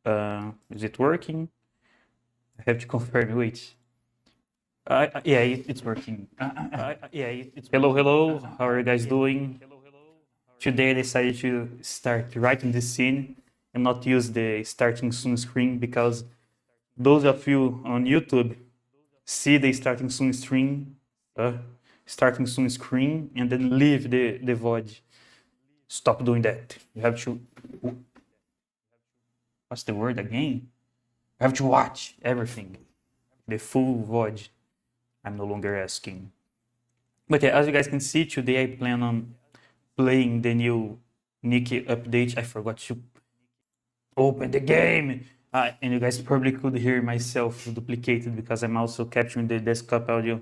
Is it working? I have to confirm. Wait. Yeah, it's working. Hello, hello. How are you guys doing? Today I decided to start right in this scene and not use the starting soon screen because those of you on YouTube see the starting soon screen and then leave the VOD. Stop doing that. You have to. What's the word again? You have to watch everything. The full VOD. I'm no longer asking. But yeah, as you guys can see, today I plan on playing the new NIKKE update. I forgot to open the game. And you guys probably could hear myself duplicated because I'm also capturing the desktop audio.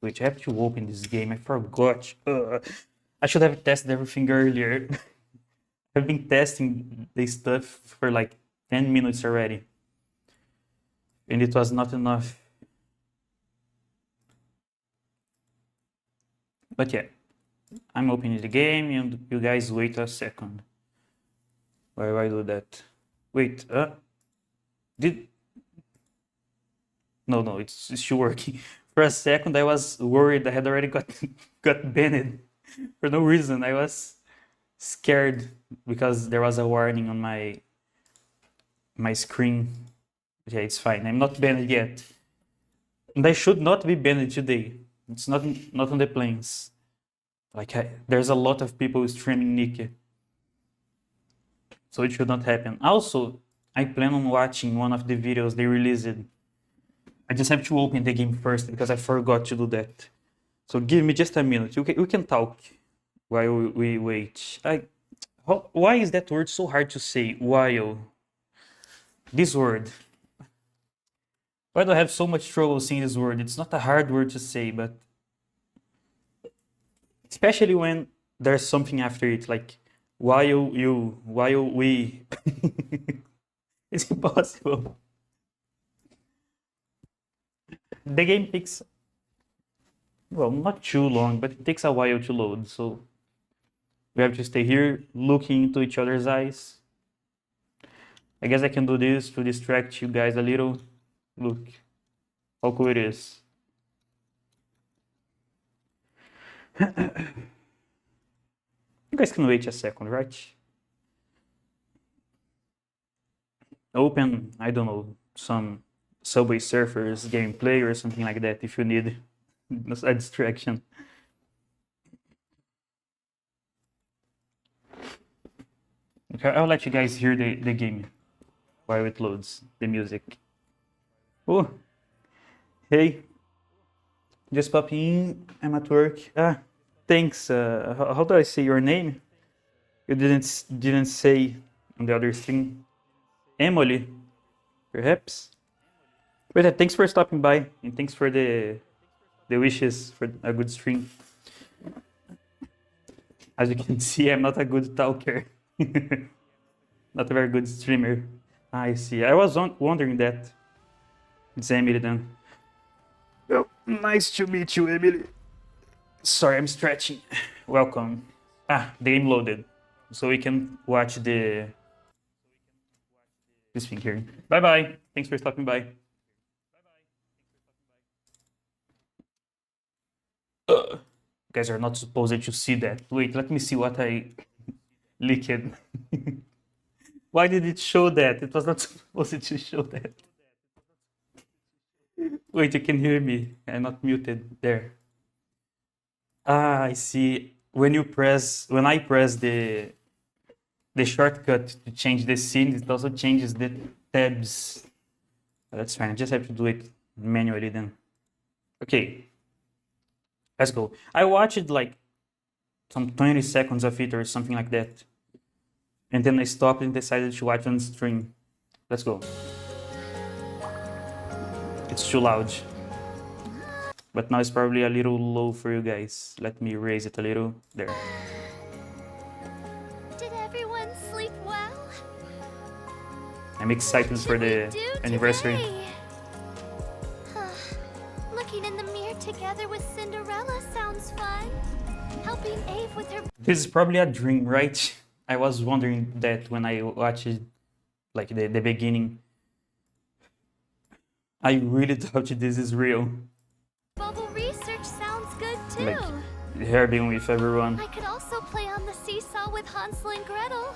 Wait, I have to open this game. I forgot. I should have tested everything earlier. I've been testing this stuff for like 10 minutes already. And it was not enough. But yeah, I'm opening the game and you guys wait a second. Why do I do that? Wait, No, it's still working. For a second I was worried I had already got banned for no reason. I was scared because there was a warning on my screen. But yeah, it's fine. I'm not banned yet. And I should not be banned today. It's not on the plans. Like there's a lot of people streaming NIKKE. So it should not happen. Also, I plan on watching one of the videos they released. I just have to open the game first because I forgot to do that. So give me just a minute. We can talk while we wait. Why is that word so hard to say? While. This word. Why do I have so much trouble saying this word? It's not a hard word to say, but especially when there's something after it, like while we. It's impossible. The game takes, well, not too long, but it takes a while to load, so we have to stay here looking into each other's eyes. I guess I can do this to distract you guys a little. Look how cool it is. You guys can wait a second, right? Open, I don't know, some Subway Surfers gameplay or something like that if you need a distraction. Okay, I'll let you guys hear the game while it loads the music. Oh, hey, just popping in. I'm at work. Thanks. How do I say your name? You didn't say on the other thing. Emily, perhaps. But thanks for stopping by and thanks for the wishes for a good stream. As you can see, I'm not a good talker. Not a very good streamer. I see. I was wondering that. It's Emily then. Well, nice to meet you, Emily. Sorry, I'm stretching. Welcome. The game loaded. So we can watch this thing here. Bye-bye. Thanks for stopping by. You guys are not supposed to see that. Wait, let me see what I leaked. Why did it show that? It was not supposed to show that. Wait, you can hear me. I'm not muted. There. I see. When I press the shortcut to change the scene, it also changes the tabs. That's fine. I just have to do it manually then. Okay. Let's go. I watched like some 20 seconds of it or something like that. And then I stopped and decided to watch on stream. Let's go. It's too loud. But now it's probably a little low for you guys. Let me raise it a little. There. Did everyone sleep well? I'm excited for the anniversary. Looking in the mirror together with Cinderella sounds fun. Helping Ave with her... This is probably a dream, right? I was wondering that when I watched like the beginning. I really doubt this is real. Bubble research sounds good too. Like her being with everyone. I could also play on the seesaw with Hansel and Gretel.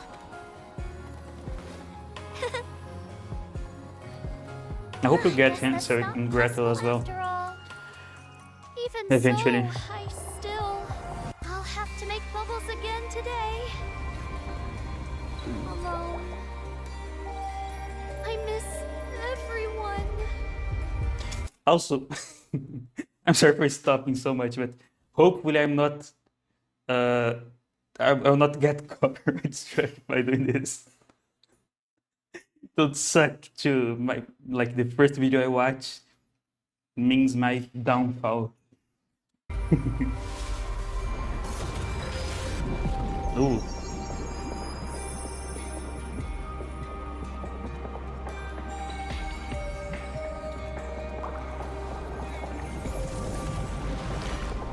I hope you get Guess Hansel that's not and Gretel as possible well. after all. Even Eventually. so, I'll have to make bubbles again today. Alone. I miss everyone. Also, I'm sorry for stopping so much, but hopefully I'm not I'll not get copyright strike by doing this. It would suck to my like the first video I watched means my downfall. Ooh.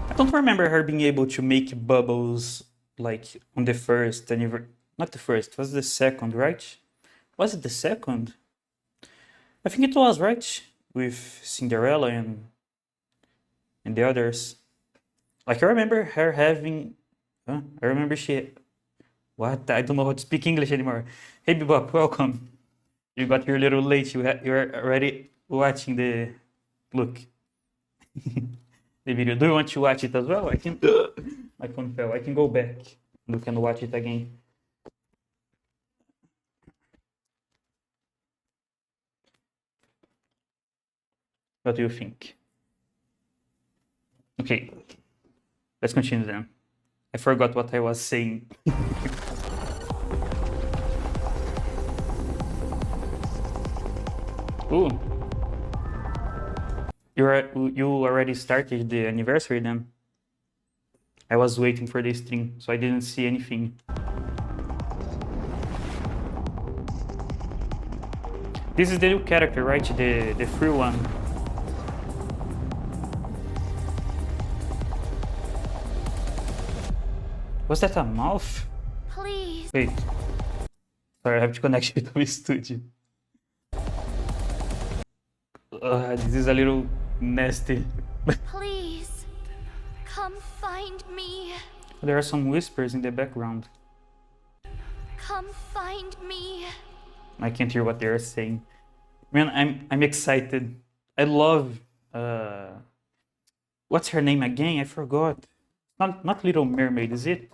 I don't remember her being able to make bubbles like on the first anniversary. Not the first, was the second, right? Was it the second? I think it was, right? With Cinderella and the others. Like I remember her having. I remember she. What? I don't know how to speak English anymore. Hey, Bebop, welcome. You got here a little late. You're already watching the. Look. The video. Do you want to watch it as well? I can. My phone fell. I can go back. You can watch it again. What do you think? Okay, let's continue then. I forgot what I was saying. Ooh. You already started the anniversary then? I was waiting for this thing, so I didn't see anything. This is the new character, right? The free one. Was that a mouth? Please. Wait. Sorry, I have to connect it to my studio. This is a little nasty. Please. Come find me. There are some whispers in the background. Come find me. I can't hear what they are saying. Man, I'm excited. I love what's her name again? I forgot. Not Little Mermaid, is it?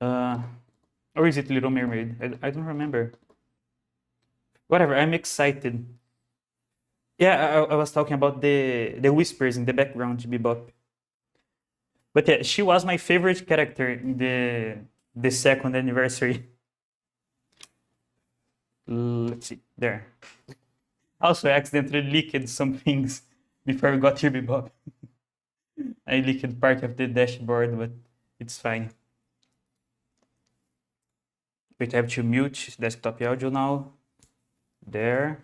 Or is it Little Mermaid? I don't remember. Whatever, I'm excited. Yeah, I was talking about the whispers in the background, Bebop. But yeah, she was my favorite character in the second anniversary. Let's see, there. Also, I accidentally leaked some things before we got here, Bebop. I leaked part of the dashboard, but it's fine. Wait, I have to mute desktop audio now. There.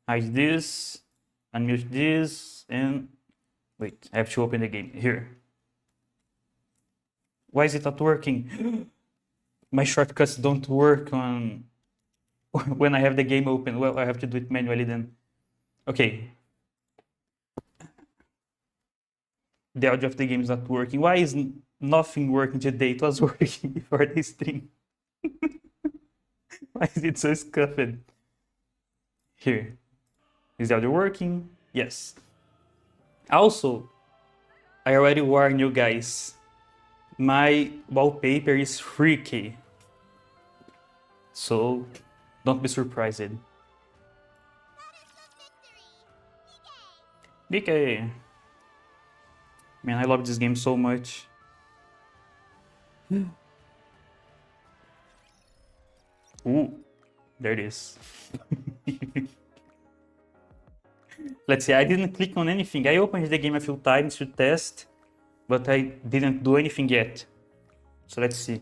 Hide this, unmute this, and wait, I have to open the game. Here. Why is it not working? My shortcuts don't work on when I have the game open. Well, I have to do it manually then. Okay. The audio of the game is not working. Why is nothing working today? It was working before the stream. Why is it so scuffed? Here. Is the audio working? Yes. Also, I already warned you guys. My wallpaper is freaky. So, don't be surprised. NIKKE! Man, I love this game so much. Ooh, there it is. Let's see, I didn't click on anything. I opened the game a few times to test, but I didn't do anything yet. So let's see.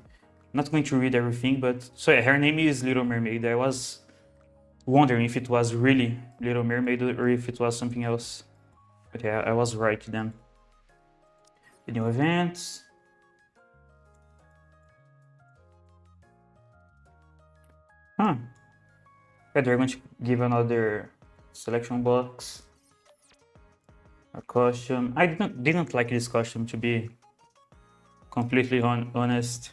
Not going to read everything, but... So yeah, her name is Little Mermaid. I was wondering if it was really Little Mermaid or if it was something else. But yeah, I was right then. The new events. Huh. Yeah, they're going to give another selection box. A costume. I didn't like this costume, to be completely honest.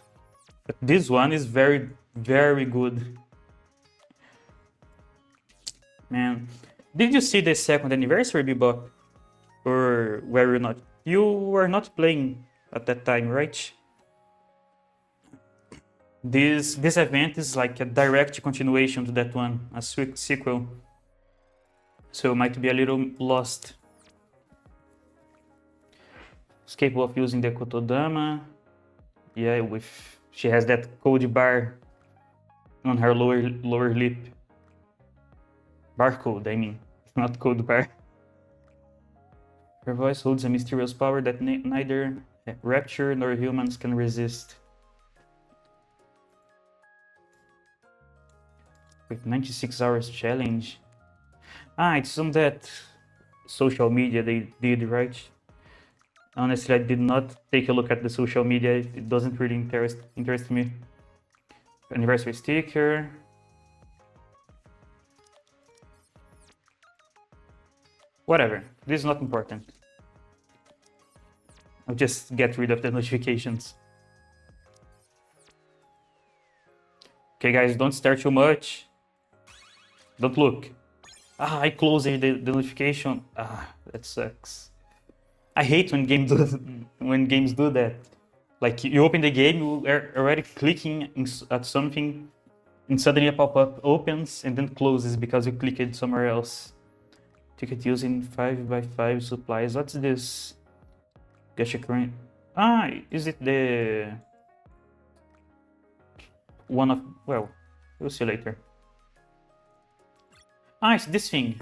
But this one is very, very good. Man. Did you see the second anniversary, Bebop? Or were you not? You were not playing at that time, right? This event is like a direct continuation to that one, a sequel. So might be a little lost. Is capable of using the Kotodama. Yeah, with she has that code bar on her lower lip. Barcode, I mean, not code bar. Her voice holds a mysterious power that neither Rapture nor humans can resist. Wait, 96 hours challenge. Ah, it's on that social media they did, right? Honestly, I did not take a look at the social media. It doesn't really interest me. Anniversary sticker. Whatever. This is not important. I'll just get rid of the notifications. Okay, guys, don't stare too much. Don't look. Ah, I closed the notification. Ah, that sucks. I hate when games do that. Like you open the game, you are already clicking at something, and suddenly a pop-up opens and then closes because you clicked somewhere else. Ticket using 5x5 supplies. What's this? Gacha current. Ah, is it the one of? Well, we'll see later. Ah, it's this thing.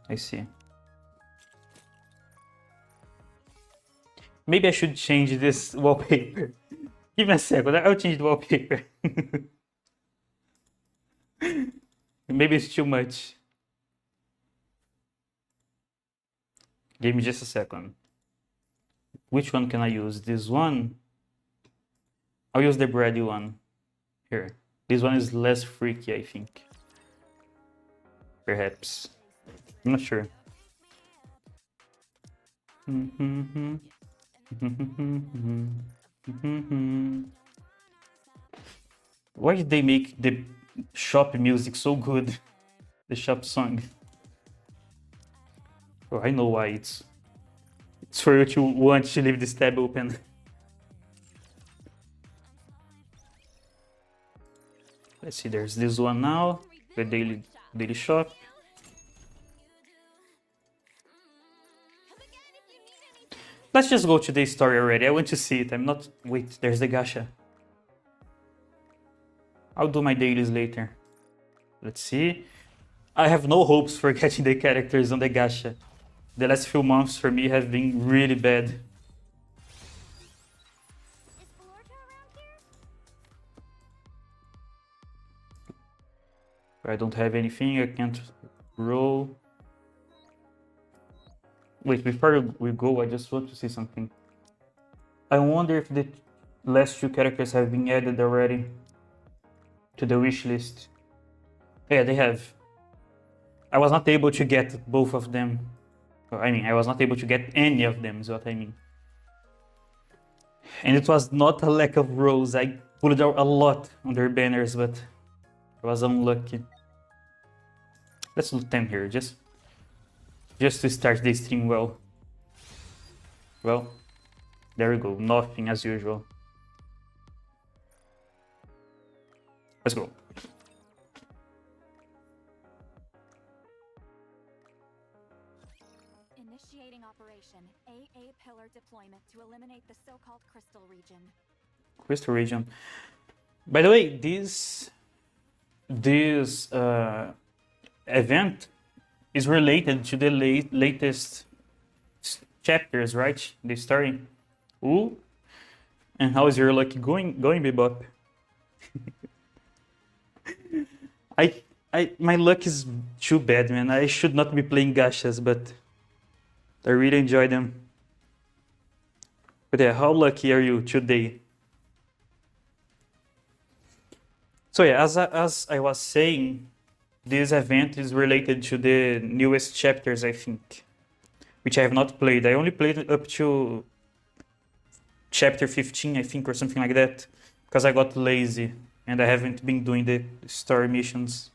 I see. Maybe I should change this wallpaper. Give me a second, I'll change the wallpaper. Maybe it's too much. Give me just a second. Which one can I use? This one? I'll use the bready one. Here. This one is less freaky, I think. Perhaps. I'm not sure. Why did they make the shop music so good? The shop song. Oh, I know why. It's for you to want to leave this tab open. Let's see, there's this one now. The daily shop. Let's just go to the story already. I want to see it. I'm not... Wait, there's the gacha. I'll do my dailies later. Let's see. I have no hopes for getting the characters on the gacha. The last few months for me have been really bad. Is Florida around here? I don't have anything. I can't roll. Wait, before we go, I just want to see something. I wonder if the last two characters have been added already to the wish list. Yeah, they have. I was not able to get both of them. I mean, I was not able to get any of them, is what I mean. And it was not a lack of rolls. I pulled out a lot on their banners, but I was unlucky. Let's loot them here, just to start the stream well. Well, there we go. Nothing as usual. Let's go. Initiating operation AA pillar deployment to eliminate the so-called crystal region. Crystal region. By the way, this event is related to the latest chapters, right? The story. Ooh. And how is your luck going, Bebop? My luck is too bad, man. I should not be playing gachas, but I really enjoy them. But yeah, how lucky are you today? So yeah, as I was saying, this event is related to the newest chapters, I think, which I have not played. I only played up to chapter 15, I think, or something like that, because I got lazy and I haven't been doing the story missions.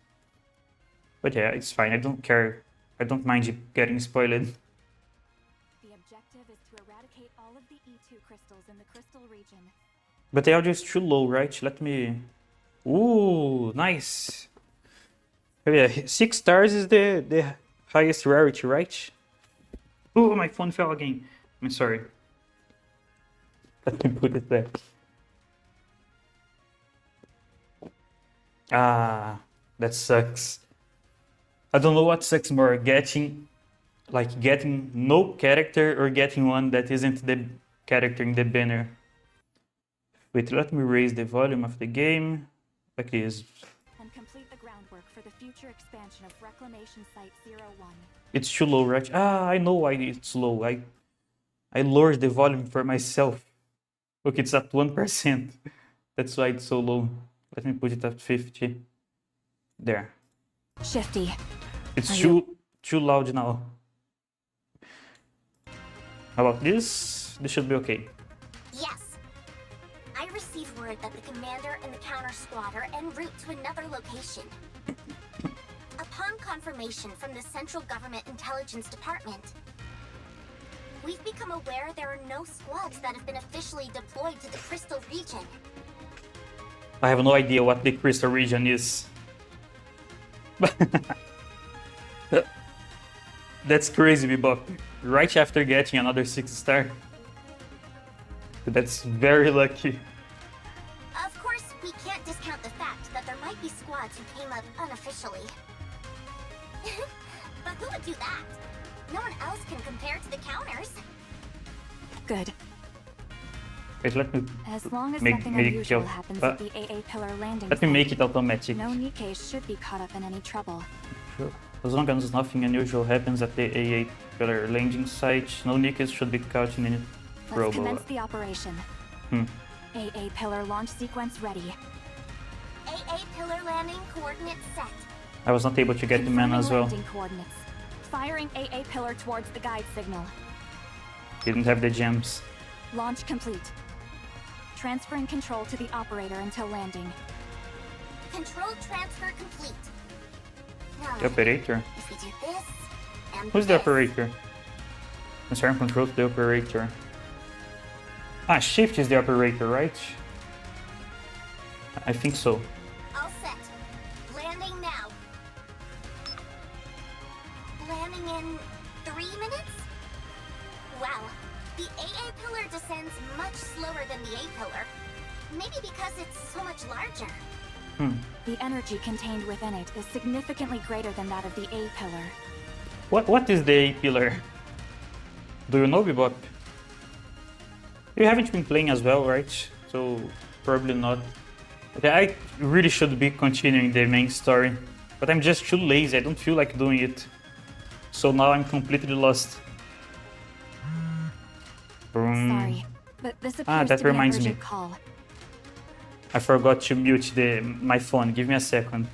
But yeah, it's fine. I don't care. I don't mind getting spoiled. The objective is to eradicate all of the E2 crystals in the crystal region. But the audio is too low, right? Let me... Ooh, nice. Oh, yeah, 6 stars is the highest rarity, right? Oh, my phone fell again. I'm sorry. Let me put it back. Ah, that sucks. I don't know what sucks more, getting no character or getting one that isn't the character in the banner. Wait, let me raise the volume of the game. Like this. And complete the groundwork for the future expansion of Reclamation Site 01. It's too low, right? Ah, I know why it's low. I lowered the volume for myself. Look, it's at 1%. That's why it's so low. Let me put it at 50. There. Shifty. It's too loud now. How about this? This should be okay. Yes. I received word that the commander and the counter squad are en route to another location. Upon confirmation from the Central Government Intelligence Department, we've become aware there are no squads that have been officially deployed to the Crystal region. I have no idea what the crystal region is. That's crazy, Bebop. Right after getting another 6 star. That's very lucky. Of course, we can't discount the fact that there might be squads who came up unofficially. But who would do that? No one else can compare to the counters. Good. Wait, let me As long as make nothing it unusual kill. happens at the AA Pillar landing Let me site, make it automatic. no NIKKE should be caught up in any trouble. Sure. As long as nothing unusual happens at the AA Pillar landing site, no NIKKEs should be caught in any Let's trouble. commence the operation. AA Pillar launch sequence ready. AA Pillar landing coordinates set. I was not able to get the man as well. Landing coordinates. Firing AA Pillar towards the guide signal. Didn't have the gems. Launch complete. Transferring control to the operator until landing. Control transfer complete. Now, The operator? if we do this and Who's the this, operator? Transferring control to the operator. Ah, shift is the operator, right? I think so. all set. Landing now. Landing in 3 minutes? Wow. The AA pillar descends much slower than the A pillar. Maybe because it's so much larger. The energy contained within it is significantly greater than that of the A Pillar. What is the A pillar? Do you know, Bebop? You haven't been playing as well, right? So probably not. Okay, I really should be continuing the main story, but I'm just too lazy. I don't feel like doing it. So now I'm completely lost. Sorry, but this appears that to be an reminds me. urgent call. I forgot to mute my phone. Give me a second.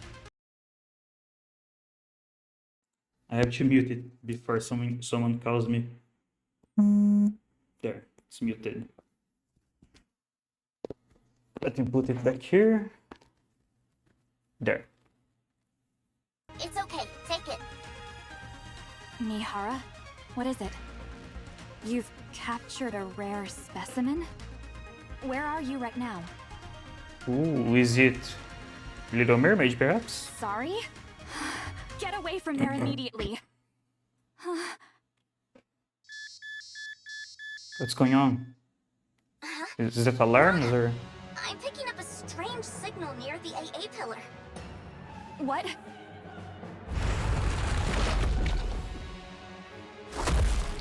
I have to mute it before someone calls me. There, it's muted. Let me put it back here. There. It's okay. Take it. Mihara, what is it? You've captured a rare specimen? Where are you right now? Ooh, is it Little Mermaid, perhaps? Sorry? Get away from there immediately. What's going on? Is it alarms or? I'm picking up a strange signal near the AA pillar. What?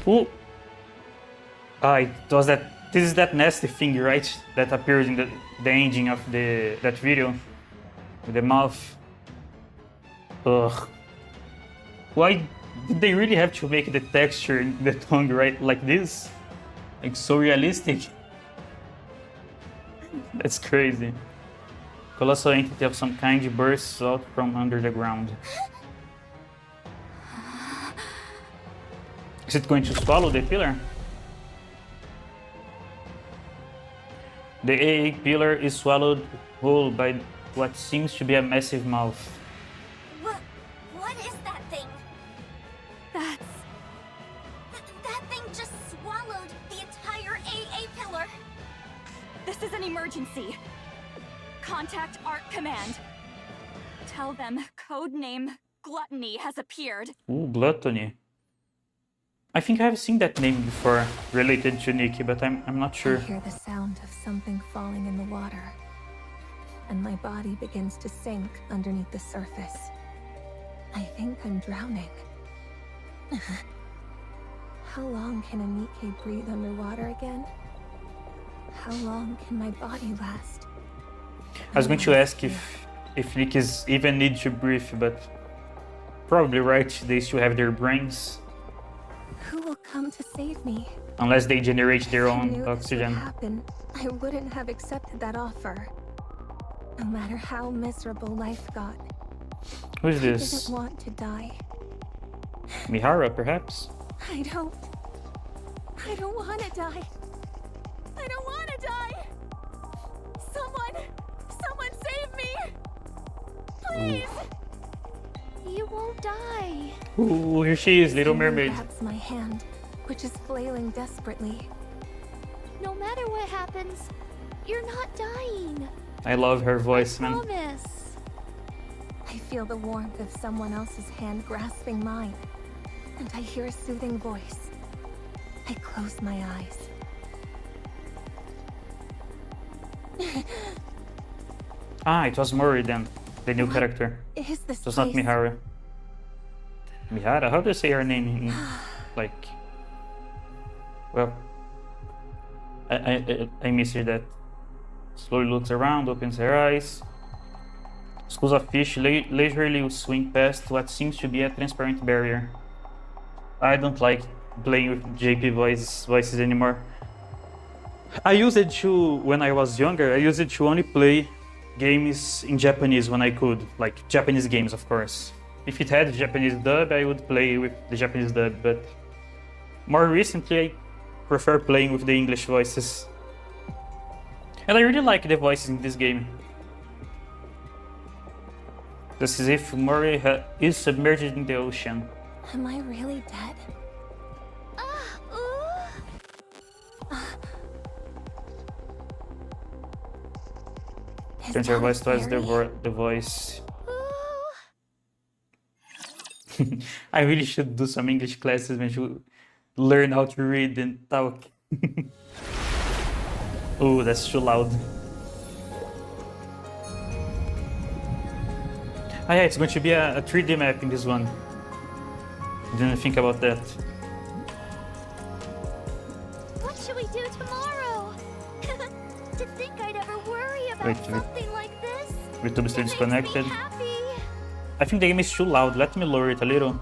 Ooh! Ah, it was that. This is that nasty thing, right? That appears in the ending of that video. With the mouth. Ugh. Why did they really have to make the texture in the tongue right like this? Like so realistic. That's crazy. Colossal entity of some kind bursts out from under the ground. Is it going to swallow the pillar? The AA pillar is swallowed whole by what seems to be a massive mouth. What is that thing? That's... That thing just swallowed the entire AA pillar. This is an emergency. Contact Art Command. Tell them codename Gluttony has appeared. Ooh, Gluttony. I think I've seen that name before, related to NIKKE, but I'm not sure. I hear the sound of something falling in the water, and my body begins to sink underneath the surface. I think I'm drowning. How long can a NIKKE breathe underwater again? How long can my body last? I was going to ask if NIKKEs even need to breathe, but probably right, they still have their brains. Who will come to save me? Unless they generate their If I knew own this would oxygen. happen, I wouldn't have accepted that offer. No matter how miserable life got, Who's I this? didn't want to die. Mihara, perhaps? I don't want to die. I don't want to die. Someone save me. Please. You won't die. Ooh, here she is, Little Someone Mermaid. grabs my hand, which is flailing desperately. No matter what happens, you're not dying. I love her voice, man. Promise. I feel the warmth of someone else's hand grasping mine, and I hear a soothing voice. I close my eyes. Ah, it was Mori then, the new character. Is this So it's not place? Mihara. Mihara? How do you say her name in, like... Well... I miss her that. Slowly looks around, opens her eyes. Schools of fish leisurely swing past what seems to be a transparent barrier. I don't like playing with JP voices anymore. I used it to, when I was younger, I used it to only play games in Japanese when I could, like Japanese games, of course. If it had Japanese dub, I would play with the Japanese dub, but more recently, I prefer playing with the English voices. And I really like the voices in this game. This is if Mori is submerged in the ocean. Am I really dead? Is Turns her that voice towards scary? the voice. I really should do some English classes when you learn how to read and talk. Oh, that's too loud. Ah yeah, it's going to be a 3D map in this one. Didn't think about that. What should we do tomorrow? To think I'd ever worry about Wait, something like this. YouTube still It makes me disconnected. happy. I think the game is too loud. Let me lower it a little.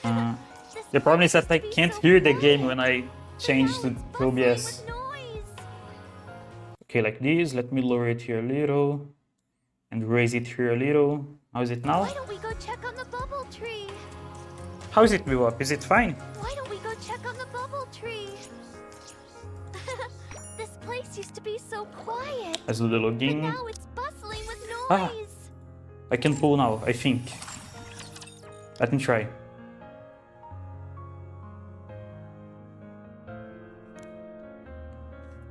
This The problem is that I place used to be can't so hear the quiet, game when I change but to now it's bustling OBS. with noise. Okay, like this. Let me lower it here a little. And raise it here a little. How is it now? Why don't we go check on the bubble tree? How is it blew up? Is it fine? Why don't we go check on the bubble tree? This place used to be so quiet, Let's do the but login. now it's bustling with Ah. noise. I can pull now, I think. Let me try.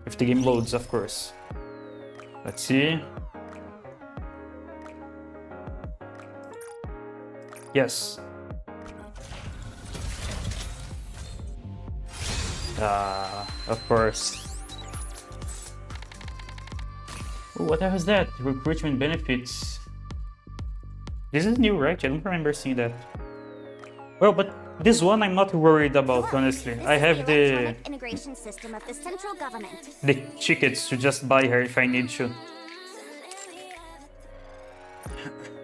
If the game loads, of course. Let's see. Yes. Of course. Ooh, what the hell is that? Recruitment benefits. This is new, right? I don't remember seeing that. Well, but this one I'm not worried about, Look, honestly. this I is have the electronic integration system of the central government. tickets to just buy her if I need to.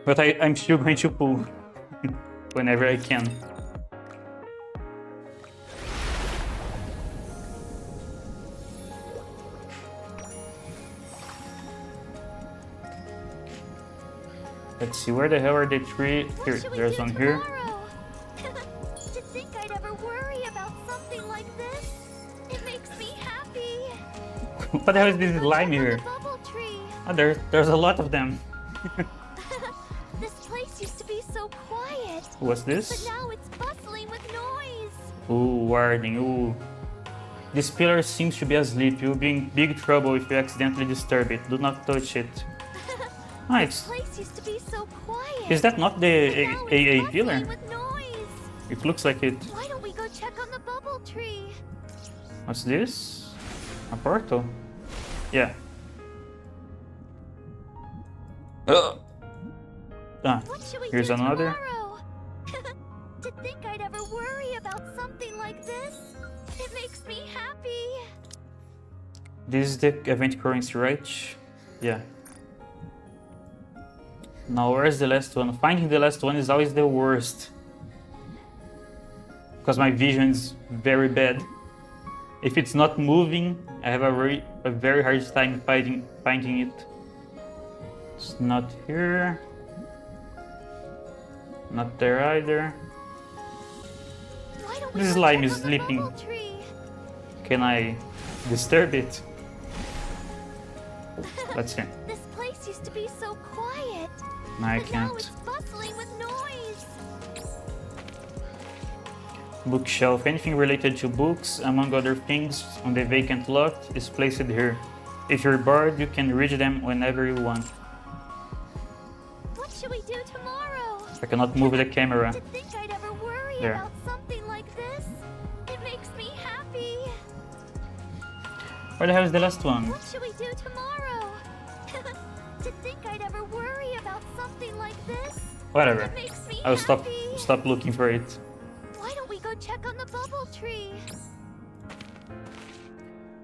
But I'm still going to pull whenever I can. Let's see, where the hell are the three? What Here, should we there's do one here. tomorrow? To think I'd ever worry about something like this, it makes me happy. What the hell is this Go lime check on here? the bubble tree. Oh, there's a lot of them. This place used to be so quiet, What's but this? now it's bustling with noise. Ooh, warning, ooh. This pillar seems to be asleep. You'll be in big trouble if you accidentally disturb it. Do not touch it. Ah, This place used to be so quiet. is that not the but now it's AA bustling pillar? with noise. It looks like it. Why don't we go check on the bubble tree? What's this? A portal? Yeah. Ah, What should we here's do another. tomorrow? To think I'd ever worry about something like this, it makes me happy. This is the event currency, right? Yeah. Now, where's the last one? Finding the last one is always the worst. Because my vision is very bad. If it's not moving, I have a very hard time finding it. It's not here. Not there either. Why don't we This go slime check is on the sleeping. bubble tree? Can I disturb it? Let's see. This place used to be so quiet, No, I but now can't. it's bustling with noise. Bookshelf. Anything related to books, among other things, on the vacant lot is placed here. If you're bored, you can read them whenever you want. What should we do tomorrow? I cannot move the camera. To think I'd ever worry There. about something like this, it makes me happy. Where the hell is the last one? What should we do tomorrow? To think I'd ever worry about something like this, Whatever. it makes me I'll happy. stop looking for it. Why don't we go check on the bubble tree?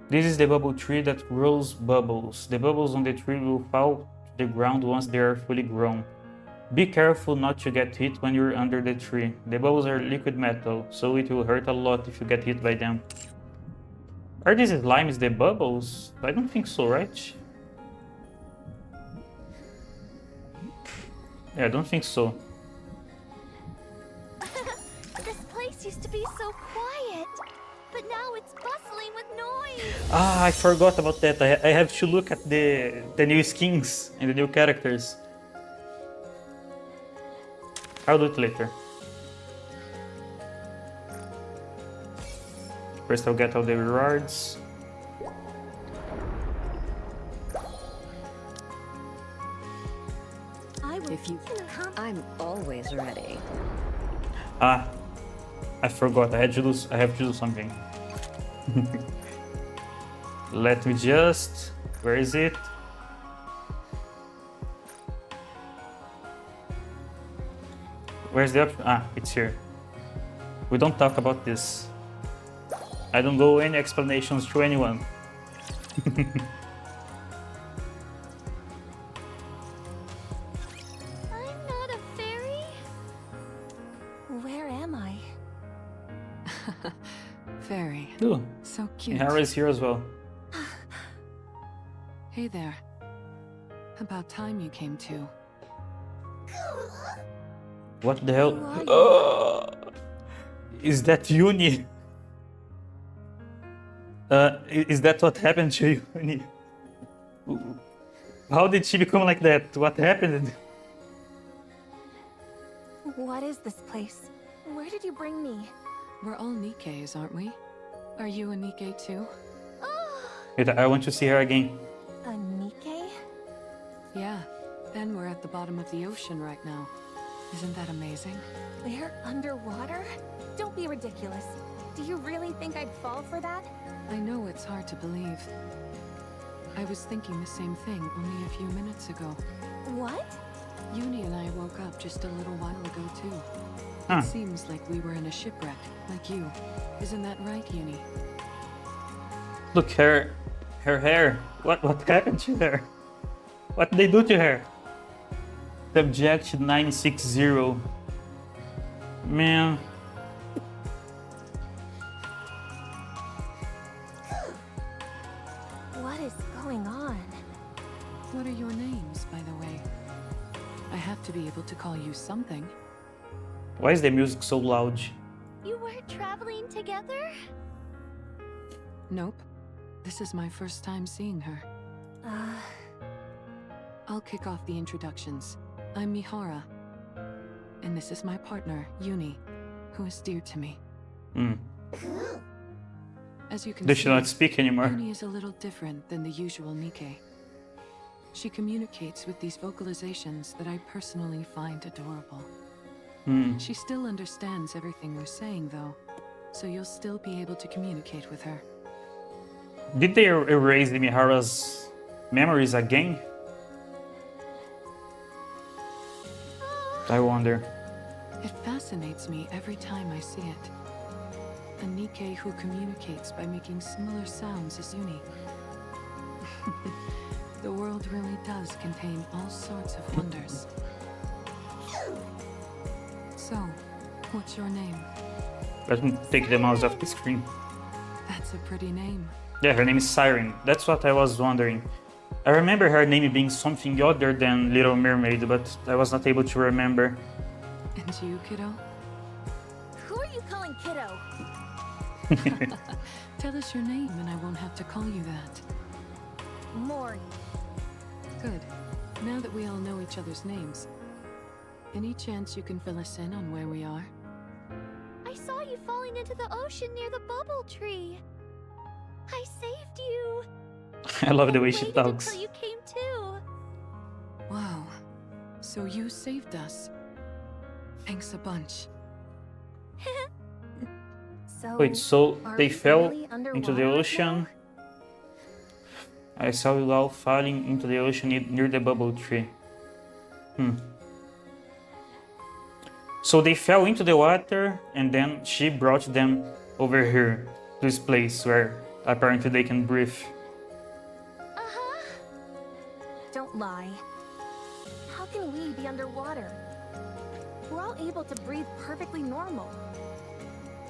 This is the bubble tree that grows bubbles. The bubbles on the tree will fall to the ground once they are fully grown. Be careful not to get hit when you're under the tree. The bubbles are liquid metal, so it will hurt a lot if you get hit by them. Are these slimes the bubbles? I don't think so, right? Yeah, I don't think so. This place used to be so quiet, but now it's bustling with noise. Ah, I forgot about that. I have to look at the new skins and the new characters. I'll do it later. First I'll get all the rewards. If you, I'm always ready. Ah, I forgot. I have to do something. Let me just. Where is it? Where's the option? Ah, it's here. We don't talk about this. I don't go any explanations to anyone. I'm not a fairy. Where am I? Fairy. Ooh, So cute. Hera is here as well. Hey there. About time you came too. What the hell? Who are you? Is that Uni? Is that what happened to Uni? How did she become like that? What happened? What is this place? Where did you bring me? We're all NIKKEs, aren't we? Are you a NIKKE too? Wait, I want to see her again. A NIKKE? Yeah. And we're at the bottom of the ocean right now. Isn't that amazing? We're underwater? Don't be ridiculous. Do you really think I'd fall for that? I know it's hard to believe. I was thinking the same thing only a few minutes ago. What? Uni and I woke up just a little while ago too. Huh. It seems like we were in a shipwreck, like you. Isn't that right, Uni? Look, her hair. What happened to her? What did they do to her? Subject 960. Man. What is going on? What are your names, by the way? I have to be able to call you something. Why is the music so loud? You were traveling together? Nope. This is my first time seeing her. I'll kick off the introductions. I'm Mihara. And this is my partner, Uni, who is dear to me. As you can Does she not speak anymore? Uni is a little different than the usual NIKKE. She communicates with these vocalizations that I personally find adorable. She still understands everything we're saying, though, so you'll still be able to communicate with her. Did they erase the Mihara's memories again? I wonder. It fascinates me every time I see it. A NIKKE who communicates by making similar sounds as Uni. The world really does contain all sorts of wonders. So, what's your name? Let me take the mouse off the screen. That's a pretty name. Yeah, her name is Siren. That's what I was wondering. I remember her name being something other than Little Mermaid, but I was not able to remember. And you, kiddo? Who are you calling kiddo? Tell us your name and I won't have to call you that. Mori. Good. Now that we all know each other's names, any chance you can fill us in on where we are? I saw you falling into the ocean near the bubble tree. I saved you. I love the way and she waited talks. until you came to. Wow. So you saved us. Thanks a bunch. So, Wait, so are they we fell really into the underwater right ocean? I saw you all falling into the ocean near the bubble tree. So they fell into the water and then she brought them over here, to this place where apparently they can breathe. Uh-huh. Don't lie. How can we be underwater? We're all able to breathe perfectly normal.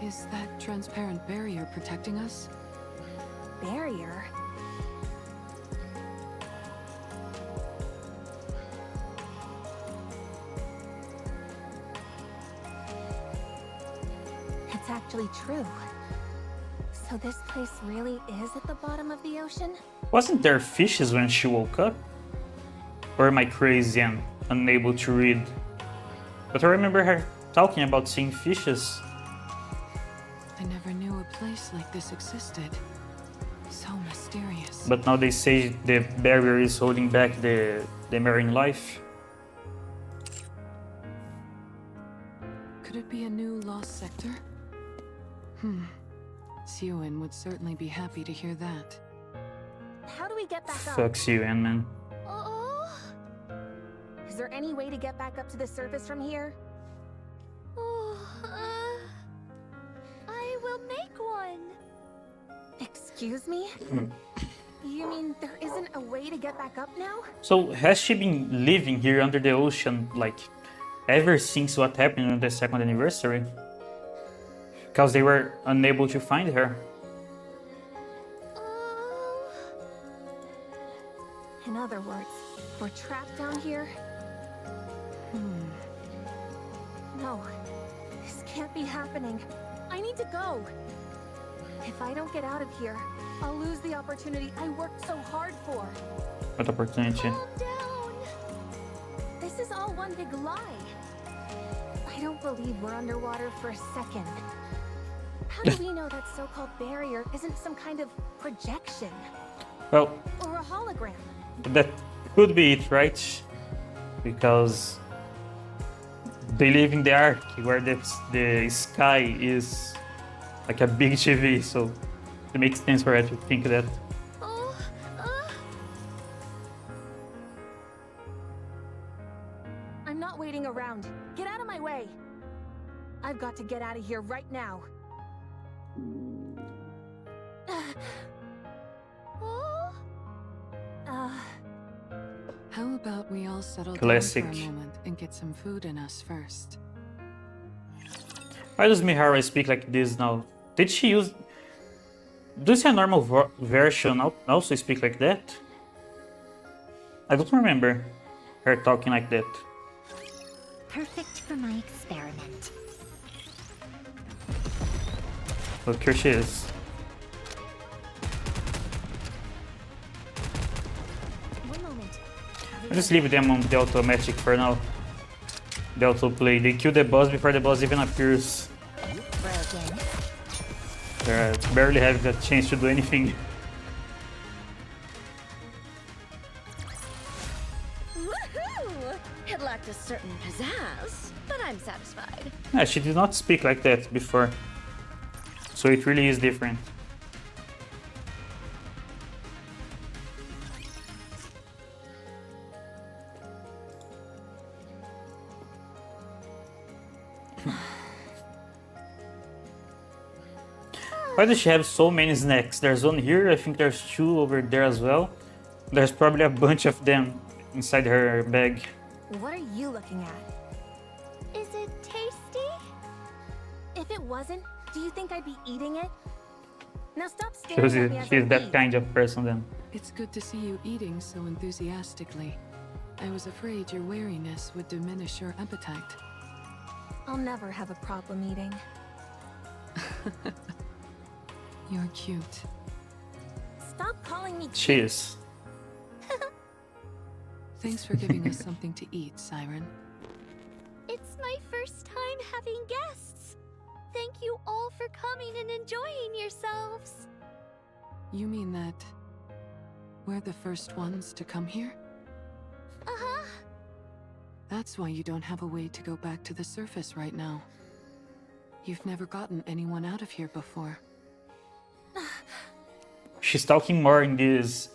Is that transparent barrier protecting us? Barrier? It's actually true. So this place really is at the bottom of the ocean? Wasn't there fishes when she woke up? Or am I crazy and unable to read? But I remember her talking about seeing fishes. I never knew a place like this existed. So mysterious. But now they say the barrier is holding back the marine life. Could it be a new lost sector? Siouan would certainly be happy to hear that. How do we get back up? Fuck you, man. Oh. Is there any way to get back up to the surface from here? I will make one. Excuse me? You mean there isn't a way to get back up now? So has she been living here under the ocean like ever since what happened on the second anniversary? Because they were unable to find her. In other words, we're trapped down here? No, this can't be happening. I need to go. If I don't get out of here, I'll lose the opportunity I worked so hard for. What opportunity? Calm down. This is all one big lie. I don't believe we're underwater for a second. How do we know that so-called barrier isn't some kind of projection? Well, Or a hologram? that could be it, right? Because they live in the Ark, where the sky is like a big TV, so it makes sense for her to think that. I'm not waiting around. Get out of my way. I've got to get out of here right now. How about we all settle Classic. down for a moment and get some food in us first? Why does Mihara speak like this now? Did she use... Does a normal version also speak like that? I don't remember her talking like that. perfect for my experiment. Look, here she is. One moment. I'll just leave them on the automatic for now. The autoplay. They kill the boss before the boss even appears. Broken. They barely have the chance to do anything. Woohoo! It lacked a certain pizzazz, but I'm satisfied. Yeah, she did not speak like that before. So it really is different. Why does she have so many snacks? There's one here, I think there's two over there as well. There's probably a bunch of them inside her bag. What are you looking at? Is it tasty? If it wasn't, do you think I'd be eating it? Now stop She's staring at me as I that eat. kind of person then. It's good to see you eating so enthusiastically. I was afraid your wariness would diminish your appetite. I'll never have a problem eating. You're cute. Stop calling me She is. Thanks for giving us something to eat, Siren. It's my first time having guests. Thank you all for coming and enjoying yourselves. You mean that we're the first ones to come here? Uh-huh. That's why you don't have a way to go back to the surface right now. You've never gotten anyone out of here before. She's talking more in this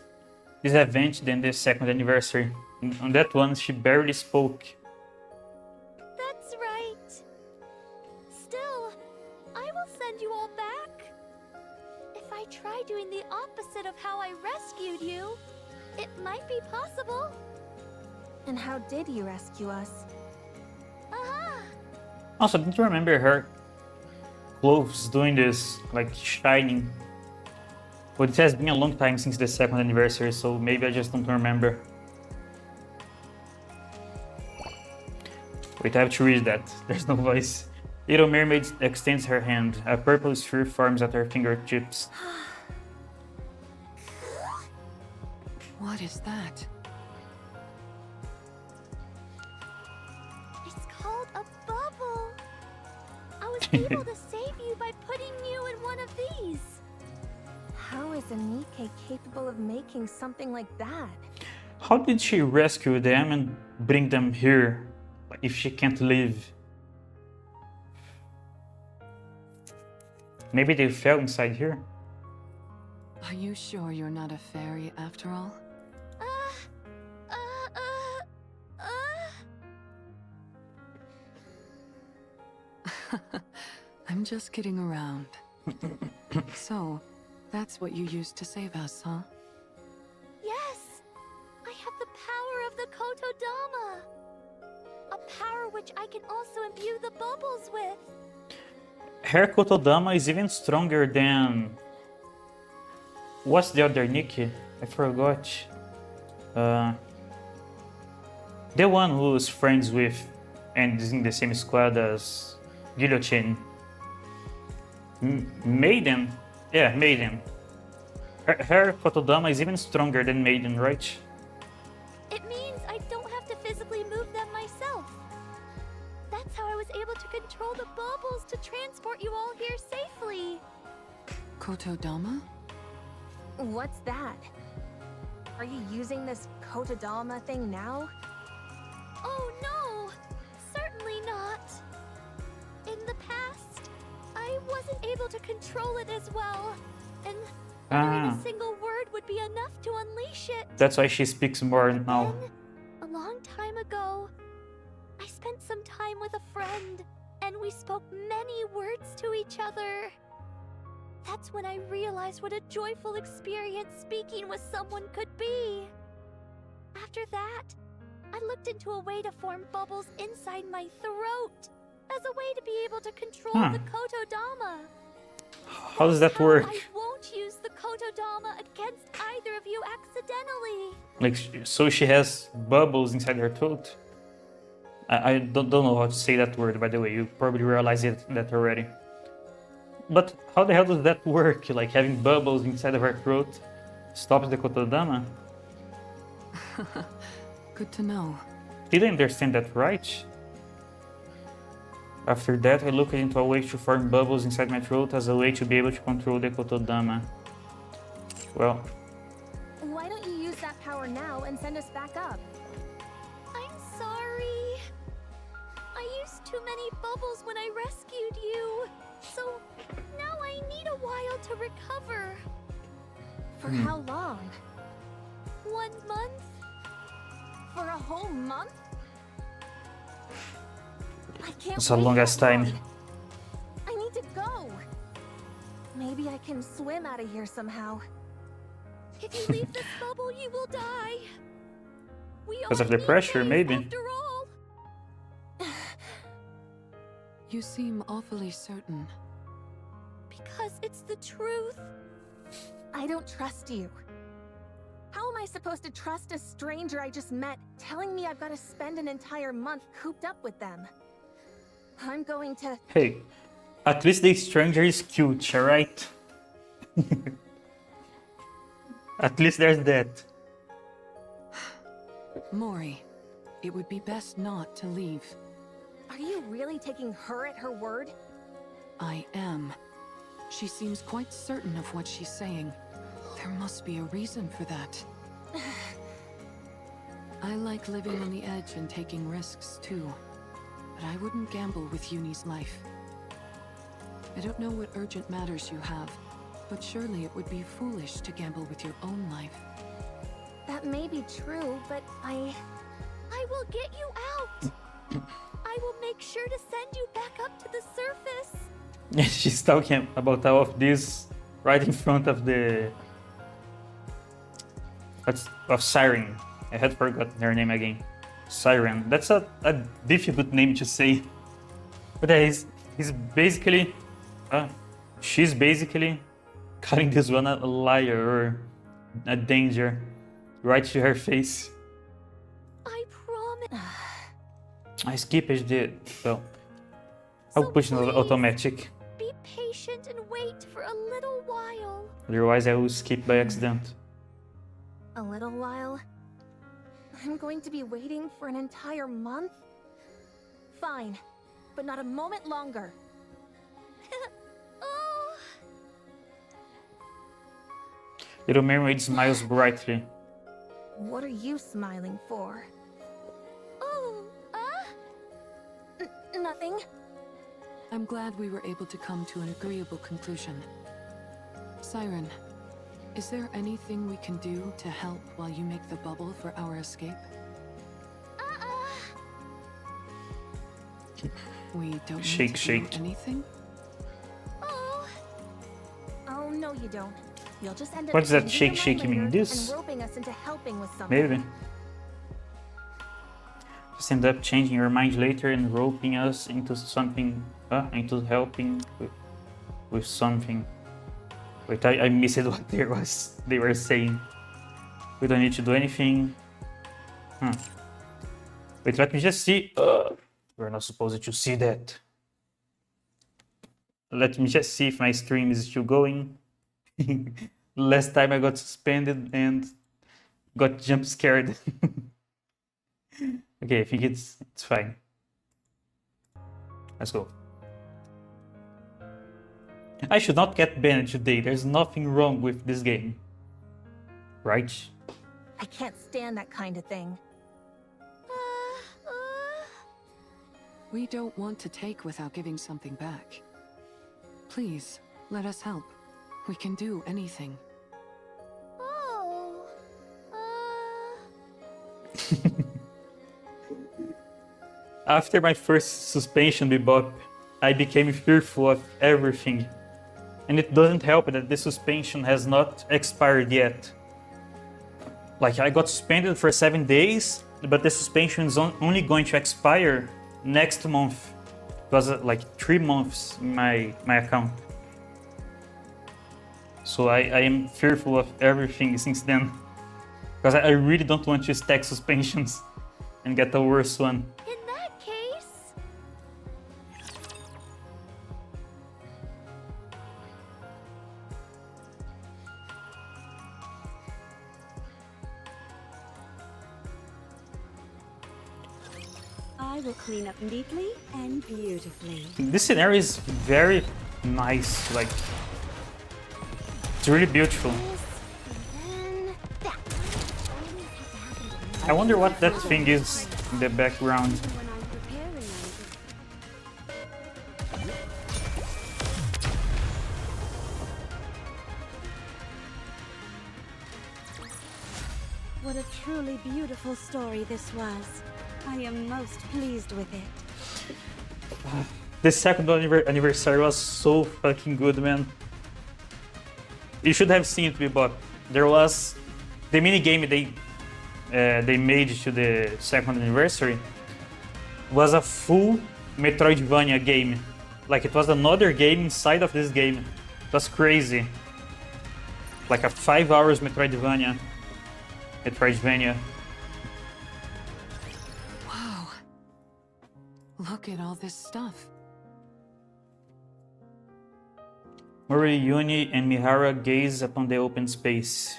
event than the second anniversary. On that one, she barely spoke. That's right. Still, I will send you all back. If I try doing the opposite of how I rescued you, it might be possible. And how did you rescue us? Uh-huh. Also, don't you remember her clothes doing this, like shining? But it has been a long time since the second anniversary, so maybe I just don't remember. Wait, I have to read that. There's no voice. Little Mermaid extends her hand. A purple sphere forms at her fingertips. What is that? It's called a bubble. I was able to save you by putting you in one of these. How is a NIKKE capable of making something like that? How did she rescue them and bring them here if she can't leave? Maybe they fell inside here? Are you sure you're not a fairy after all? I'm just kidding around. So, that's what you used to save us, huh? Yes, I have the power of the Kotodama. A power which I can also imbue the bubbles with. Her Kotodama is even stronger than... What's the other NIKKE? I forgot. The one who's friends with and is in the same squad as Guillotine. Maiden? Yeah, Maiden. Her Kotodama is even stronger than Maiden, right? It means I don't have to physically move them myself. That's how I was able to control the bubbles to transport you all here safely. Kotodama? What's that? Are you using this Kotodama thing now? Oh no, certainly not. In the past, I wasn't able to control it as well, and uttering a single word would be enough to unleash it. That's why she speaks more now. Then, a long time ago, I spent some time with a friend, and we spoke many words to each other. That's when I realized what a joyful experience speaking with someone could be. After that, I looked into a way to form bubbles inside my throat as a way to be able to control the Kotodama. How does that work? I won't use the Kotodama against either of you accidentally. Like, so she has bubbles inside her throat? I don't know how to say that word, by the way. You probably realized that already. But how the hell does that work? Like having bubbles inside of our throat stops the kotodama? Good to know. Did I understand that right? After that, I looked into a way to form bubbles inside my throat as a way to be able to control the kotodama. Well, Why don't you use that power now and send us back up? I'm sorry. I used too many bubbles when I rescued you. So now I need a while to recover. For how long? 1 month? For a whole month? I can't it's a wait longest that time. long. I need to go. Maybe I can swim out of here somehow. If you leave this bubble, you will die. We Because of are the pressure, Nikke's maybe. After all. You seem awfully certain. Because it's the truth. I don't trust you. How am I supposed to trust a stranger I just met telling me I've got to spend an entire month cooped up with them? I'm going to... Hey, at least the stranger is cute, alright? At least there's that. Mori, it would be best not to leave. Are you really taking her at her word? I am. She seems quite certain of what she's saying. There must be a reason for that. I like living on the edge and taking risks too, but I wouldn't gamble with Uni's life. I don't know what urgent matters you have, but surely it would be foolish to gamble with your own life. That may be true, but I will get you out. I will make sure to send you back up to the surface. She's talking about all of this right in front of the... of Siren. I had forgotten her name again. Siren. That's a difficult name to say. But he's basically... she's basically calling this one a liar or a danger right to her face. I promise. I skipped the... well, I'll So push it please, automatic. Be patient and wait for a little while. Otherwise I will skip by accident. a little while. I'm going to be waiting for an entire month? Fine, but not a moment longer. Oh, Little Mermaid smiles brightly. What are you smiling for? oh, Nothing. I'm glad we were able to come to an agreeable conclusion. Siren, is there anything we can do to help while you make the bubble for our escape? We don't need Shake, to shake. do anything? oh. Oh, no you don't. You'll just end up What does that changing shake, your shake mind mean? later This? and roping us into helping with something. Maybe. Just end up changing your mind later and roping us into something, into helping with something. Wait, I missed what they were saying. We don't need to do anything. Wait, let me just see. We're not supposed to see that. Let me just see if my stream is still going. Last time I got suspended and got jump scared. Okay, I think it's fine. Let's go. I should not get banned today. There's nothing wrong with this game. Right? I can't stand that kind of thing. We don't want to take without giving something back. Please, let us help. We can do anything. Oh, After my first suspension bebop, I became fearful of everything. And it doesn't help that the suspension has not expired yet. Like, I got suspended for 7 days, but the suspension is only going to expire next month. It was like 3 months in my account. So I am fearful of everything since then. Because I really don't want to stack suspensions and get a worse one. in that I will clean up neatly and beautifully. This scenario is very nice, like it's really beautiful. Then that. I wonder what that thing is in the background. When I'm preparing anything. What a truly beautiful story this was. I am most pleased with it. The second anniversary was so fucking good, man. You should have seen it, Bebop. There was the mini game they made to the second anniversary was a full Metroidvania game. Like it was another game inside of this game. It was crazy. Like a 5 hours Metroidvania. Wow. Look at all this stuff. Mori, Yuni, and Mihara gaze upon the open space.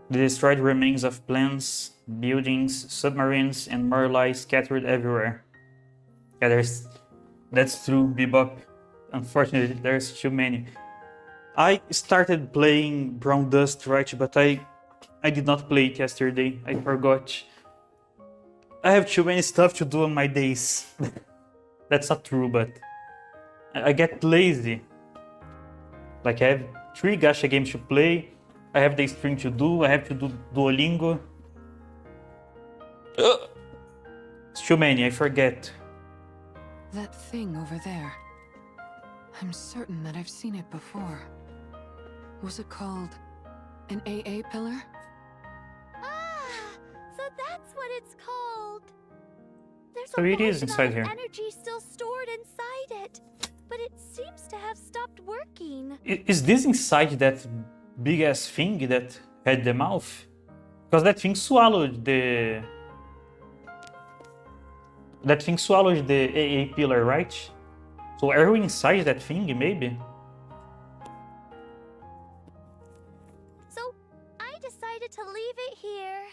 The destroyed remains of plants, buildings, submarines, and more lie scattered everywhere. Yeah, that's true, Bebop. Unfortunately, there's too many. I started playing Brown Dust, right, but I did not play it yesterday. I forgot. I have too many stuff to do on my days. That's not true, but I get lazy. Like I have 3 gacha games to play. I have the stream to do. I have to do Duolingo. It's too many. I forget. That thing over there. I'm certain that I've seen it before. Was it called an AA pillar? Ah, so that's what it's called. There's So a it is large inside amount of here. energy still stored inside it, but it seems to have stopped working. Is this inside that big ass thing that had the mouth? Because that thing swallowed the. That thing swallowed the AA pillar, right? So are we inside that thing, maybe? So I decided to leave it here.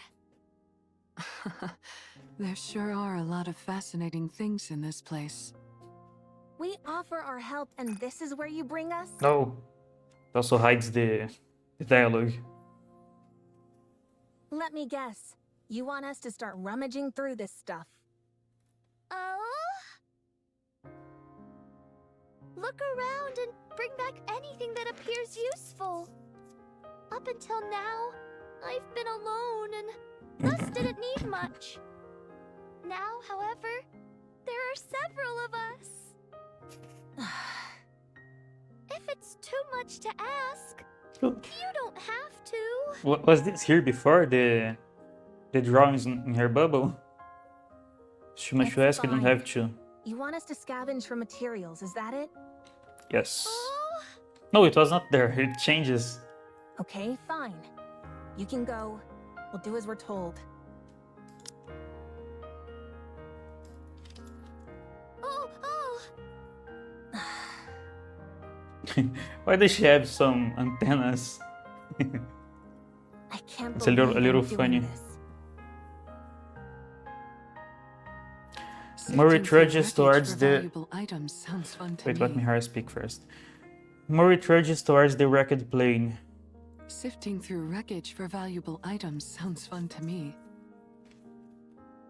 There sure are a lot of fascinating things in this place. We offer our help, and this is where you bring us? No. It also hides the dialogue. Let me guess. You want us to start rummaging through this stuff. Oh? Look around and bring back anything that appears useful. Up until now, I've been alone and thus didn't need much. Now, however, there are several of us. If it's too much to ask, you don't have to. Was this here before, the drawings in her bubble? Shumashuesk, you don't fine. have to. You want us to scavenge for materials, is that it? Yes. Oh, No, it was not there. It changes. okay, fine. You can go. We'll do as we're told. Oh, oh! Why does she have some antennas? I can't It's a little- believe a little I'm doing funny. this. Mori Sifting through trudges wreckage towards for the- valuable items sounds fun to Wait, me. let Mihara speak first. Mori trudges towards the wrecked plane. Sifting through wreckage for valuable items sounds fun to me.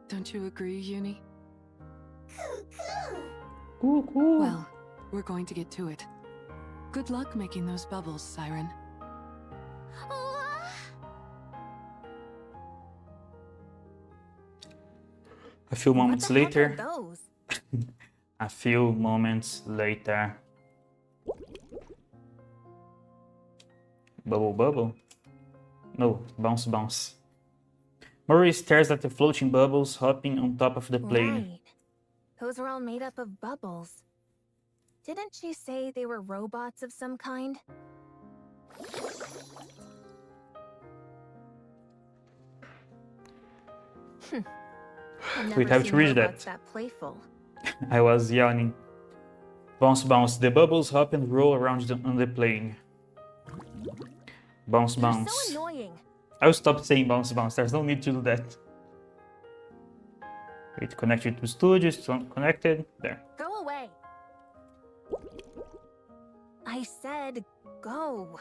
Don't you agree, Uni? Cool, cool. Well, we're going to get to it. Good luck making those bubbles, Siren. Oh, A few what moments the heck are later. those? A few moments later. Bubble, bubble. No, bounce, bounce. Mori stares at the floating bubbles hopping on top of the plane. Right. Those are all made up of bubbles. Didn't she say they were robots of some kind? I've never Wait, have seen to read robots that. that playful. I was yawning. Bounce, bounce. The bubbles hop and roll around on the plane. Bounce, They're bounce. so annoying. I'll stop saying bounce, bounce. There's no need to do that. Wait, connected to studios, it's not connected. There. Go away. I said go.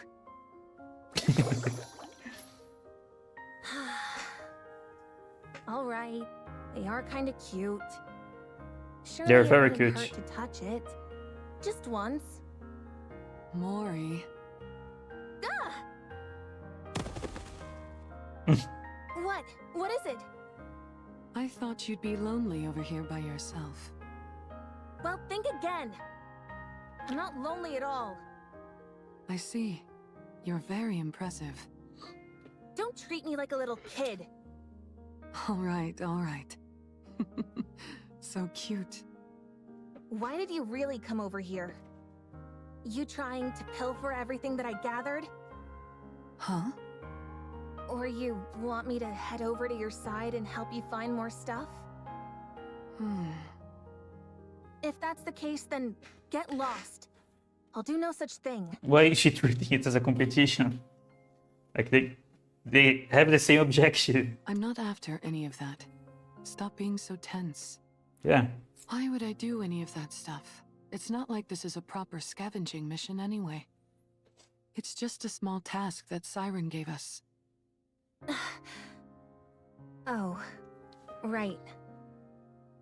All right. They are kind of cute. Surely They're it very wouldn't cute. hurt to touch it. Just once. Mori. What? What is it? I thought you'd be lonely over here by yourself. Well, think again. I'm not lonely at all. I see. You're very impressive. Don't treat me like a little kid. All right, all right. So cute. Why did you really come over here? You trying to pilfer everything that I gathered? Huh? Or you want me to head over to your side and help you find more stuff? If that's the case, then get lost. I'll do no such thing. Why is she treating it as a competition? Like they have the same objective. I'm not after any of that. Stop being so tense. Yeah. Why would I do any of that stuff? It's not like this is a proper scavenging mission anyway. It's just a small task that Siren gave us. Oh, right.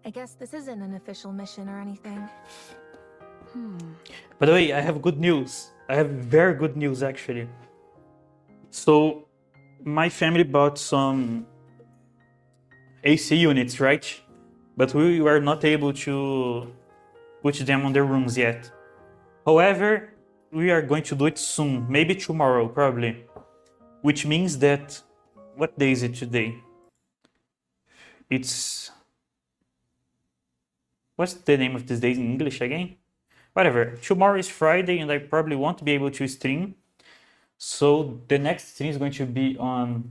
I guess this isn't an official mission or anything. By the way, I have good news. I have very good news actually. So, my family bought some AC units, right? But we were not able to put them on their rooms yet. However, we are going to do it soon, maybe tomorrow, probably. Which means that, what day is it today? It's... What's the name of this day in English again? Whatever, tomorrow is Friday and I probably won't be able to stream. So the next stream is going to be on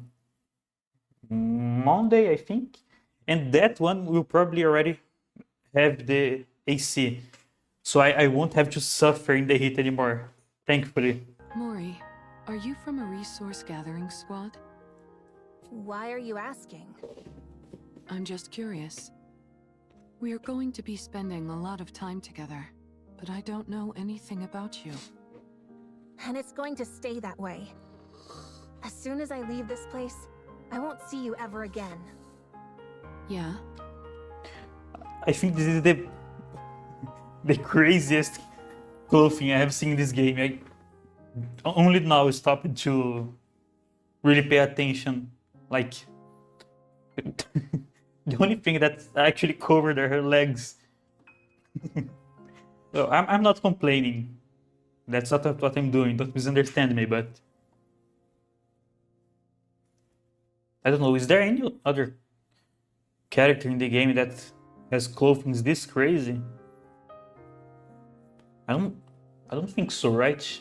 Monday, I think. And that one will probably already have the AC. So I won't have to suffer in the heat anymore, thankfully. Mori, are you from a resource gathering squad? Why are you asking? I'm just curious. We are going to be spending a lot of time together, but I don't know anything about you. And it's going to stay that way. As soon as I leave this place, I won't see you ever again. Yeah? I think this is the craziest clothing I have seen in this game. I only now stopped to really pay attention. Like, the only thing that actually covered are her legs. So I'm not complaining. That's not what I'm doing. Don't misunderstand me, but I don't know. Is there any other character in the game that has clothing this crazy? I don't think so, right?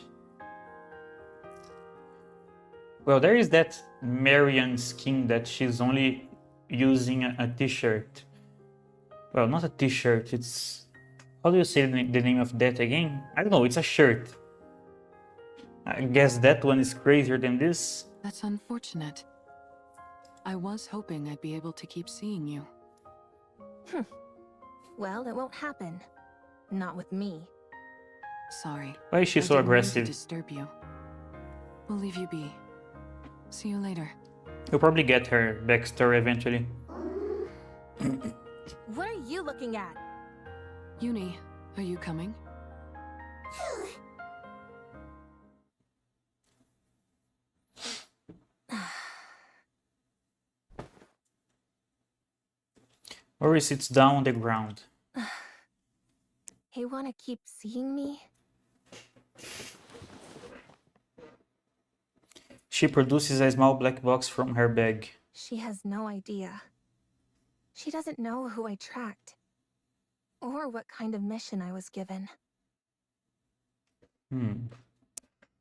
Well, there is that Marian skin that she's only using a t-shirt. Well, not a t-shirt, it's... How do you say the name of that again? I don't know, it's a shirt. I guess that one is crazier than this. That's unfortunate. I was hoping I'd be able to keep seeing you. Well, it won't happen. Not with me. Sorry. Why is she I so didn't mean aggressive? to disturb you. We'll leave you be. See you later. You'll probably get her backstory eventually. What are you looking at? Uni, are you coming? Or he sits down on the ground. You want to keep seeing me? She produces a small black box from her bag. She has no idea. She doesn't know who I tracked. Or what kind of mission I was given.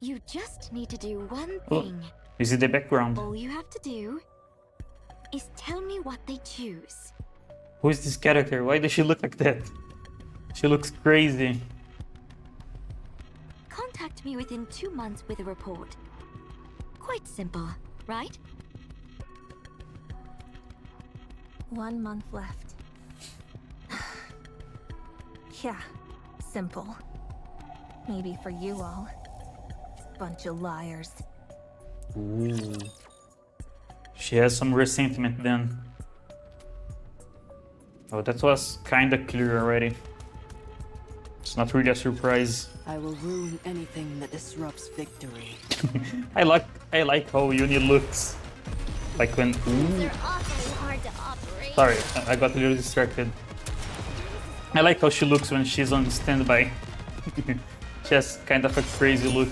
You just need to do one Oh, thing. is it the background? All you have to do is tell me what they choose. Who is this character? Why does she look like that? She looks crazy. Contact me within 2 months with a report. Quite simple, right? 1 month left. Yeah, simple. Maybe for you all. Bunch of liars. Ooh. She has some resentment then. Oh, that was kinda clear already. It's not really a surprise. I will ruin anything that disrupts victory. I like how Uni looks. Like when. Ooh. They're awfully hard to operate. Sorry, I got a little distracted. I like how she looks when she's on standby. She has kind of a crazy look.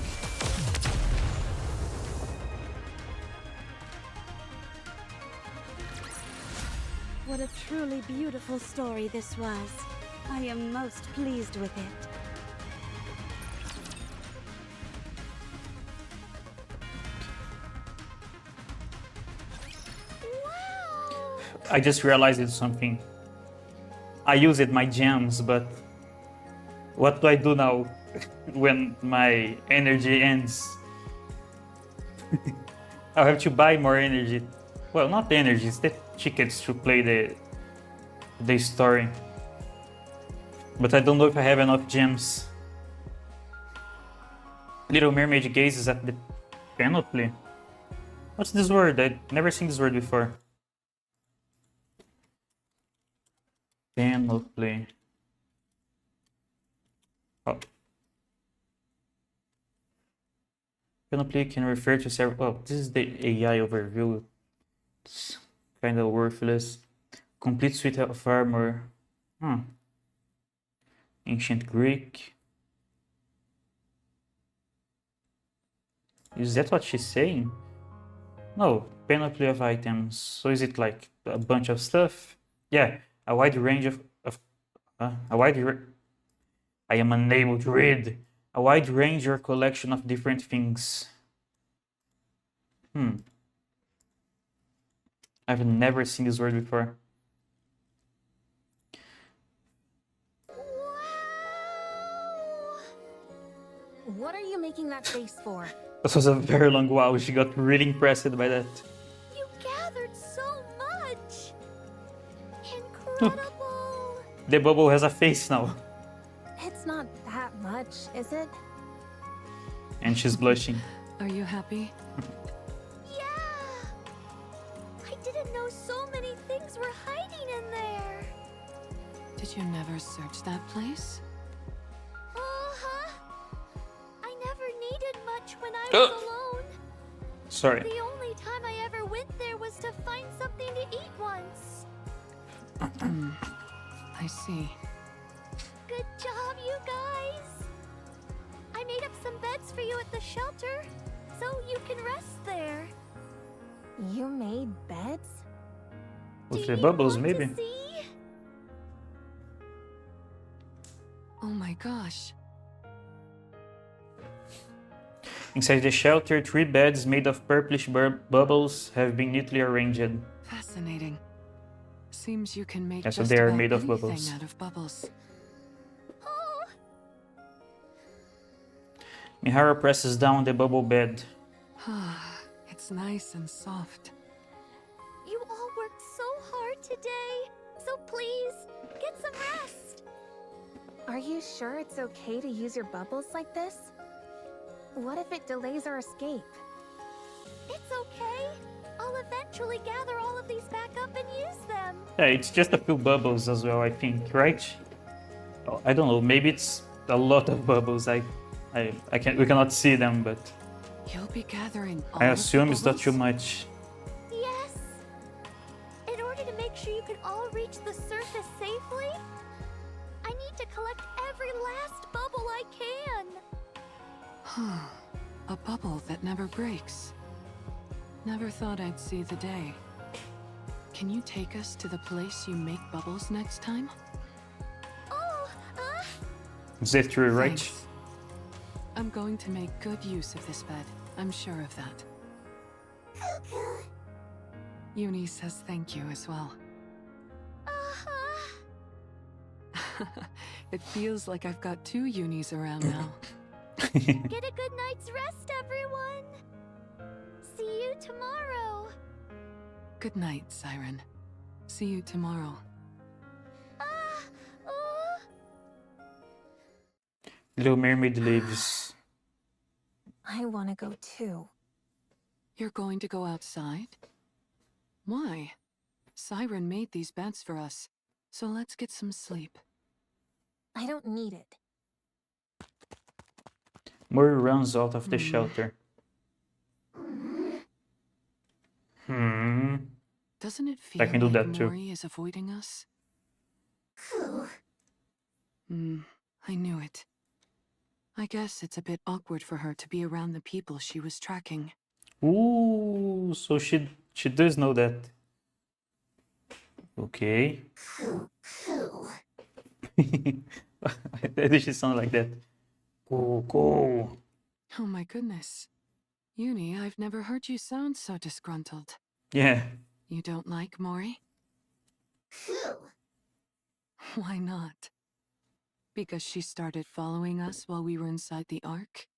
What a truly beautiful story this was. I am most pleased with it. I just realized it's something. I use it my gems, but what do I do now when my energy ends? I'll have to buy more energy. Well, not the energy, it's the tickets to play the story. But I don't know if I have enough gems. Little Mermaid gazes at the panoply. What's this word? I've never seen this word before. Panoply. Oh. Panoply can refer to several. Oh, this is the AI overview. It's kind of worthless. Complete suite of armor. Ancient Greek. Is that what she's saying? No, panoply of items. So is it like a bunch of stuff? Yeah, a wide range of I am unable to read. A wide range or collection of different things. I've never seen this word before. What are you making that face for? This was a very long wow. She got really impressed by that. You gathered so much. Incredible. The bubble has a face now. It's not that much, is it? And she's blushing. Are you happy? Yeah. I didn't know so many things were hiding in there. Did you never search that place? Uh-huh. I never needed much when I was alone. Sorry. The only time I ever went there was to find something to eat once. I see. Good job, you guys. I made up some beds for you at the shelter, so you can rest there. You made beds? With Do the you bubbles, want maybe. to see? Oh my gosh. Inside the shelter, 3 beds made of purplish bubbles have been neatly arranged. Fascinating. Seems you can make Yeah, so just they are about made of anything bubbles. out of bubbles. Oh, Mihara presses down the bubble bed. It's nice and soft. you all worked so hard today. So please, get some rest. Are you sure it's okay to use your bubbles like this? What if it delays our escape? It's okay. I'll eventually gather all of these back up and use them. Yeah, it's just a few bubbles as well, I think, right? Oh, I don't know, maybe it's a lot of bubbles. We cannot see them, but You'll be gathering all I of the assume it's not bubbles? too much. Yes. In order to make sure you can all reach the surface safely, I need to collect every last bubble I can. A bubble that never breaks. Never thought I'd see the day. Can you take us to the place you make bubbles next time? Oh, Is that true, right? Thanks. I'm going to make good use of this bed. I'm sure of that. Uni says thank you as well. It feels like I've got 2 Unis around now. Get a good night's rest, everyone. See you tomorrow. Good night, Siren. See you tomorrow. Little Mermaid lives. I want to go too. You're going to go outside? Why? Siren made these beds for us, so let's get some sleep. I don't need it. Mori runs out of the shelter. Doesn't it feel I can do like that too. Mori is avoiding us? I knew it. I guess it's a bit awkward for her to be around the people she was tracking. Ooh, so she does know that. Okay. Why did she sound like that? Go. Oh my goodness. Uni, I've never heard you sound so disgruntled. Yeah. You don't like Mori? Why not? Because she started following us while we were inside the Ark?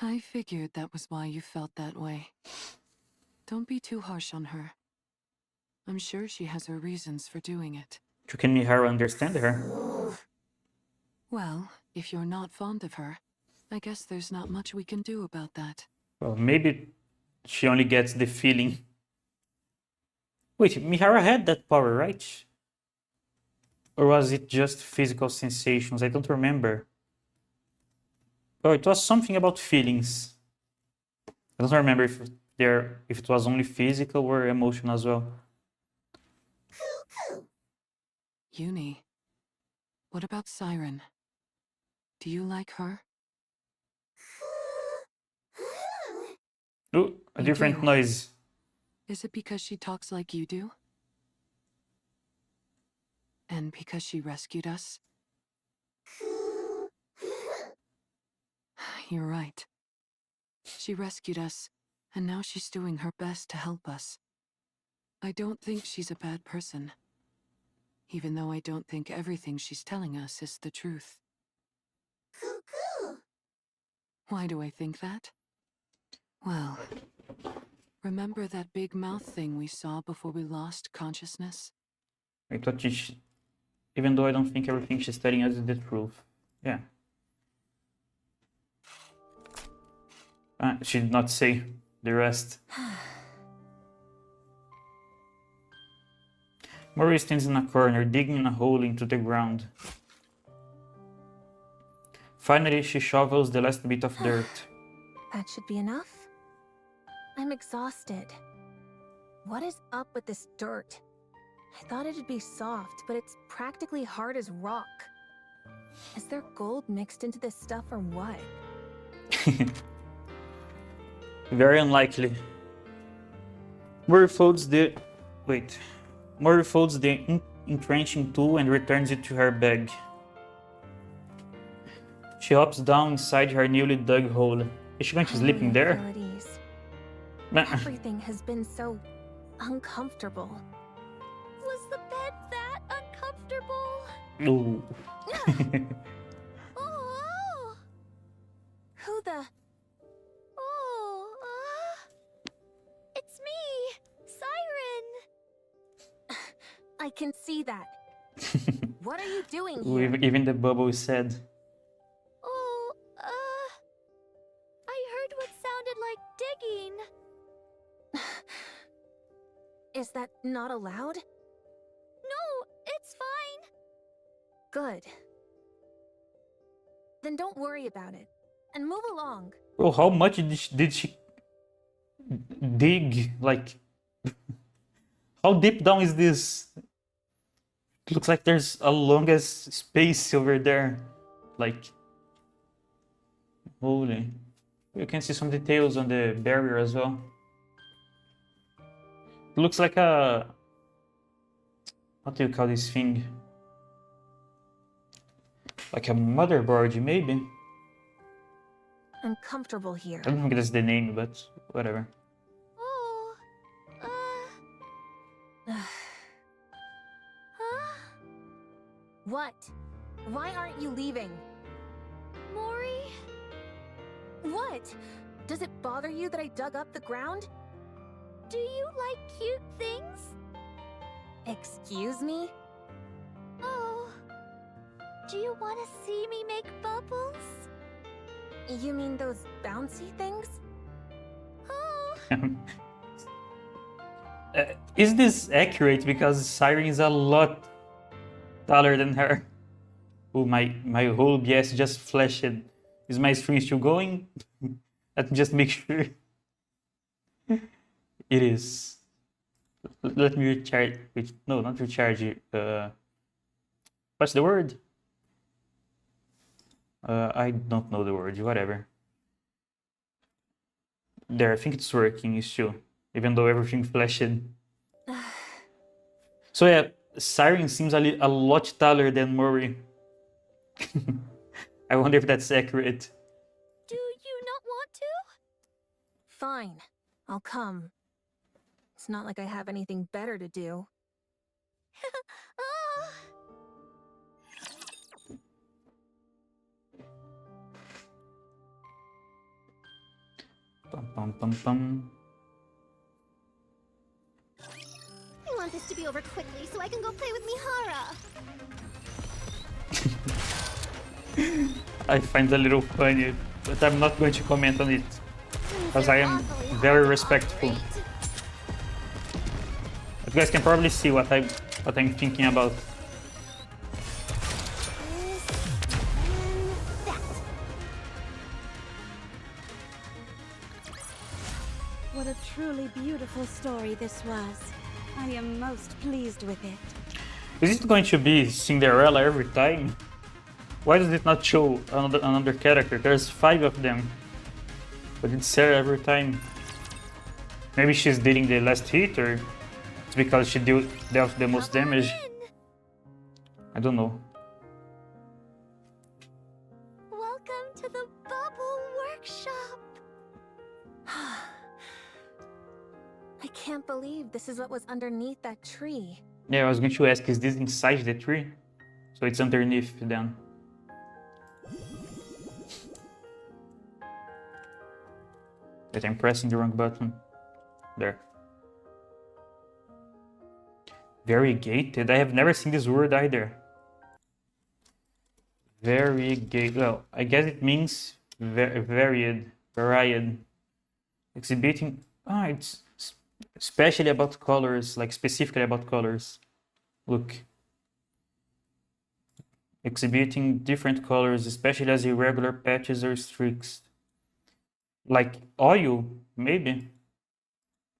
I figured that was why you felt that way. Don't be too harsh on her. I'm sure she has her reasons for doing it. Can Mihara understand her? Well, if you're not fond of her, I guess there's not much we can do about that. Well, maybe she only gets the feeling. Wait, Mihara had that power, right? Or was it just physical sensations? I don't remember. Oh, it was something about feelings. I don't remember if it was only physical or emotional as well. Uni, what about Siren? Do you like her? Oh, a You different do. noise. Is it because she talks like you do? And because she rescued us? You're right. She rescued us, and now she's doing her best to help us. I don't think she's a bad person. Even though I don't think everything she's telling us is the truth. Why do I think that? Well, remember that big mouth thing we saw before we lost consciousness? I thought even though I don't think everything she's telling us is the truth. Yeah. She did not say the rest. Mori stands in a corner, digging a hole into the ground. Finally, she shovels the last bit of dirt. That should be enough. I'm exhausted. What is up with this dirt? I thought it'd be soft, but it's practically hard as rock. Is there gold mixed into this stuff or what? Very unlikely. Mori folds the entrenching tool and returns it to her bag. She hops down inside her newly dug hole. Is she going to sleep in there? Everything has been so uncomfortable. Was the bed that uncomfortable? Ooh. Oh, Who the... it's me, Siren. I can see that. What are you doing Ooh, here? even the bubble is sad. Oh, I heard what sounded like digging. Is that not allowed? No, it's fine. Good. Then don't worry about it. And move along. Oh, how much did she dig? Like, how deep down is this? It looks like there's a longest space over there. Like, holy. You can see some details on the barrier as well. It looks like a... What do you call this thing? Like a motherboard, maybe? I'm comfortable here. I don't think that's the name, but whatever. Oh, huh? What? Why aren't you leaving? Mori? What? Does it bother you that I dug up the ground? Do you like cute things? Excuse me? Oh, Do you want to see me make bubbles? You mean those bouncy things? Oh. Is this accurate? Because Siren is a lot taller than her. Oh, my whole BS just flashed. Is my stream still going? Let me just make sure. It is. Let me recharge. No, not recharge. What's the word? I don't know the word. Whatever. There, I think it's working still, even though everything flashed. So yeah, Siren seems a lot taller than Mori. I wonder if that's accurate. Do you not want to? Fine, I'll come. It's not like I have anything better to do. Oh. Pum, pum, pum, pum. I want this to be over quickly so I can go play with Mihara. I find it a little funny, but I'm not going to comment on it, because I am very respectful. But you guys can probably see what I'm thinking about. What a truly beautiful story this was. I am most pleased with it. Is it going to be Cinderella every time? Why does it not show another character? There's 5 of them, but it's Sarah every time. Maybe she's dealing the last hit, or it's because she dealt the most damage. I don't know. Welcome to the Bubble Workshop. I can't believe this is what was underneath that tree. Yeah, I was going to ask, is this inside the tree? So it's underneath then. But I'm pressing the wrong button. There. Variegated? I have never seen this word either. Variegate. Well, I guess it means varied. Exhibiting. It's especially about colors, like specifically about colors. Look. Exhibiting different colors, especially as irregular patches or streaks. Like oil, maybe.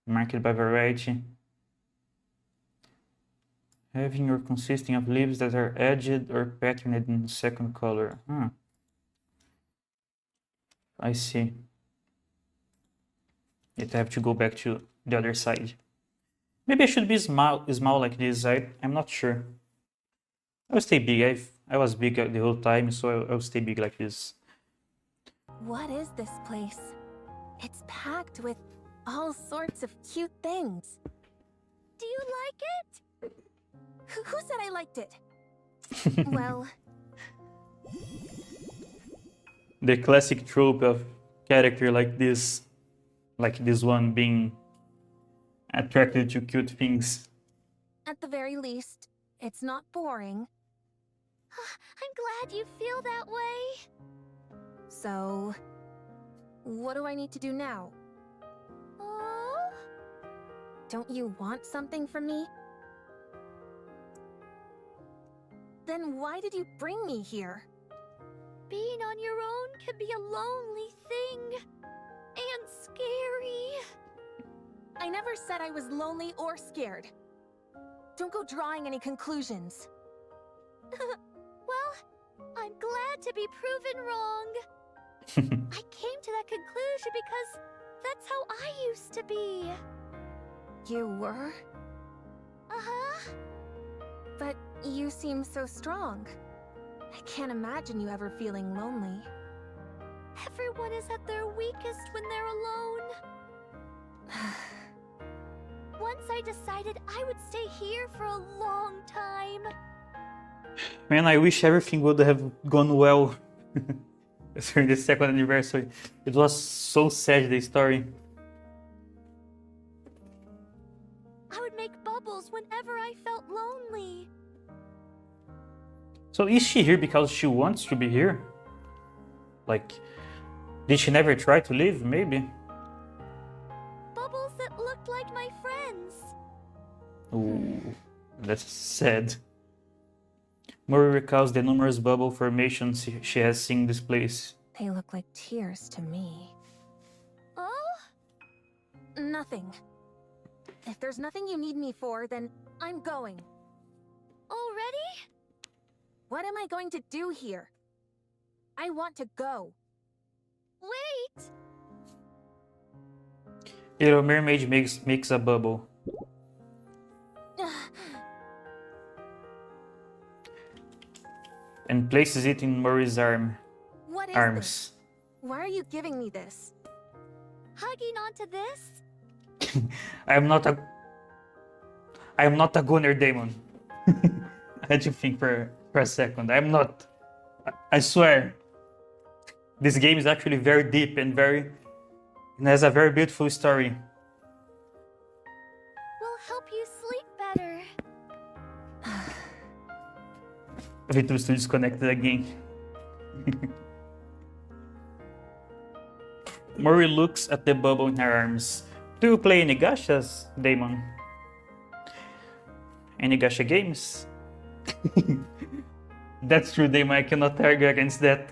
Marked by variety. Having or consisting of leaves that are edged or patterned in the second color. I see. Yet I have to go back to the other side. Maybe I should be small like this. I'm not sure. I'll stay big. I was big the whole time, so I'll stay big like this. What is this place? It's packed with all sorts of cute things. Do you like it? Who said I liked it? Well... The classic trope of character like this one being attracted to cute things. At the very least, it's not boring. I'm glad you feel that way. So... what do I need to do now? Oh? Don't you want something from me? Then why did you bring me here? Being on your own can be a lonely thing. And scary. I never said I was lonely or scared. Don't go drawing any conclusions. Well, I'm glad to be proven wrong. I came to that conclusion because that's how I used to be. You were? Uh-huh. But you seem so strong. I can't imagine you ever feeling lonely. Everyone is at their weakest when they're alone. Once I decided I would stay here for a long time. Man, I wish everything would have gone well during the second anniversary. It was so sad, the story. I would make bubbles whenever I felt lonely. So is she here because she wants to be here? Like, did she never try to leave, maybe? Bubbles that looked like my friends. Ooh, that's sad. Mori recalls the numerous bubble formations she has seen in this place. They look like tears to me. Oh? Nothing. If there's nothing you need me for, then I'm going. Already? What am I going to do here? I want to go. Wait! Little Mermaid makes a bubble. And places it in Mori's What is arms. this? Why are you giving me this? Hugging onto this? I am not a gunner demon. I had to think for a second. I'm not. I swear. This game is actually very deep and has a very beautiful story. Will help you sleep better. Victor's still disconnected again. Mori looks at the bubble in her arms. Do you play any gachas, Damon? Any gacha games? That's true, Damon. I cannot argue against that.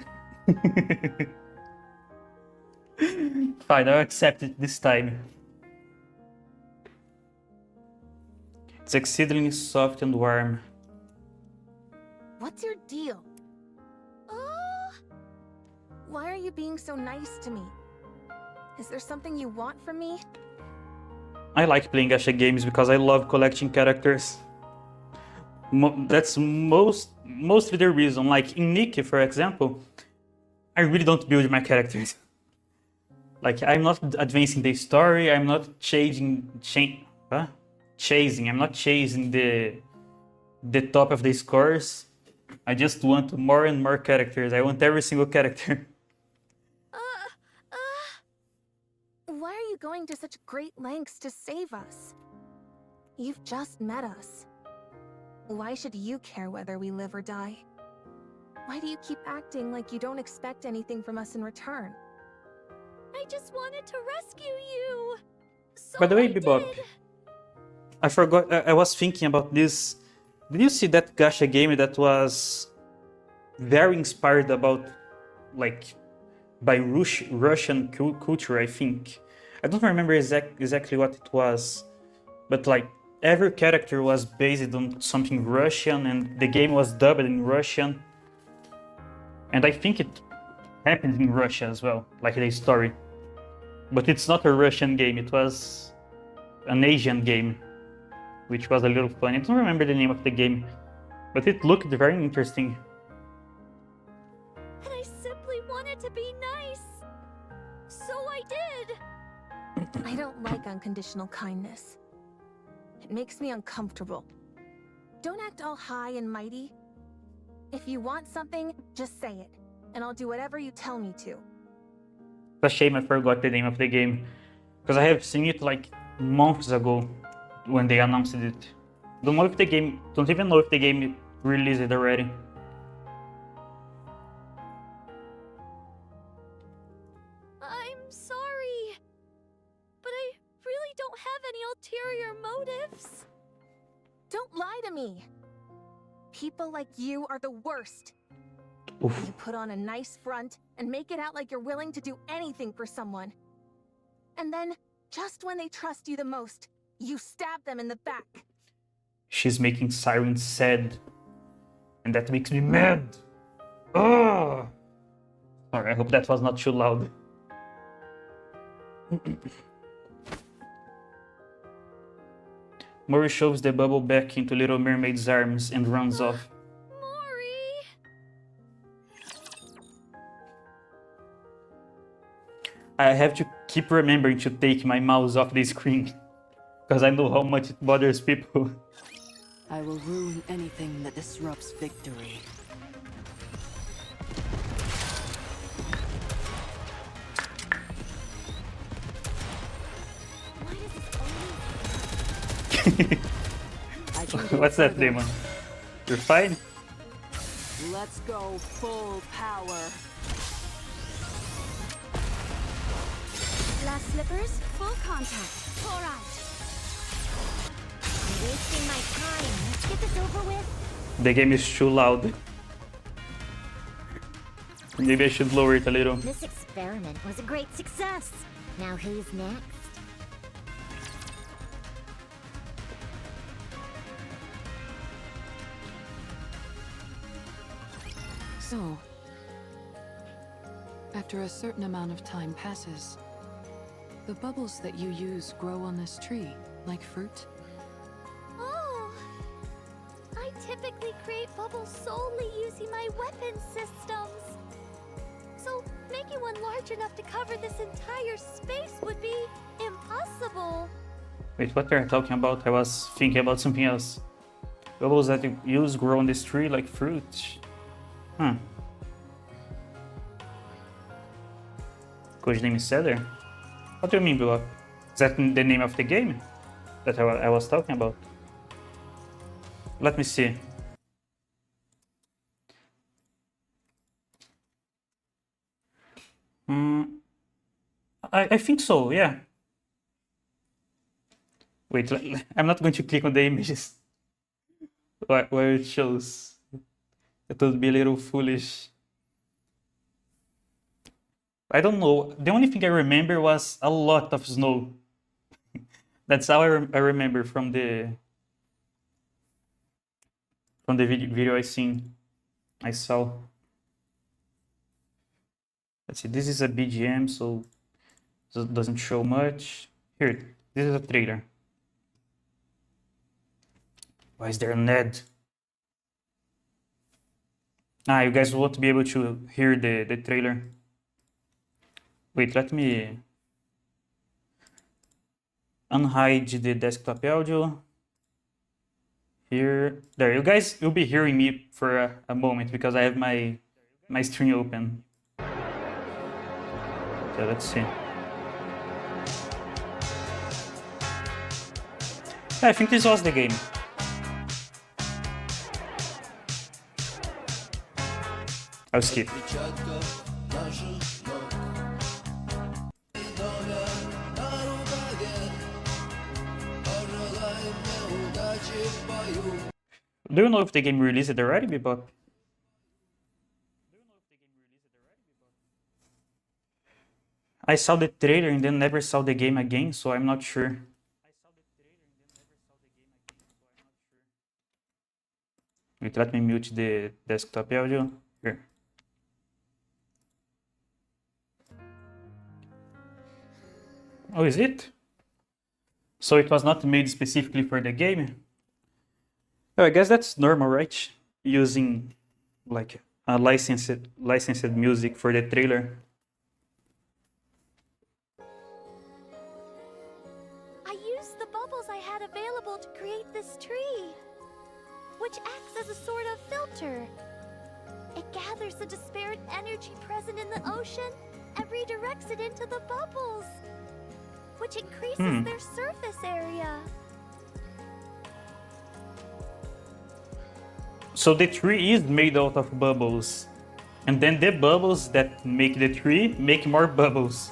Fine, I'll accept it this time. It's exceedingly soft and warm. What's your deal? Oh, Why are you being so nice to me? Is there something you want from me? I like playing gacha games because I love collecting characters. That's mostly the reason. Like in NIKKE, for example, I really don't build my characters. Like I'm not advancing the story. I'm not chasing. I'm not chasing the top of the scores. I just want more and more characters. I want every single character. Why are you going to such great lengths to save us? You've just met us. Why should you care whether we live or die? Why do you keep acting like you don't expect anything from us in return? I just wanted to rescue you. So By the way, I Bebop, did. I forgot. I was thinking about this. Did you see that gacha game that was very inspired about, like, by Russian culture? I think. I don't remember exactly what it was, but like every character was based on something Russian, and the game was dubbed in Russian. And I think it happened in Russia as well, like the story. But it's not a Russian game. It was an Asian game, which was a little fun. I don't remember the name of the game, but it looked very interesting. And I simply wanted to be nice. So I did. I don't like unconditional kindness. It makes me uncomfortable. Don't act all high and mighty. If you want something, just say it, and I'll do whatever you tell me to. It's a shame I forgot the name of the game, because I have seen it like months ago when they announced it. Don't even know if the game released it already. I'm sorry, but I really don't have any ulterior motives. Don't lie to me. People like you are the worst. Oof. You put on a nice front and make it out like you're willing to do anything for someone. And then, just when they trust you the most, you stab them in the back. She's making Siren sad, and that makes me mad. Oh! Sorry, I hope that was not too loud. Mori shoves the bubble back into Little Mermaid's arms and runs off. Mori! I have to keep remembering to take my mouse off the screen, because I know how much it bothers people. I will ruin anything that disrupts victory. What's that, Demon? You're fine? Let's go full power. Glass slippers, full contact. Pour out. I'm wasting my time. Let's get this over with. The game is too loud. Maybe I should lower it a little. This experiment was a great success. Now who's next? So, after a certain amount of time passes, the bubbles that you use grow on this tree, like fruit. Oh! I typically create bubbles solely using my weapon systems. So, making one large enough to cover this entire space would be impossible. Wait, what are you talking about? I was thinking about something else. Bubbles that you use grow on this tree like fruit. Codename Seller? What do you mean, Block? Is that the name of the game that I was talking about? Let me see. I think so, yeah. Wait, I'm not going to click on the images where it shows. It would be a little foolish. I don't know. The only thing I remember was a lot of snow. That's how I remember from the video I saw. Let's see. This is a BGM, so it doesn't show much. Here, this is a trailer. Why is there a Ned? You guys won't be able to hear the trailer. Wait, let me unhide the desktop audio. Here, there, you guys will be hearing me for a moment because I have my stream open. So let's see. I think this was the game. I'll skip. Do you know if the game released it already, Bebop? I saw the trailer and then never saw the game again, so I'm not sure. Wait, let me mute the desktop audio. Here. Oh, is it? So it was not made specifically for the game? Oh, I guess that's normal, right? Using like a licensed music for the trailer. I used the bubbles I had available to create this tree, which acts as a sort of filter. It gathers the disparate energy present in the ocean and redirects it into the bubbles, which increases their surface area. So the tree is made out of bubbles. And then the bubbles that make the tree make more bubbles.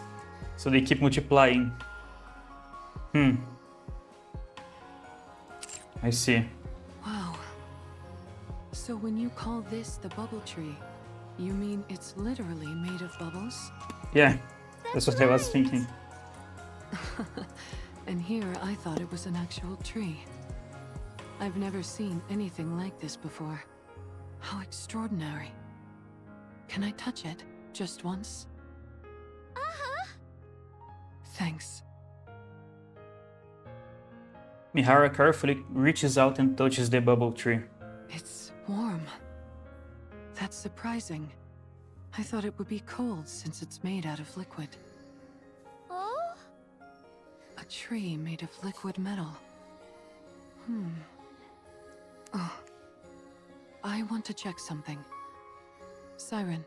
So they keep multiplying. I see. Wow. So when you call this the bubble tree, you mean it's literally made of bubbles? Yeah, that's what I was thinking. And here I thought it was an actual tree. I've never seen anything like this before. How extraordinary. Can I touch it? Just once? Thanks. Mihara carefully reaches out and touches the bubble tree. It's warm. That's surprising. I thought it would be cold since it's made out of liquid. Oh? A tree made of liquid metal. Oh. I want to check something. Siren,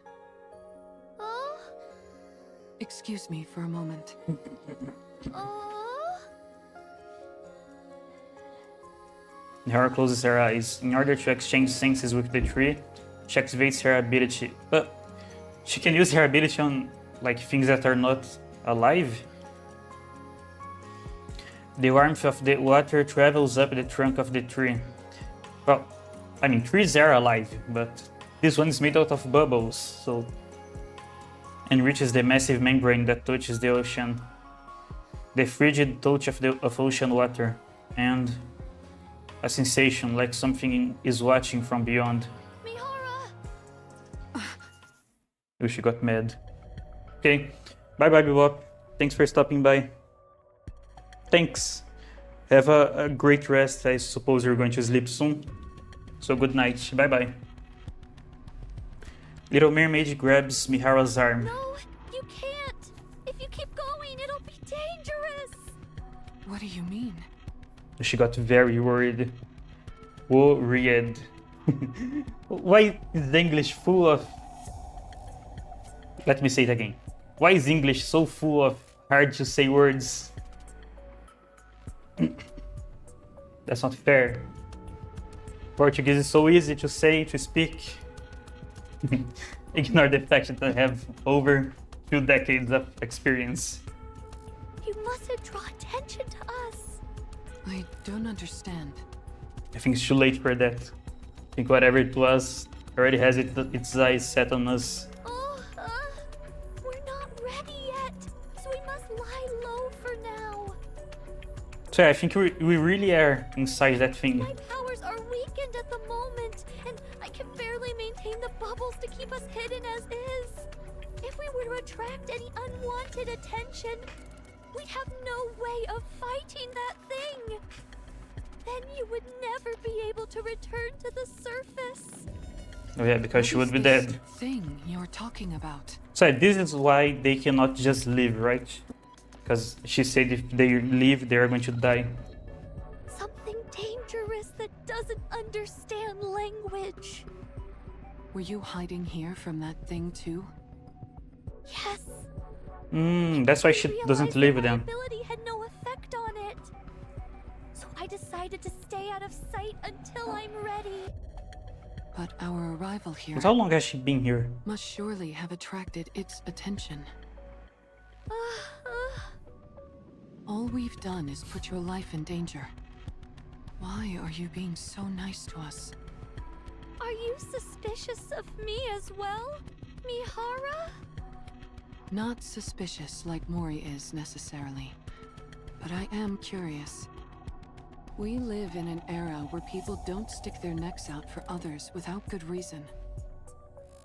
Oh? excuse me for a moment. Oh? Mihara closes her eyes. In order to exchange senses with the tree, She activates her ability. But she can use her ability on like things that are not alive. The warmth of the water travels up the trunk of the tree. Well, I mean, trees are alive, but this one is made out of bubbles, so and reaches the massive membrane that touches the ocean. The frigid touch of ocean water, and a sensation like something is watching from beyond. Mihara! Oh, she got mad. Okay, bye-bye, Bebop. Thanks for stopping by. Thanks. Have a great rest. I suppose you're going to sleep soon. So good night. Bye-bye. Little Mermaid grabs Mihara's arm. No, you can't! If you keep going, it'll be dangerous! What do you mean? She got very worried. Worried. Why is English full of... Let me say it again. Why is English so full of hard to say words? That's not fair. Portuguese is so easy to say, to speak. Ignore the fact that I have over 2 decades of experience. You mustn't draw attention to us. I don't understand. I think it's too late for that. I think whatever it was already has its eyes set on us. Oh, we're not ready yet, so we must lie low for now. So yeah, I think we really are inside that thing. My powers are weakened at the moment, and I can barely maintain the bubbles to keep us hidden as is. If we were to attract any unwanted attention, we'd have no way of fighting that thing. Then you would never be able to return to the surface. Oh yeah, because she would be dead. Thing you're talking about. So this is why they cannot just live, right? Because she said if they leave, they are going to die. Something dangerous that doesn't understand language. Were you hiding here from that thing too? Yes. That's why she doesn't live with My them. ability had no effect on it. So I decided to stay out of sight until I'm ready. But our arrival here But how long has she been here? must surely have attracted its attention. All we've done is put your life in danger. Why are you being so nice to us? Are you suspicious of me as well, Mihara? Not suspicious like Mori is necessarily, but I am curious. We live in an era where people don't stick their necks out for others without good reason.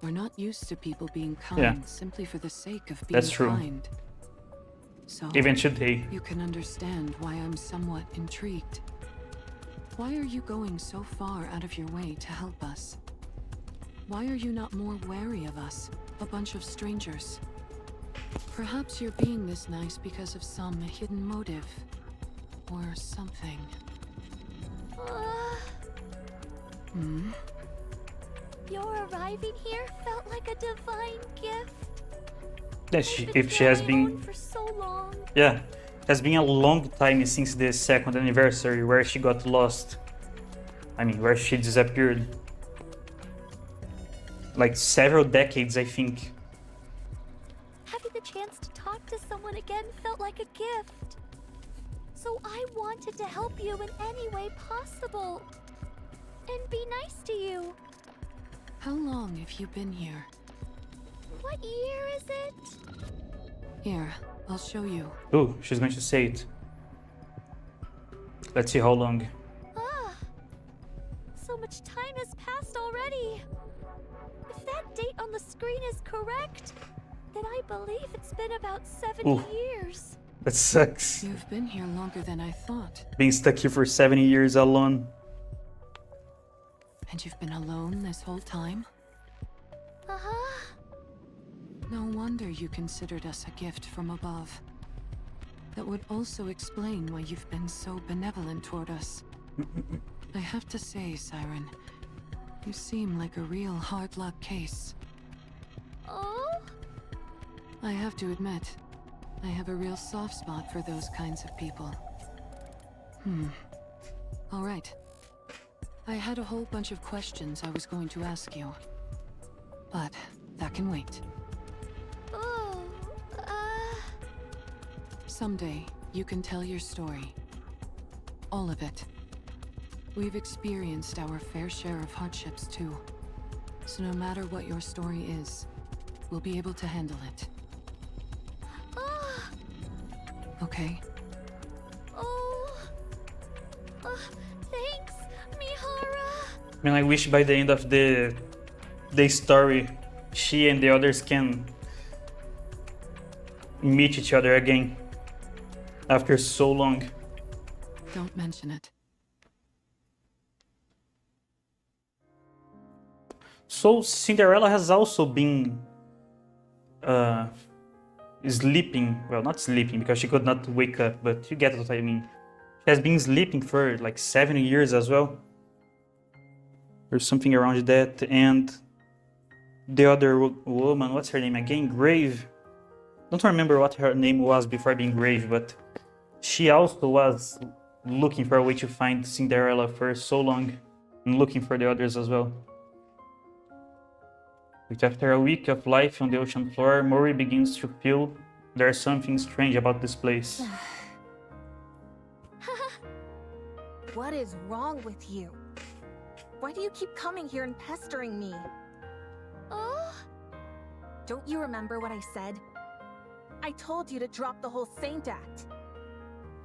We're not used to people being kind simply for the sake of being That's true. kind. So Even today. you can understand why I'm somewhat intrigued. Why are you going so far out of your way to help us? Why are you not more wary of us, a bunch of strangers? Perhaps you're being this nice because of some hidden motive. Or something. Your arriving here felt like a divine gift. That if she has been... For so long. Yeah, it has been a long time since the 2nd anniversary where she got lost. I mean, where she disappeared. Like several decades, I think. Having the chance to talk to someone again felt like a gift. So I wanted to help you in any way possible. And be nice to you. How long have you been here? What year is it? Here, I'll show you. Oh, she's going to say it. Let's see how long. So much time has passed already. If that date on the screen is correct, then I believe it's been about 70 Ooh. years. That sucks. You've been here longer than I thought. Being stuck here for 70 years alone. And you've been alone this whole time? Uh-huh. No wonder you considered us a gift from above. That would also explain why you've been so benevolent toward us. I have to say, Siren, you seem like a real hard luck case. Oh? I have to admit, I have a real soft spot for those kinds of people. All right. I had a whole bunch of questions I was going to ask you. But that can wait. Oh, Someday, you can tell your story. All of it. We've experienced our fair share of hardships too. So no matter what your story is, we'll be able to handle it. oh, Okay? oh, thanks, Mihara. I mean, I wish by the end of the story, she and the others can meet each other again after so long. Don't mention it. So Cinderella has also been sleeping. Well, not sleeping because she could not wake up, but you get what I mean. She has been sleeping for like 7 years as well, or something around that. And the other woman, what's her name again? Grave. Don't remember what her name was before being Grave, but she also was looking for a way to find Cinderella for so long, and looking for the others as well. But after a week of life on the ocean floor, Mori begins to feel there's something strange about this place. What is wrong with you? Why do you keep coming here and pestering me? Oh, Don't you remember what I said? I told you to drop the whole saint act.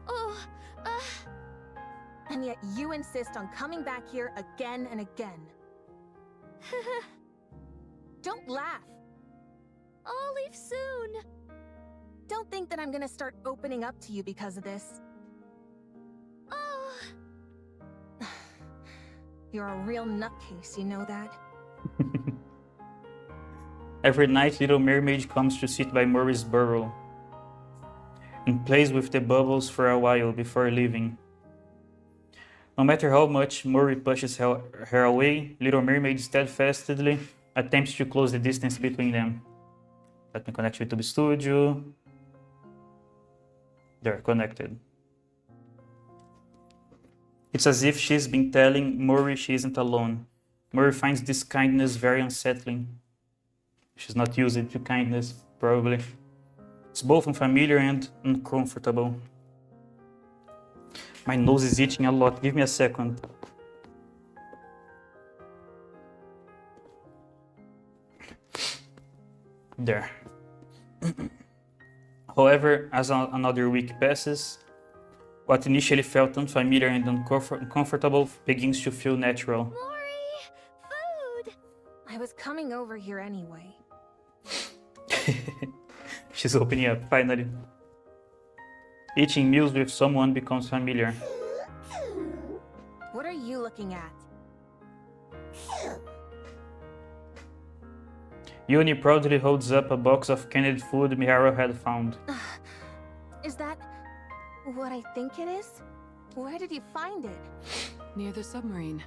oh, And yet you insist on coming back here again and again. Don't laugh. I'll leave soon. Don't think that I'm gonna start opening up to you because of this. Oh, You're a real nutcase, you know that? Every night, Little Mermaid comes to sit by Mori's burrow and plays with the bubbles for a while before leaving. No matter how much Mori pushes her away, Little Mermaid steadfastly attempts to close the distance between them. Let me connect you to the studio. They're connected. It's as if she's been telling Mori she isn't alone. Mori finds this kindness very unsettling. She's not used to kindness, probably. It's both unfamiliar and uncomfortable. My nose is itching a lot. Give me a second. There. However, as another week passes, what initially felt unfamiliar and uncomfortable begins to feel natural. Mori, food. I was coming over here anyway. She's opening up, finally. Eating meals with someone becomes familiar. What are you looking at? Uni proudly holds up a box of canned food Miharo had found. Is that what I think it is? Where did you find it? Near the submarine.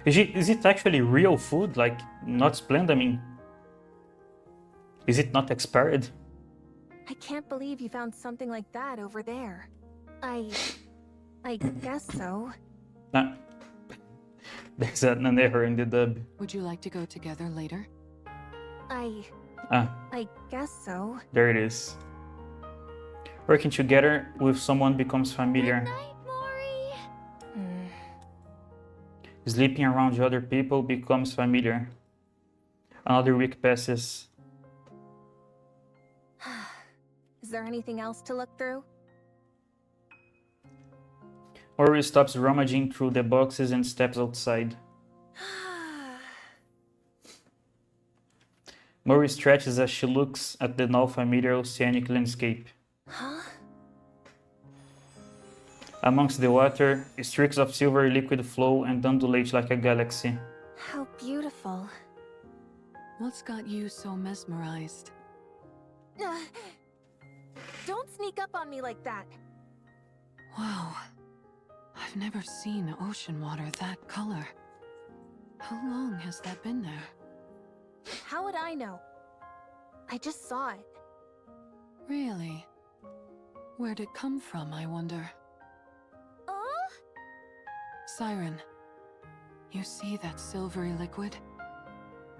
Is it actually real food? Like, not splendid? I mean, is it not expired? I can't believe you found something like that over there. I guess so. Nah. There's an error in the dub. Would you like to go together later? I guess so. There it is. Working together with someone becomes familiar. Good night, Mori. Sleeping around other people becomes familiar. Another week passes. Is there anything else to look through? Ori stops rummaging through the boxes and steps outside. Mori stretches as she looks at the now familiar oceanic landscape. Huh? Amongst the water, streaks of silver liquid flow and undulate like a galaxy. How beautiful. What's got you so mesmerized? Don't sneak up on me like that. Wow. I've never seen ocean water that color. How long has that been there? How would I know? I just saw it. Really? Where'd it come from, I wonder? Oh? Siren, you see that silvery liquid?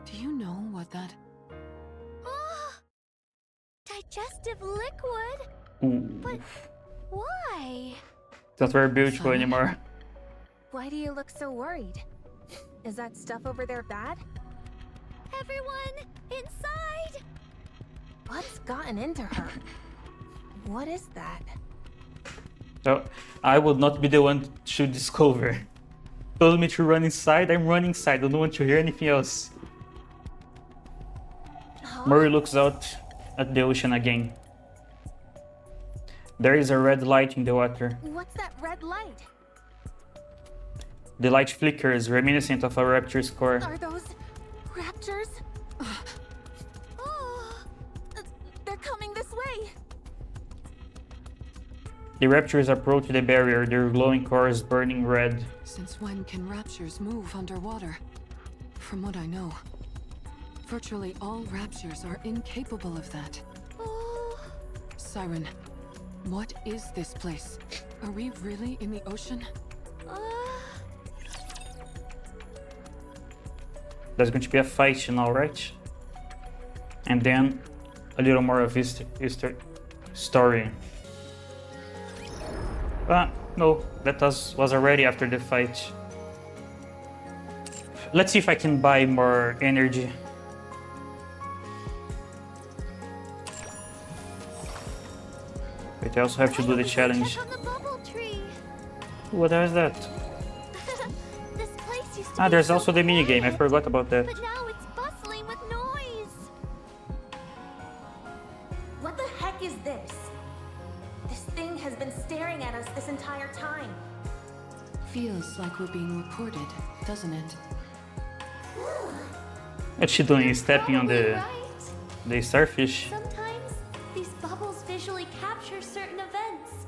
Do you know what that... Oh, digestive liquid? Ooh, But why? it's not very beautiful Simon? anymore. Why do you look so worried? Is that stuff over there bad? Everyone, inside! What's gotten into her? What is that? So I would not be the one to discover. Told me to run inside, I'm running inside. I don't want to hear anything else. Huh? Murray looks out at the ocean again. There is a red light in the water. What's that red light? The light flickers, reminiscent of a rapture's core. Are those raptors? Oh, They're coming this way. The raptures approach the barrier, their glowing cores burning red. Since when can raptures move underwater? From what I know, virtually all raptures are incapable of that. oh, Siren, what is this place? Are we really in the ocean? There's going to be a fight now, right? And then a little more of his story. No, that was already after the fight. Let's see if I can buy more energy. Wait, I also have to do the challenge. check on the bubble tree. What is that? This place used to be There's so also the mini game. I quiet, forgot about that. But now it's bustling with noise. What the heck is this? This thing has been staring at us this entire time. Feels like we're being recorded, doesn't it? What's she doing? Stepping on Probably the right. starfish. Sometimes these bubbles visually capture certain events,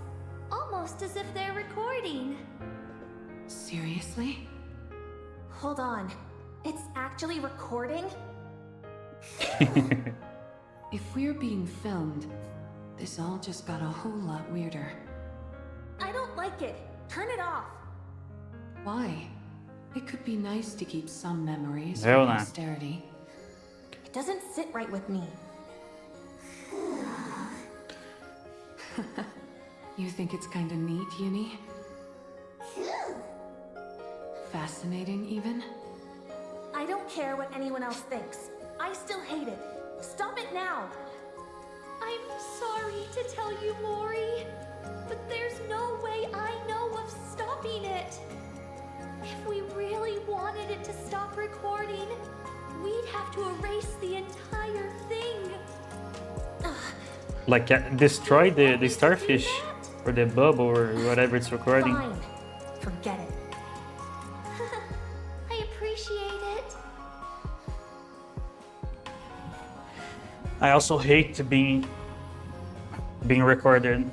almost as if they're recording. Seriously? Hold on. It's actually recording? If we're being filmed, this all just got a whole lot weirder. I don't like it. Turn it off. Why? It could be nice to keep some memories Hell for nah. posterity. It doesn't sit right with me. You think it's kinda neat, Uni? Fascinating, even? I don't care what anyone else thinks. I still hate it. Stop it now. I'm sorry to tell you, Mori, but there's no way I know of stopping it. If we really wanted it to stop recording, we'd have to erase the entire thing. Like destroy the starfish or the bubble or whatever it's recording. Fine. Forget it. I appreciate it. I also hate being recorded,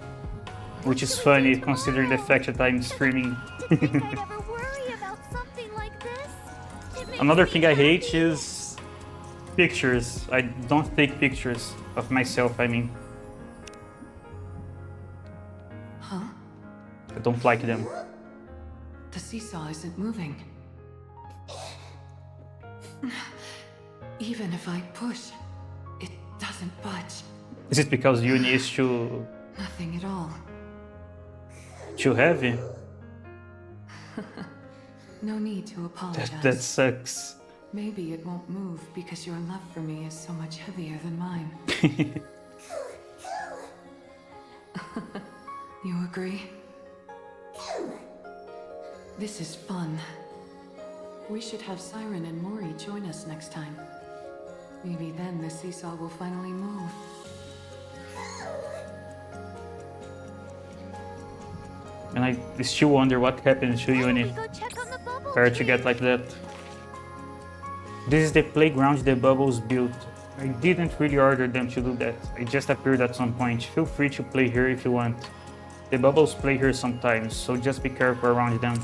which is funny considering the fact that I'm streaming. To think I'd ever worry about something like this. It makes Another me thing I hate happy. is pictures. I don't take pictures of myself, I mean. Huh? I don't like them. The seesaw isn't moving. Even if I push, it doesn't budge. Is it because Uni is too Nothing at all. heavy? No need to apologize. That sucks. Maybe it won't move because your love for me is so much heavier than mine. You agree? This is fun. We should have Siren and Mori join us next time. Maybe then the seesaw will finally move. And I still wonder what happened to Why don't Uni we go check on the bubble for her to tree? get like that. This is the playground the bubbles built. I didn't really order them to do that. It just appeared at some point. Feel free to play here if you want. The bubbles play here sometimes, so just be careful around them.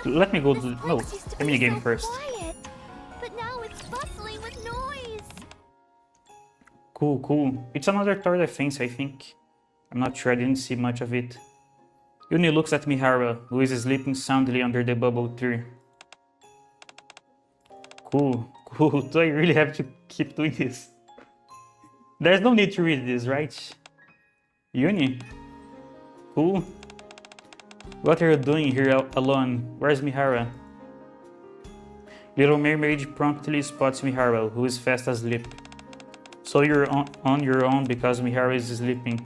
Let me go to This no, place used to the be minigame so first. quiet, but now it's bustling with noise. Cool. It's another tower defense, I think. I'm not sure, I didn't see much of it. Uni looks at Mihara, who is sleeping soundly under the bubble tree. Cool, cool. Do I really have to keep doing this? There's no need to read this, right? Uni? Cool. What are you doing here alone? Where's Mihara? Little Mermaid promptly spots Mihara, who is fast asleep. So you're on your own because Mihara is sleeping.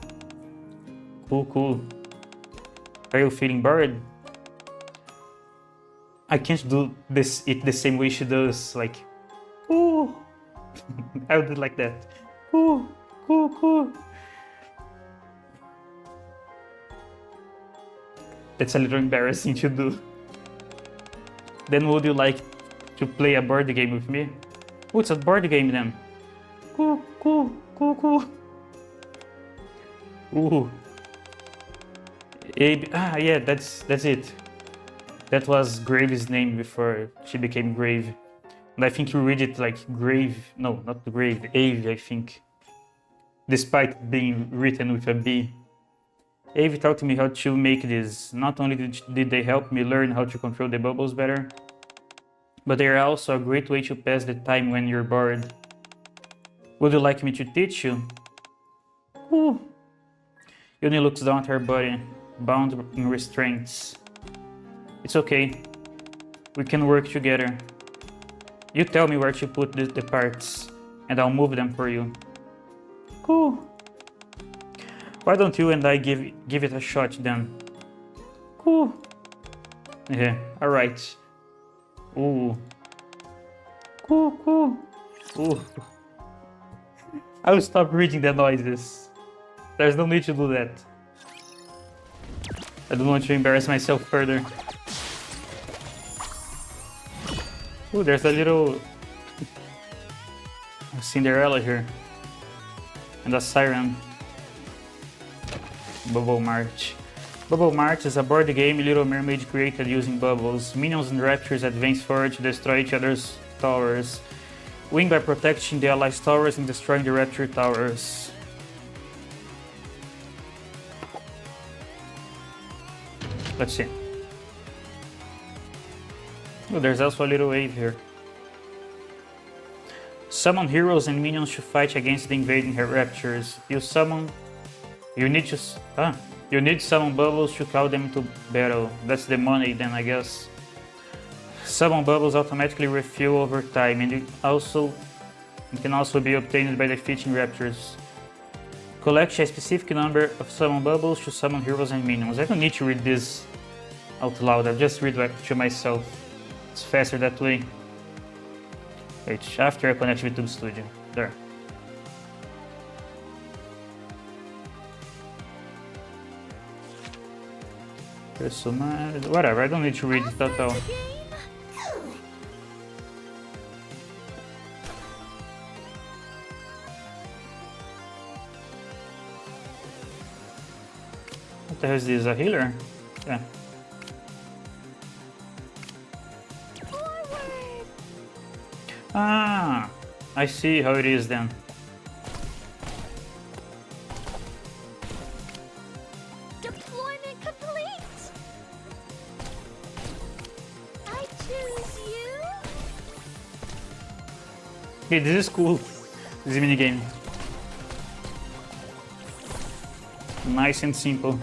Cool, cool. Are you feeling bored? I can't do it the same way she does, like, ooh. I would do like that. Ooh, cool, cool. That's a little embarrassing to do. Then would you like to play a board game with me? Oh, it's a board game then. Cool, cool, cool, cool. Ooh. Yeah, that's it. That was Grave's name before she became Grave. And I think you read it like Grave. No, not Grave, Ave, I think. Despite being written with a B. Ave taught me how to make this. Not only did they help me learn how to control the bubbles better, but they are also a great way to pass the time when you're bored. Would you like me to teach you? Ooh. Yuni looks down at her body, bound in restraints. It's okay. We can work together. You tell me where to put the parts, and I'll move them for you. Cool. Why don't you and I give it a shot then? Cool. Yeah, alright. Ooh. Cool, cool. Ooh. I will stop reading the noises. There's no need to do that. I don't want to embarrass myself further. Ooh, there's a little Cinderella here. And a siren. Bubble March. Bubble March is a board game Little Mermaid created using bubbles. Minions and raptors advance forward to destroy each other's towers. Win by protecting the allies' towers and destroying the raptor towers. Let's see. Oh, there's also a little wave here. Summon heroes and minions to fight against the invading raptors. You need summon bubbles to call them to battle. That's the money then, I guess. Summon bubbles automatically refuel over time, and it can also be obtained by defeating raptors. Collect a specific number of summon bubbles to summon heroes and minions. I don't need to read this out loud, I'll just read it to myself. It's faster that way. Wait, after I connect with VTube Studio. There. Personalized. Whatever, I don't need to read it at all. What the hell is this? A healer? Yeah. Ah, I see how it is then. Deployment complete. I choose you. Okay, this is cool. This minigame. Nice and simple.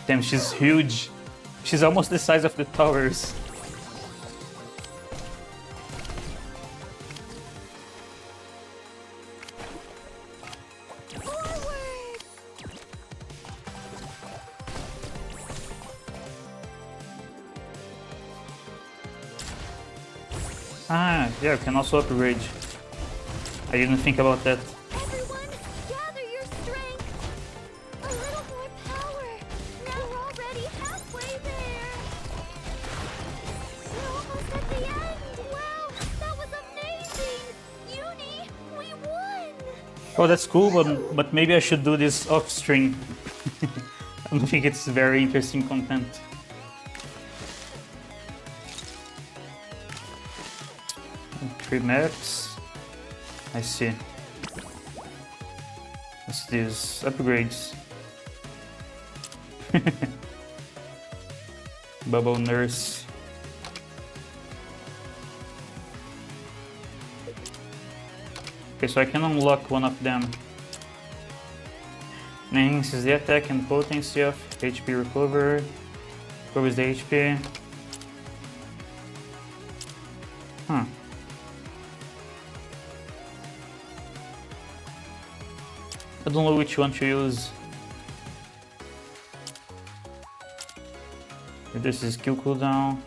Damn, she's huge. She's almost the size of the towers. Forward. Ah, yeah, you can also upgrade. I didn't think about that. Everyone, gather your strength. A little more power. Now we're already halfway there. We're almost at the end. Wow, that was amazing. Uni, we won. Oh, that's cool, but maybe I should do this off stream. I don't think it's very interesting content. Three maps. I see. What's this? Upgrades. Bubble nurse. Okay, so I can unlock one of them. Enhances the attack and potency of HP recover. Recovers the HP. Huh. I don't know which one to use. This is skill cooldown.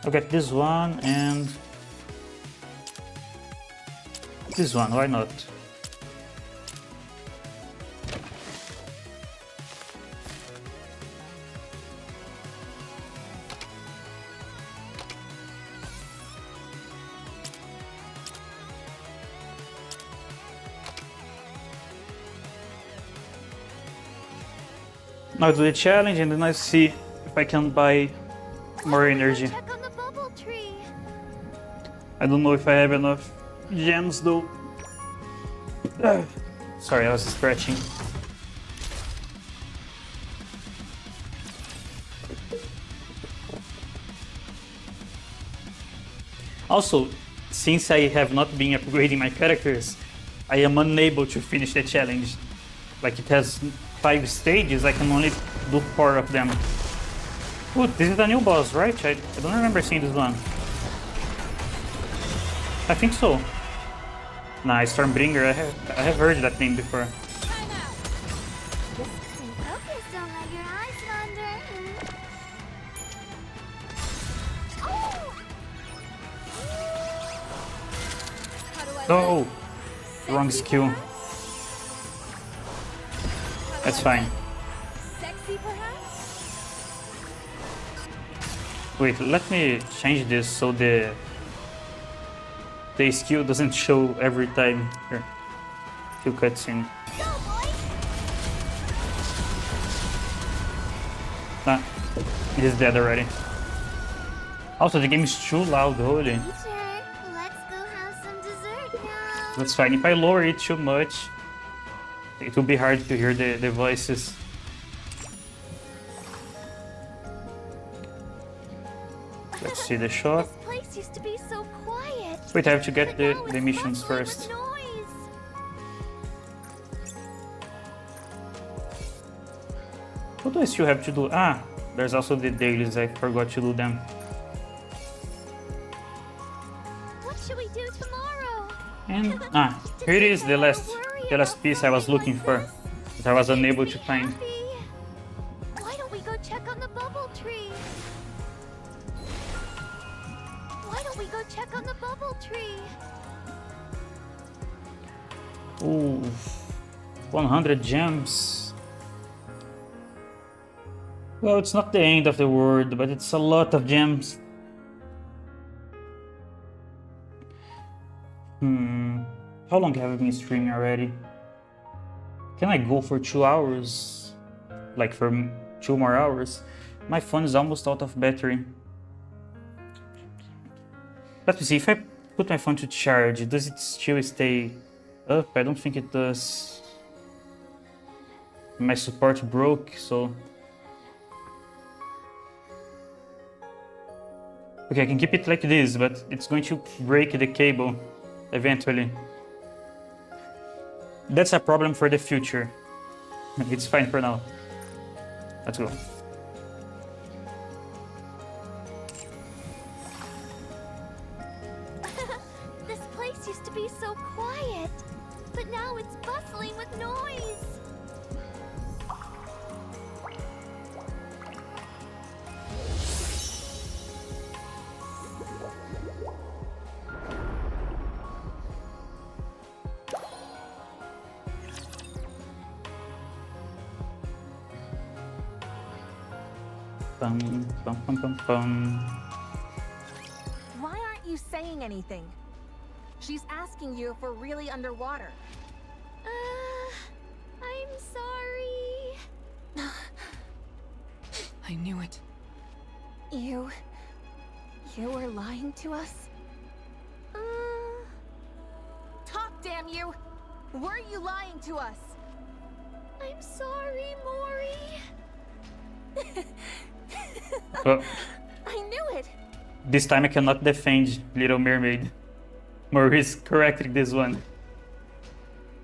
I'll get this one and this one, why not? Now I do the challenge and then I see if I can buy more energy. Check on the bubble tree. I don't know if I have enough gems though. Sorry, I was stretching. Also, since I have not been upgrading my characters, I am unable to finish the challenge. Like it has 5 stages, I can only do 4 of them. Ooh, this is a new boss, right? I don't remember seeing this one. I think so. Nah, Stormbringer, I have heard that name before. Focus, don't let your eyes wander. Oh! Wrong skill. That's fine. Sexy, perhaps? Wait, let me change this so the skill doesn't show every time. Here. Skill cutscene. Go, boy! Ah, he's dead already. Also, the game is too loud, holy. Teacher, let's go have some dessert now. That's fine. If I lower it too much, it will be hard to hear the voices. Let's see the shop. This place used to be so quiet. Wait, I have to get But now the it's missions bustling with first. noise. What do I still have to do? Ah, there's also the dailies. I forgot to do them. What should we do tomorrow? And here it is, the last piece I was looking for, but I was unable to find. Why don't we go check on the bubble tree? Why don't we go check on the bubble tree? Ooh, 100 gems. Well, it's not the end of the world, but it's a lot of gems. How long have I been streaming already? Can I go for 2 hours? Like for 2 more hours? My phone is almost out of battery. Let me see, if I put my phone to charge, does it still stay up? I don't think it does. My support broke, so... Okay, I can keep it like this, but it's going to break the cable eventually. That's a problem for the future. It's fine for now. Let's go. This place used to be so quiet, but now it's bustling with noise. Bum, bum, bum, bum, bum. Why aren't you saying anything? She's asking you if we're really underwater. I'm sorry. I knew it. You were lying to us? Talk, damn you! Were you lying to us? I'm sorry, Mori. Oh, I knew it. this time I cannot defend Little Mermaid. Maurice corrected this one.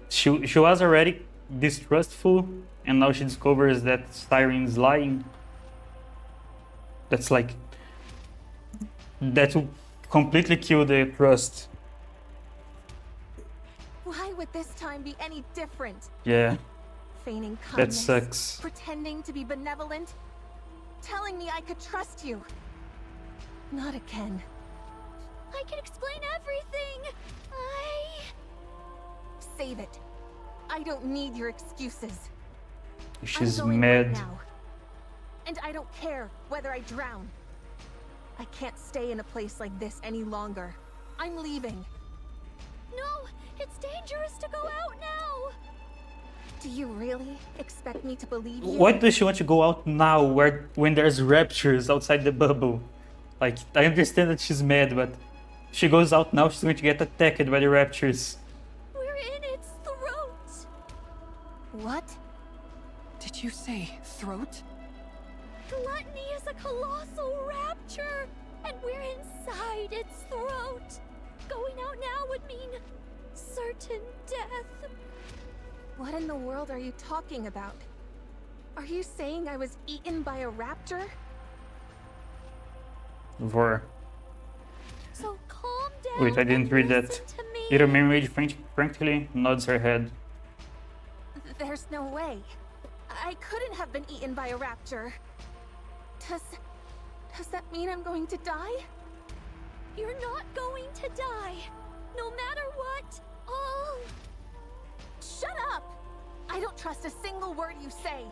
She was already distrustful, and now she discovers that Siren is lying. That's like... that will completely kill the trust. Why would this time be any different? Yeah, Feigning that kindness, sucks. pretending to be benevolent, telling me I could trust you. Not again. I can explain everything. Save it. I don't need your excuses. She's I'm going mad. right now. And I don't care whether I drown. I can't stay in a place like this any longer. I'm leaving. No, it's dangerous to go out now. Do you really expect me to believe you? Why does she want to go out now, when there's raptures outside the bubble? Like, I understand that she's mad, but if she goes out now, she's going to get attacked by the raptures. We're in its throat. What? Did you say throat? Gluttony is a colossal rapture, and we're inside its throat. Going out now would mean certain death. What in the world are you talking about? Are you saying I was eaten by a raptor? Vor. So calm down. Wait, I didn't and read that. listen to me. Little Mermaid frankly nods her head. There's no way. I couldn't have been eaten by a raptor. Does that mean I'm going to die? You're not going to die. No matter what. Oh. Shut up! I don't trust a single word you say.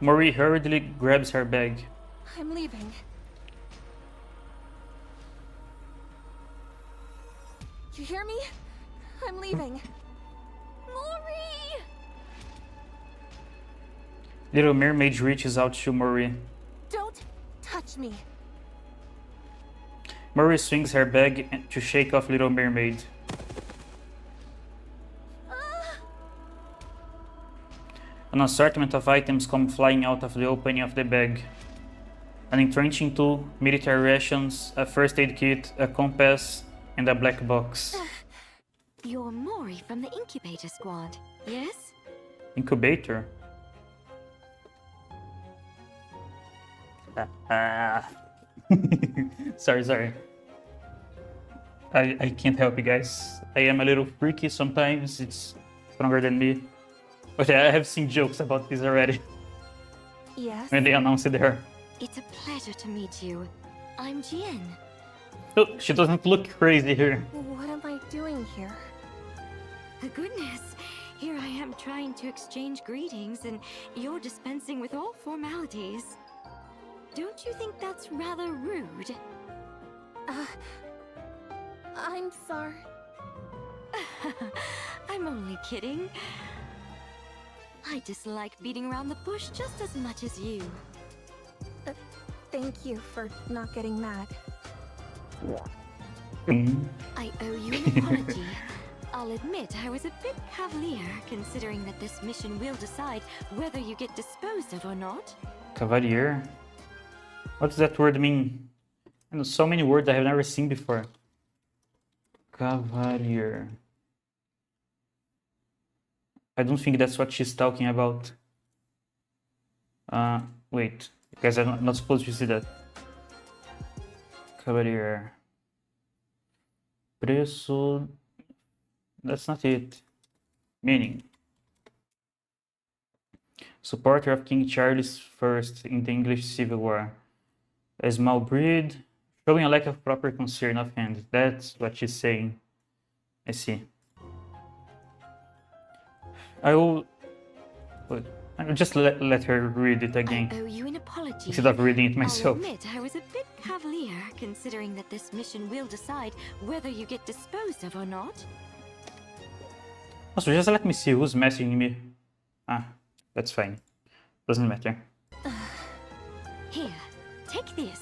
Mori hurriedly grabs her bag. I'm leaving. You hear me? I'm leaving. Mori! Little Mermaid reaches out to Mori. Don't touch me. Mori swings her bag to shake off Little Mermaid. An assortment of items come flying out of the opening of the bag. An entrenching tool, military rations, a first aid kit, a compass, and a black box. You're Mori from the incubator squad, yes? Incubator? Sorry. I can't help you guys. I am a little freaky sometimes. It's stronger than me. But I have seen jokes about this already Yes. when they announced her. It's a pleasure to meet you. I'm Jien. Oh, she doesn't look crazy here. What am I doing here? Goodness, here I am trying to exchange greetings and you're dispensing with all formalities. Don't you think that's rather rude? I'm sorry. I'm only kidding. I dislike beating around the bush just as much as you. Thank you for not getting mad. I owe you an apology. I'll admit I was a bit cavalier, considering that this mission will decide whether you get disposed of or not. Cavalier? What does that word mean? I know so many words I have never seen before. Cavalier. I don't think that's what she's talking about. Wait. Guys, I'm not supposed to see that. Cavalier. Preço. That's not it. Meaning. Supporter of King Charles I in the English Civil War. A small breed, showing a lack of proper concern of hand. That's what she's saying. I see. I'll just let her read it again. I owe you an apology. Instead of reading it myself. I'll admit I was a bit cavalier, considering that this mission will decide whether you get disposed of or not. Also, just let me see who's messaging me. That's fine. Doesn't matter. Here, take this.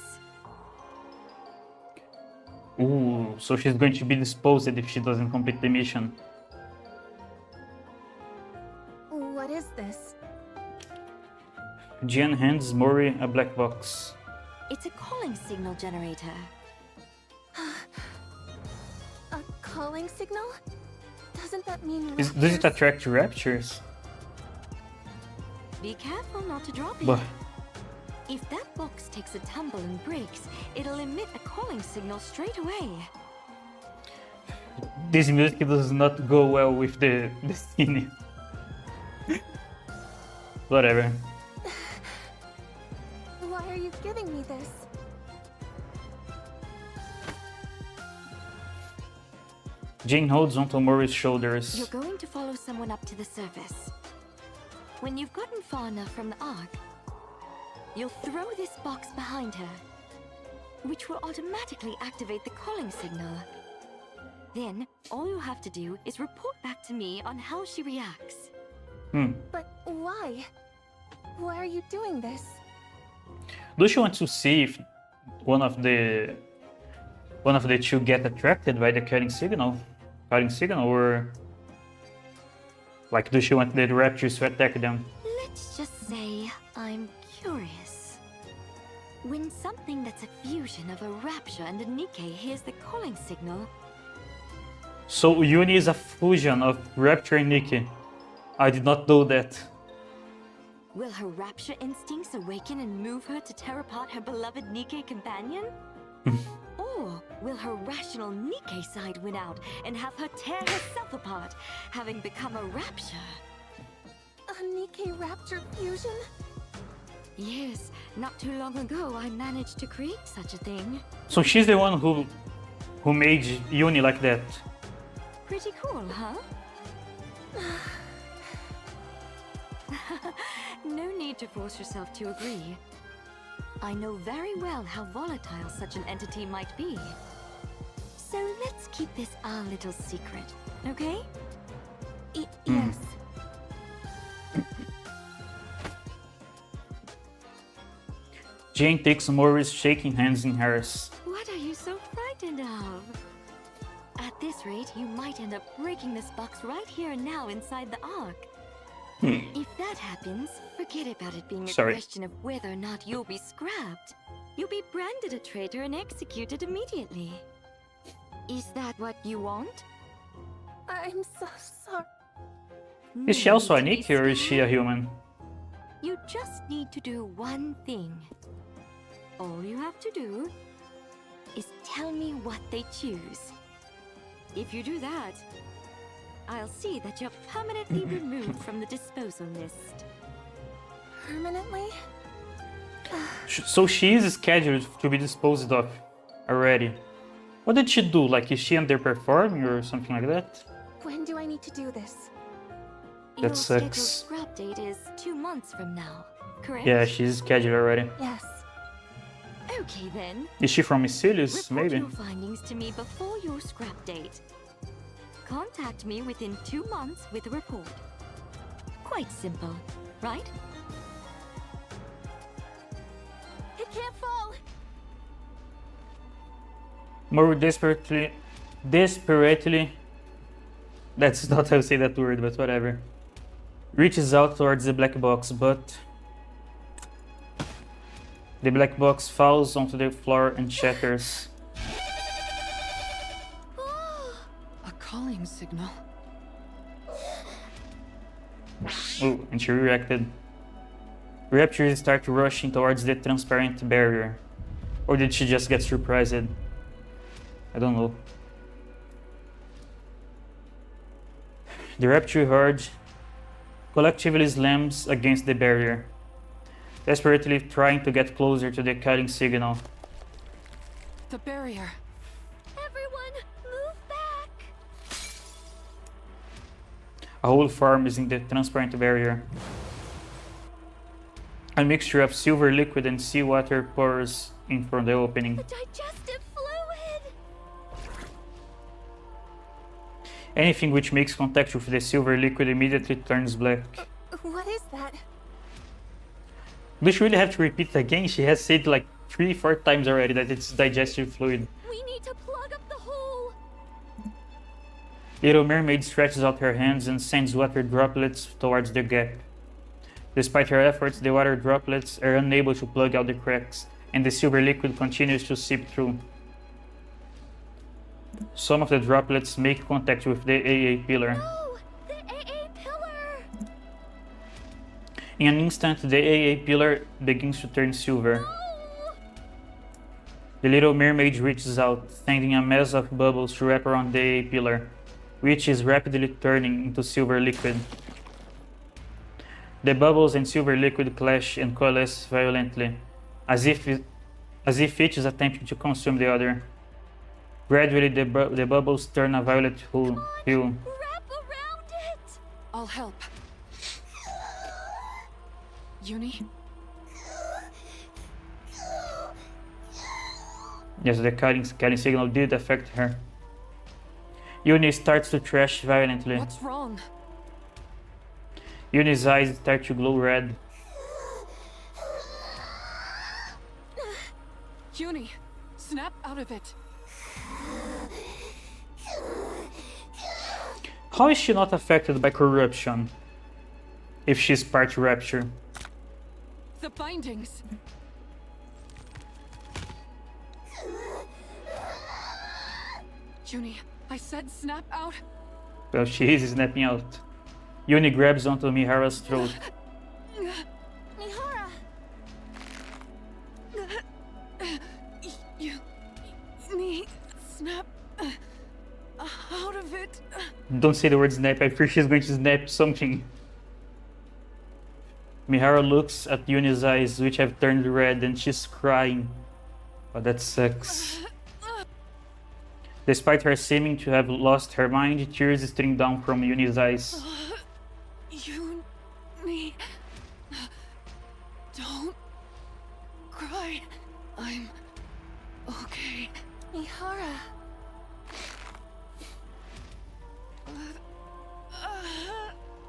Ooh, so she's going to be disposed if she doesn't complete the mission. What is this? Jen hands Mori a black box. It's a calling signal generator. A calling signal? Doesn't that mean Does it raptors? attract raptures? Be careful not to drop it. But If that box takes a tumble and breaks, it'll emit a calling signal straight away. this music does not go well with the scene. Whatever. Why are you giving me this? Jane holds onto Mori's shoulders. You're going to follow someone up to the surface. When you've gotten far enough from the Ark, you'll throw this box behind her, which will automatically activate the calling signal. Then, all you have to do is report back to me on how she reacts. But why? Why are you doing this? Does she want to see if one of the two get attracted by the calling signal, or like does she want the raptors to attack them? Let's just say I'm curious. When something that's a fusion of a rapture and a NIKKE hears the calling signal, So Uni is a fusion of rapture and NIKKE. I did not know that. will her rapture instincts awaken and move her to tear apart her beloved NIKKE companion? Or will her rational NIKKE side win out and have her tear herself apart, having become a rapture? A NIKKE Rapture fusion? Yes, not too long ago I managed to create such a thing. So she's the one who made Uni like that. Pretty cool, huh? No need to force yourself to agree. I know very well how volatile such an entity might be. So let's keep this our little secret, okay? Yes. Jane takes Mori's shaking hands in hers. What are you so frightened of? At this rate, you might end up breaking this box right here and now inside the Ark. If that happens, forget about it being a Sorry. question of whether or not you'll be scrapped. You'll be branded a traitor and executed immediately. Is that what you want? I'm so sorry. Is she also a NIKKE or is she a human? You just need to do one thing. All you have to do is tell me what they choose. If you do that, I'll see that you're permanently removed from the disposal list. Permanently? So she is scheduled to be disposed of already. What did she do? Like, is she underperforming or something like that? When do I need to do this? Your That scheduled sucks. scrap date is 2 months from now, correct? Yeah, she's scheduled already. Yes. Okay then. Is she from Sicilius? Report Maybe. your findings to me before your scrap date. Contact me within 2 months with a report. Quite simple, right? It can't fall! More desperately, that's not how to say that word, but whatever. Reaches out towards the black box, but the black box falls onto the floor and shatters. A calling signal. Ooh, and she reacted. Raptors start rushing towards the transparent barrier. Or did she just get surprised? I don't know. The Rapture horde collectively slams against the barrier, desperately trying to get closer to the calling signal. The barrier. Everyone, move back! A whole farm is in the transparent barrier. A mixture of silver liquid and seawater pours in from the opening. The digestive fluid! Anything which makes contact with the silver liquid immediately turns black. What is that? Do she really have to repeat again? She has said like 3-4 times already that it's digestive fluid. We need to plug up the hole! Little Mermaid stretches out her hands and sends water droplets towards the gap. Despite her efforts, the water droplets are unable to plug out the cracks, and the silver liquid continues to seep through. Some of the droplets make contact with the AA pillar. No! The AA pillar! In an instant, the AA pillar begins to turn silver. No! The Little Mermaid reaches out, sending a mass of bubbles to wrap around the AA pillar, which is rapidly turning into silver liquid. The bubbles and silver liquid clash and coalesce violently, as if each is attempting to consume the other. Gradually, the bubbles turn a violet hue. Wrap around it! I'll help. Uni? Yes, the calling signal did affect her. Uni starts to thrash violently. What's wrong? Uni's eyes start to glow red. Uni, snap out of it. How is she not affected by corruption if she's part rapture? The bindings. Uni, I said snap out. Well, she is snapping out. Uni grabs onto Mihara's throat. Mihara! You need snap out of it. Don't say the word snap, I fear she's going to snap something. Mihara looks at Uni's eyes, which have turned red, and she's crying. Oh, that sucks. Despite her seeming to have lost her mind, tears stream down from Uni's eyes. Uni, don't cry. I'm okay. Mihara!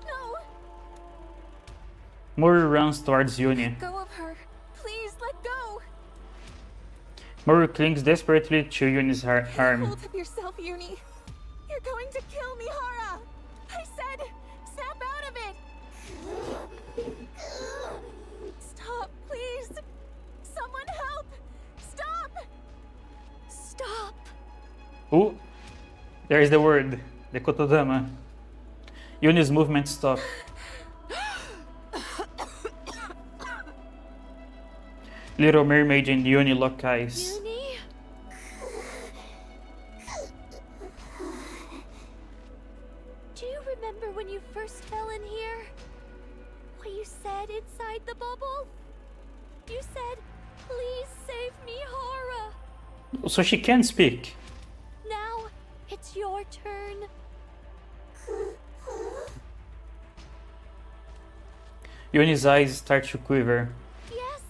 No! Mori runs towards Uni. Go of her. Please let go! Mori clings desperately to Uni's arm. Hold up yourself, Uni. You're going to kill Mihara! I said, snap out of it! Stop, please! Someone help! Stop! Stop! Oh, there is the word, the Kotodama. Uni's movement stop. Little Mermaid and Uni lock eyes. Uni? Do you remember when you first fell in here? What you said inside the bubble? You said, please save me, Hara. So she can speak. Now, it's your turn. Uni's eyes start to quiver. Yes,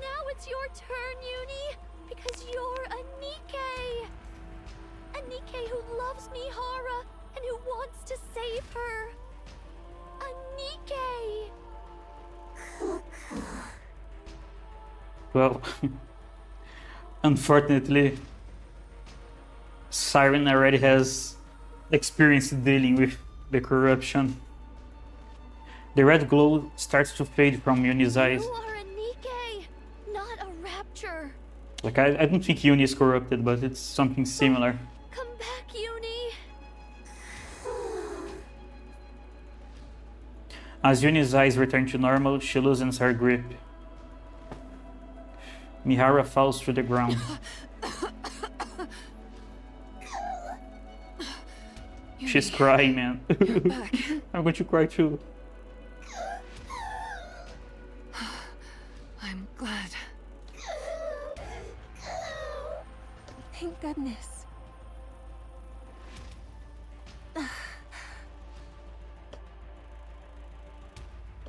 now it's your turn, Uni, because you're a NIKKE. A NIKKE who loves Mihara and who wants to save her. A NIKKE. Well, unfortunately, Siren already has experience dealing with the corruption. The red glow starts to fade from Uni's eyes. You are a NIKKE, not a rapture. Like, I don't think Uni is corrupted, but it's something similar. Come back, Uni. As Uni's eyes return to normal, she loosens her grip. Mihara falls to the ground. She's crying, man. I'm going to cry too. I'm glad. Thank goodness.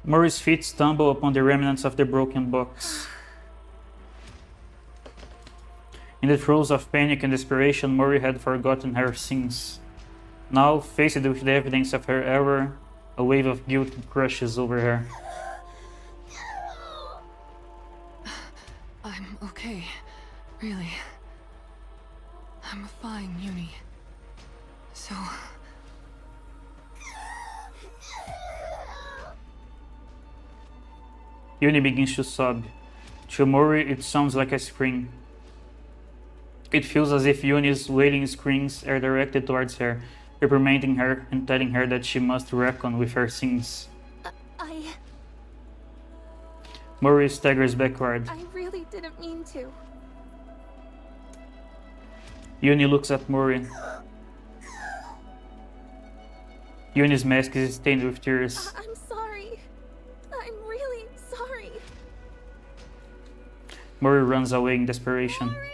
Mori's feet stumble upon the remnants of the broken box. In the throes of panic and desperation, Mori had forgotten her sins. Now, faced with the evidence of her error, a wave of guilt crushes over her. I'm okay. Really. I'm fine, Uni. So, Yuni begins to sob. To Mori, it sounds like a scream. It feels as if Yuni's wailing screams are directed towards her, reprimanding her and telling her that she must reckon with her sins. Mori staggers backward. I really didn't mean to. Yuni looks at Mori. Yuni's mask is stained with tears. I'm sorry. I'm really sorry. Mori runs away in desperation. Mori!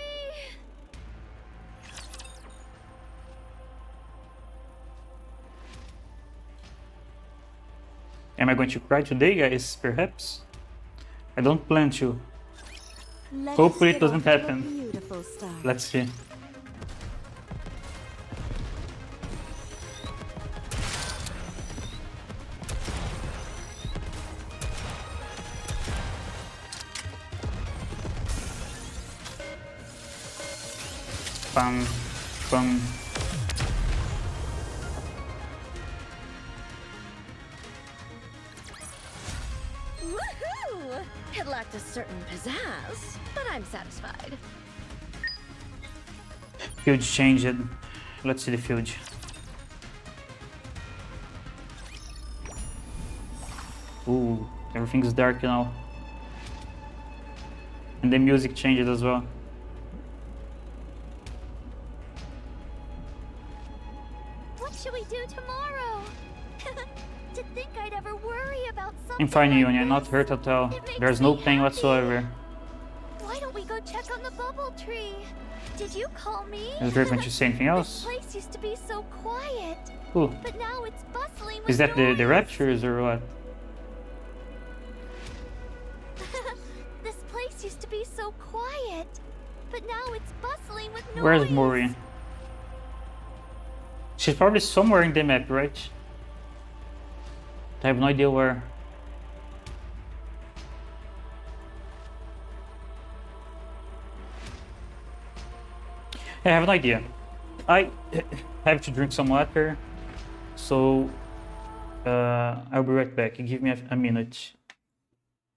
Am I going to cry today, guys? Perhaps? I don't plan to. Hopefully it doesn't happen. Let's see. Bum, bum. Woohoo! It lacked a certain pizzazz, but I'm satisfied. Fuge changed. Let's see the Fuge. Ooh, everything's dark now. And the music changed as well. What should we do tomorrow? To think I'd ever worry about something. I'm fine, like Yuni. I'm not this. hurt at all. It makes There's no me pain happy. whatsoever. Why don't we go check on the bubble tree? Did you call me? Is there going to say anything This else? place used to be so quiet, Ooh, but now it's bustling with is that the noise. Raptures or what? This place used to be so quiet, but now it's bustling with noise. Where's Mori? She's probably somewhere in the map, right? I have no idea where. I have an idea. I have to drink some water, so I'll be right back. Give me a minute.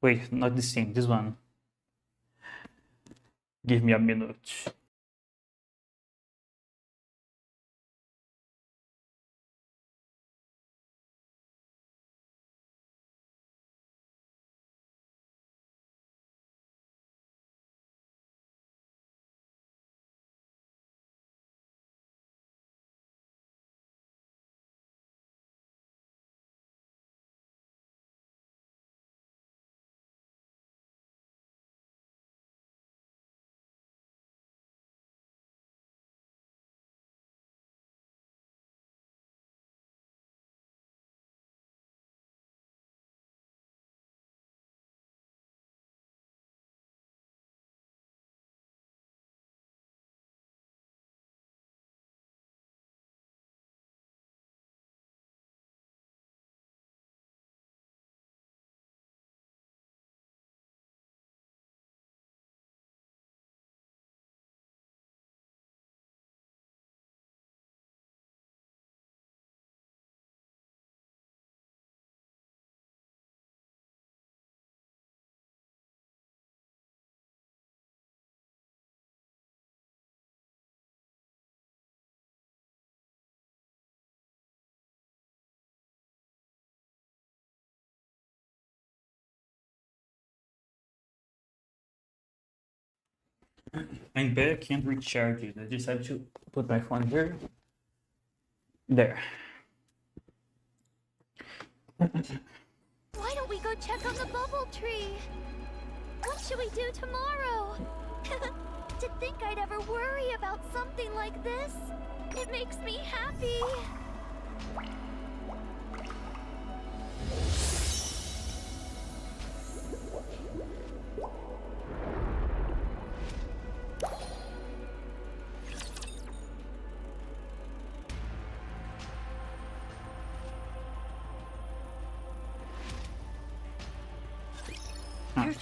Wait, not this thing, this one. Give me a minute. I'm back and recharged. I just have to put my phone here. There. Why don't we go check on the bubble tree? What should we do tomorrow? To think I'd ever worry about something like this. It makes me happy.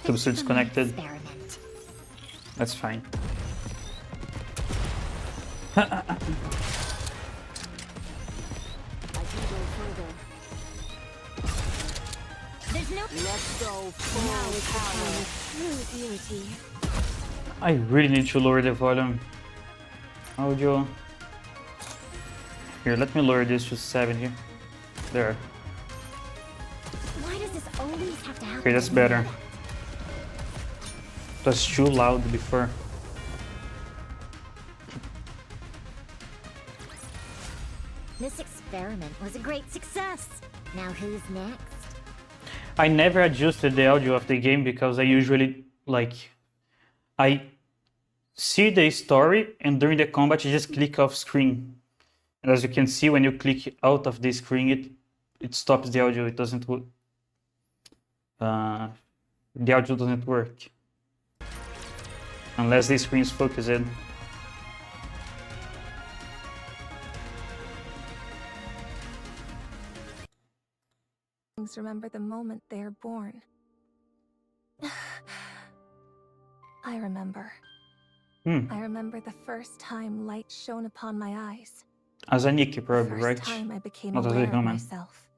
Tube still disconnected. That's fine. I can go further. There's There's no. Let's go Now is the full time power. of true beauty. I really need to lower the volume. Audio. Here, let me lower this to 70. There. Why does this always have to happen? Okay, that's to me? better. It was too loud before. This experiment was a great success. Now who's next? I never adjusted the audio of the game because I usually I see the story and during the combat you just click off screen. And as you can see, when you click out of the screen, it stops the audio. It doesn't work. The audio doesn't work unless the screen is focused. Remember the moment they are born. I remember. I remember the first time light shone upon my eyes. As a NIKKE, The probably, first right? time I became Not as a aware of human. myself.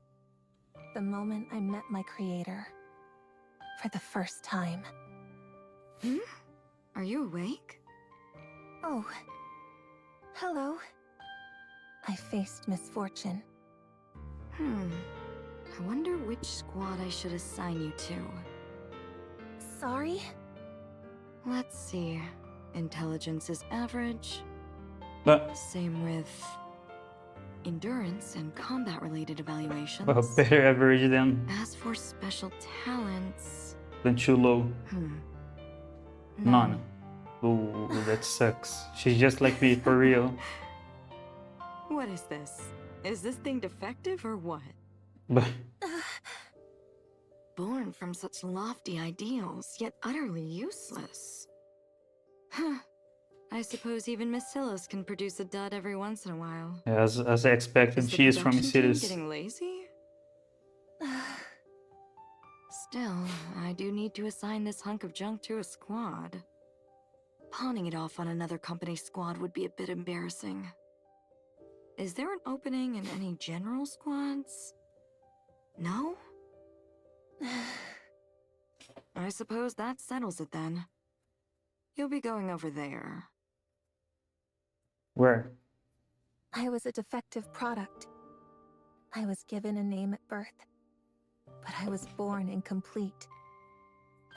The moment I met my creator. For the first time. Are you awake? Oh. Hello. I faced misfortune. I wonder which squad I should assign you to. Sorry? Let's see. Intelligence is average. But Same with endurance and combat-related evaluations. well, better average As for special talents, than too low. none. None. Ooh, that sucks. She's just like me, for real. What is this? Is this thing defective or what? But Born from such lofty ideals, yet utterly useless. Huh. I suppose even Miss Silas can produce a dud every once in a while. as I expected, Is the she is from production team cities. getting lazy? Still, I do need to assign this hunk of junk to a squad. Pawning it off on another company's squad would be a bit embarrassing. Is there an opening in any general squads? No? I suppose that settles it then. You'll be going over there. Where? I was a defective product. I was given a name at birth. But I was born incomplete.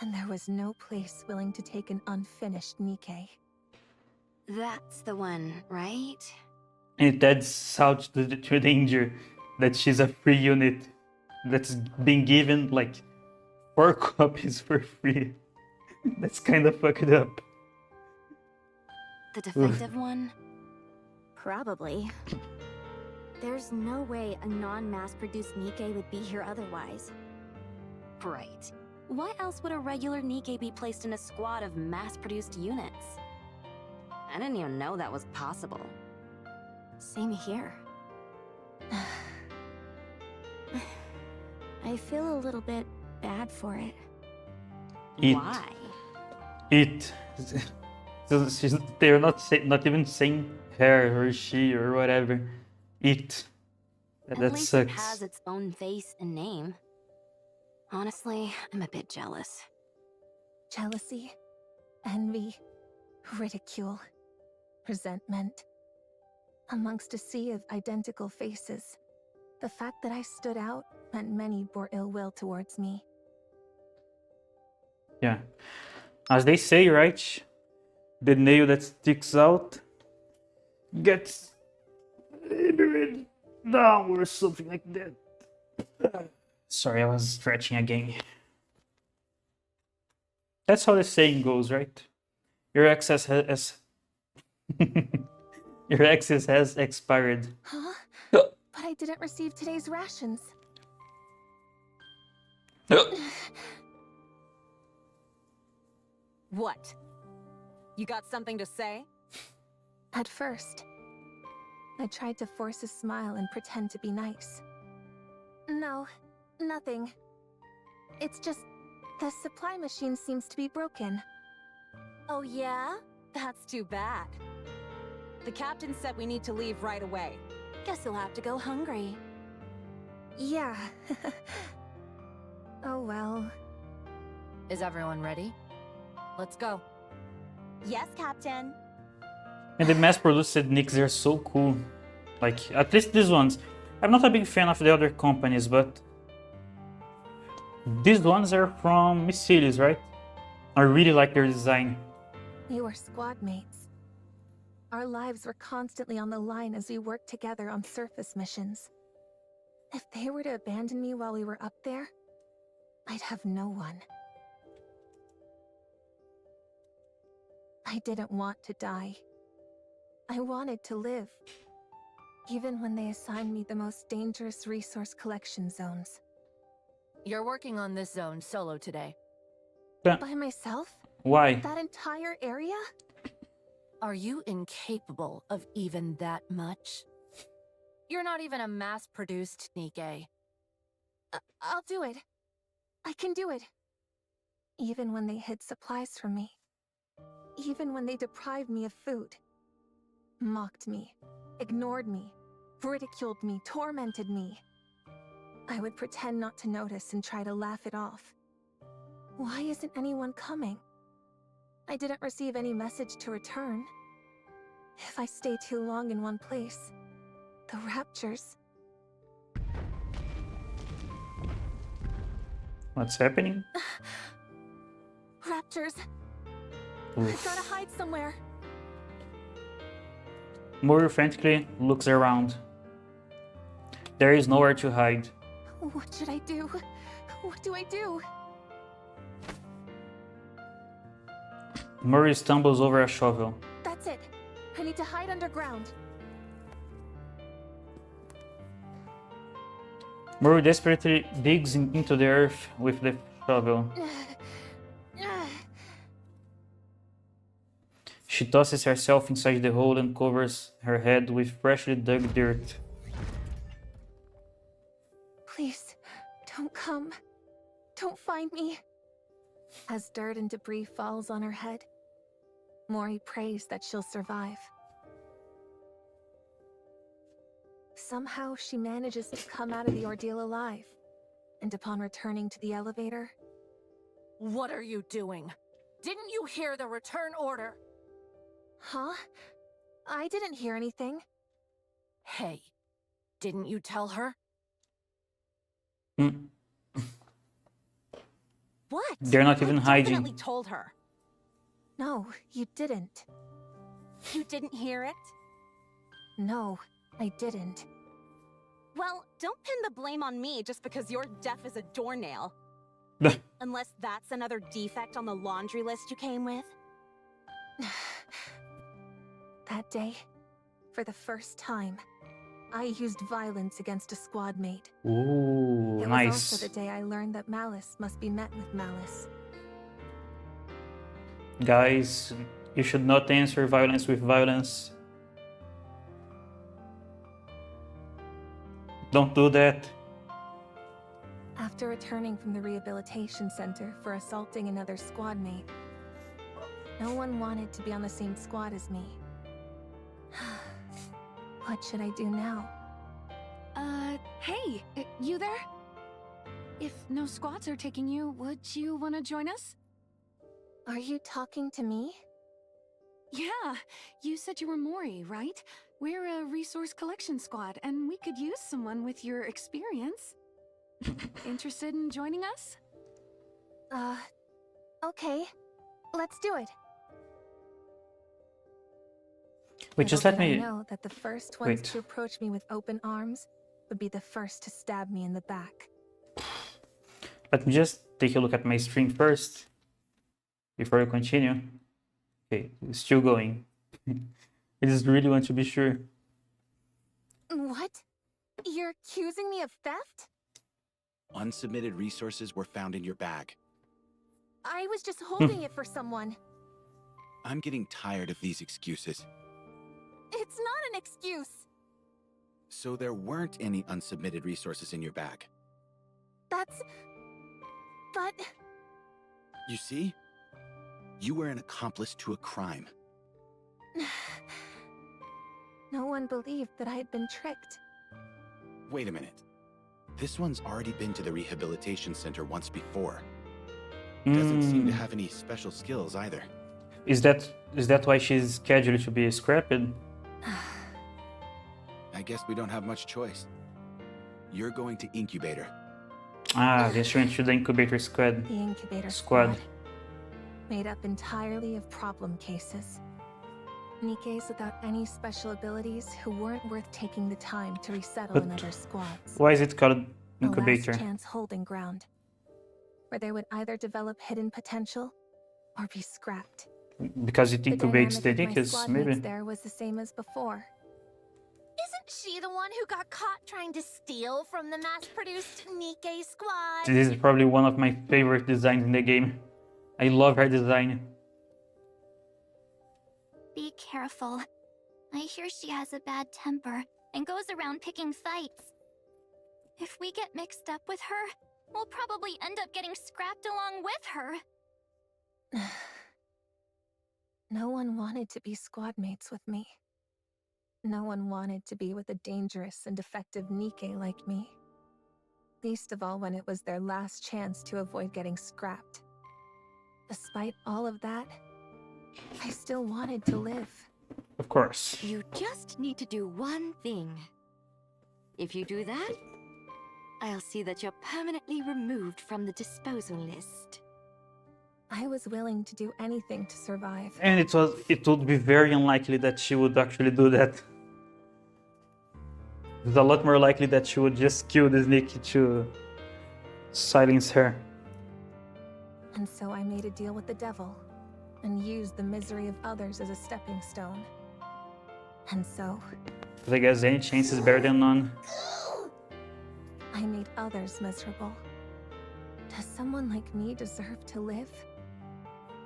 And there was no place willing to take an unfinished NIKKE. That's the one, right? And it adds out to the danger that she's a free unit that's being given like 4 copies for free. That's kind of fucked up. The defective one? Probably. There's no way a non-mass-produced NIKKE would be here otherwise. Right. Why else would a regular NIKKE be placed in a squad of mass-produced units? I didn't even know that was possible. Same here. I feel a little bit bad for it. It. Why? It. So they're not even saying her or she or whatever. It. At That least sucks. it has its own face and name. Honestly, I'm a bit jealous. Jealousy, envy, ridicule, resentment. Amongst a sea of identical faces, the fact that I stood out meant many bore ill will towards me. Yeah. As they say, right? The nail that sticks out gets hammered down or something like that. Sorry, I was stretching again. That's how the saying goes, right? Your access has your access has expired. Huh? But I didn't receive today's rations. What? You got something to say? At first, I tried to force a smile and pretend to be nice. No, nothing. It's just the supply machine seems to be broken. Oh yeah? That's too bad. The captain said we need to leave right away. Guess you'll have to go hungry. Yeah. Oh well. Is everyone ready? Let's go. Yes, Captain. And the mass-produced NIKKEs are so cool. Like, at least these ones. I'm not a big fan of the other companies, but these ones are from Missiles, right? I really like their design. We were squad mates. Our lives were constantly on the line as we worked together on surface missions. If they were to abandon me while we were up there, I'd have no one. I didn't want to die. I wanted to live. Even when they assigned me the most dangerous resource collection zones. You're working on this zone solo today. By myself? Why? That entire area? Are you incapable of even that much? You're not even a mass-produced NIKKE. I'll do it. I can do it. Even when they hid supplies from me. Even when they deprived me of food. Mocked me. Ignored me. Ridiculed me. Tormented me. I would pretend not to notice and try to laugh it off. Why isn't anyone coming? I didn't receive any message to return. If I stay too long in one place, the raptures... What's happening? Raptors! Oof. I've gotta hide somewhere. Mori frantically looks around. There is nowhere to hide. What should I do? What do I do? Murray stumbles over a shovel. That's it. I need to hide underground. Murray desperately digs into the earth with the shovel. She tosses herself inside the hole and covers her head with freshly dug dirt. Please, don't come. Don't find me. As dirt and debris falls on her head, Mori prays that she'll survive. Somehow she manages to come out of the ordeal alive. And upon returning to the elevator... What are you doing? Didn't you hear the return order? Huh? I didn't hear anything. Hey, didn't you tell her? What? They're not even hiding. I definitely told her. No, you didn't. You didn't hear it? No, I didn't. Well, don't pin the blame on me just because you're deaf as a doornail. Unless that's another defect on the laundry list you came with. That day, for the first time, I used violence against a squad mate. Ooh, it nice. was also the day I learned that malice must be met with malice. Guys, you should not answer violence with violence. Don't do that. After returning from the rehabilitation center for assaulting another squad mate, no one wanted to be on the same squad as me. What should I do now? Hey, you there? If no squads are taking you, would you want to join us? Are you talking to me? Yeah, you said you were Mori, right? We're a resource collection squad, and we could use someone with your experience. Interested in joining us? Okay. Let's do it. Wait, just Little let did me... I know that the first ones Wait. to approach me with open arms would be the first to stab me in the back. Let me just take a look at my stream first. Before I continue. Okay, it's still going. I just really want to be sure. What? You're accusing me of theft? Unsubmitted resources were found in your bag. I was just holding it for someone. I'm getting tired of these excuses. It's not an excuse. So there weren't any unsubmitted resources in your bag. But... You see? You were an accomplice to a crime. No one believed that I had been tricked. Wait a minute. This one's already been to the rehabilitation center once before. Doesn't seem to have any special skills either. Is that why she's scheduled to be scrapped? I guess we don't have much choice. You're going to incubator. Ah, then she went to the incubator squad. The incubator squad. Made up entirely of problem cases. Nikkes without any special abilities who weren't worth taking the time to resettle in other squads. Why is it called incubator? A last chance holding ground, where they would either develop hidden potential or be scrapped. Because it incubates the dynamic of my Nikes, maybe. squadmates there was the same as before. Isn't she the one who got caught trying to steal from the mass-produced Nikke squad? This is probably one of my favorite designs in the game. I love her design. Be careful. I hear she has a bad temper and goes around picking fights. If we get mixed up with her, we'll probably end up getting scrapped along with her. No one wanted to be squad mates with me. No one wanted to be with a dangerous and defective Nikke like me. Least of all when it was their last chance to avoid getting scrapped. Despite all of that, I still wanted to live. Of course. You just need to do one thing. If you do that, I'll see that you're permanently removed from the disposal list. I was willing to do anything to survive. And it would be very unlikely that she would actually do that. It's a lot more likely that she would just kill this Nikke to silence her. And so I made a deal with the devil, and used the misery of others as a stepping stone. And so... Because I guess any chance is better than none. I made others miserable. Does someone like me deserve to live?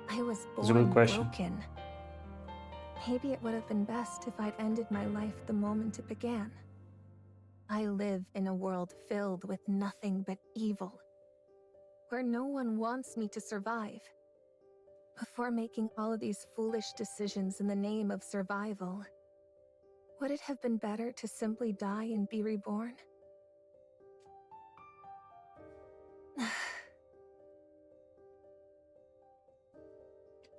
I was That's a good born question. broken. Maybe it would have been best if I'd ended my life the moment it began. I live in a world filled with nothing but evil, where no one wants me to survive. Before making all of these foolish decisions in the name of survival, would it have been better to simply die and be reborn?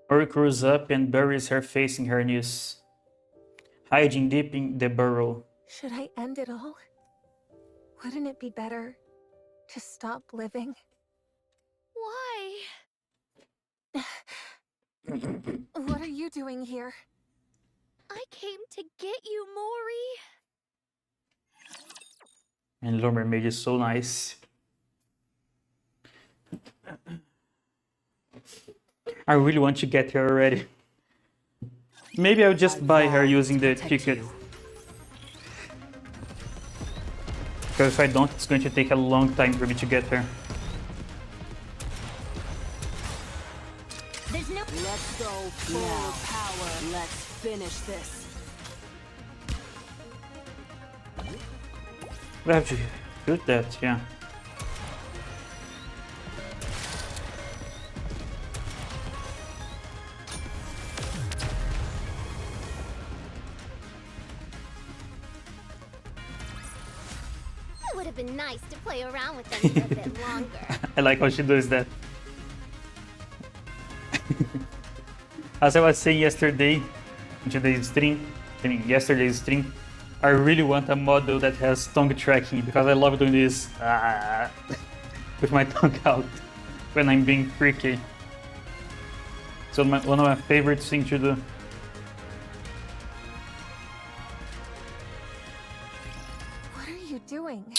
Ori crews up and buries her facing her knees, hiding deep in the burrow. Should I end it all? Wouldn't it be better to stop living? Why? What are you doing here? I came to get you, Mori. And Little Mermaid is so nice. I really want to get her already. Maybe I'll just buy her using the ticket. Because if I don't, it's going to take a long time for me to get her. There's no... Let's go full power. Let's finish this. We have to shoot that, yeah. It would have been nice to play around with them for a bit longer. I like how she does that. As I was saying yesterday, in today's stream, yesterday's stream, I really want a model that has tongue tracking because I love doing this with my tongue out when I'm being freaky. So one of my favorite things to do. What are you doing?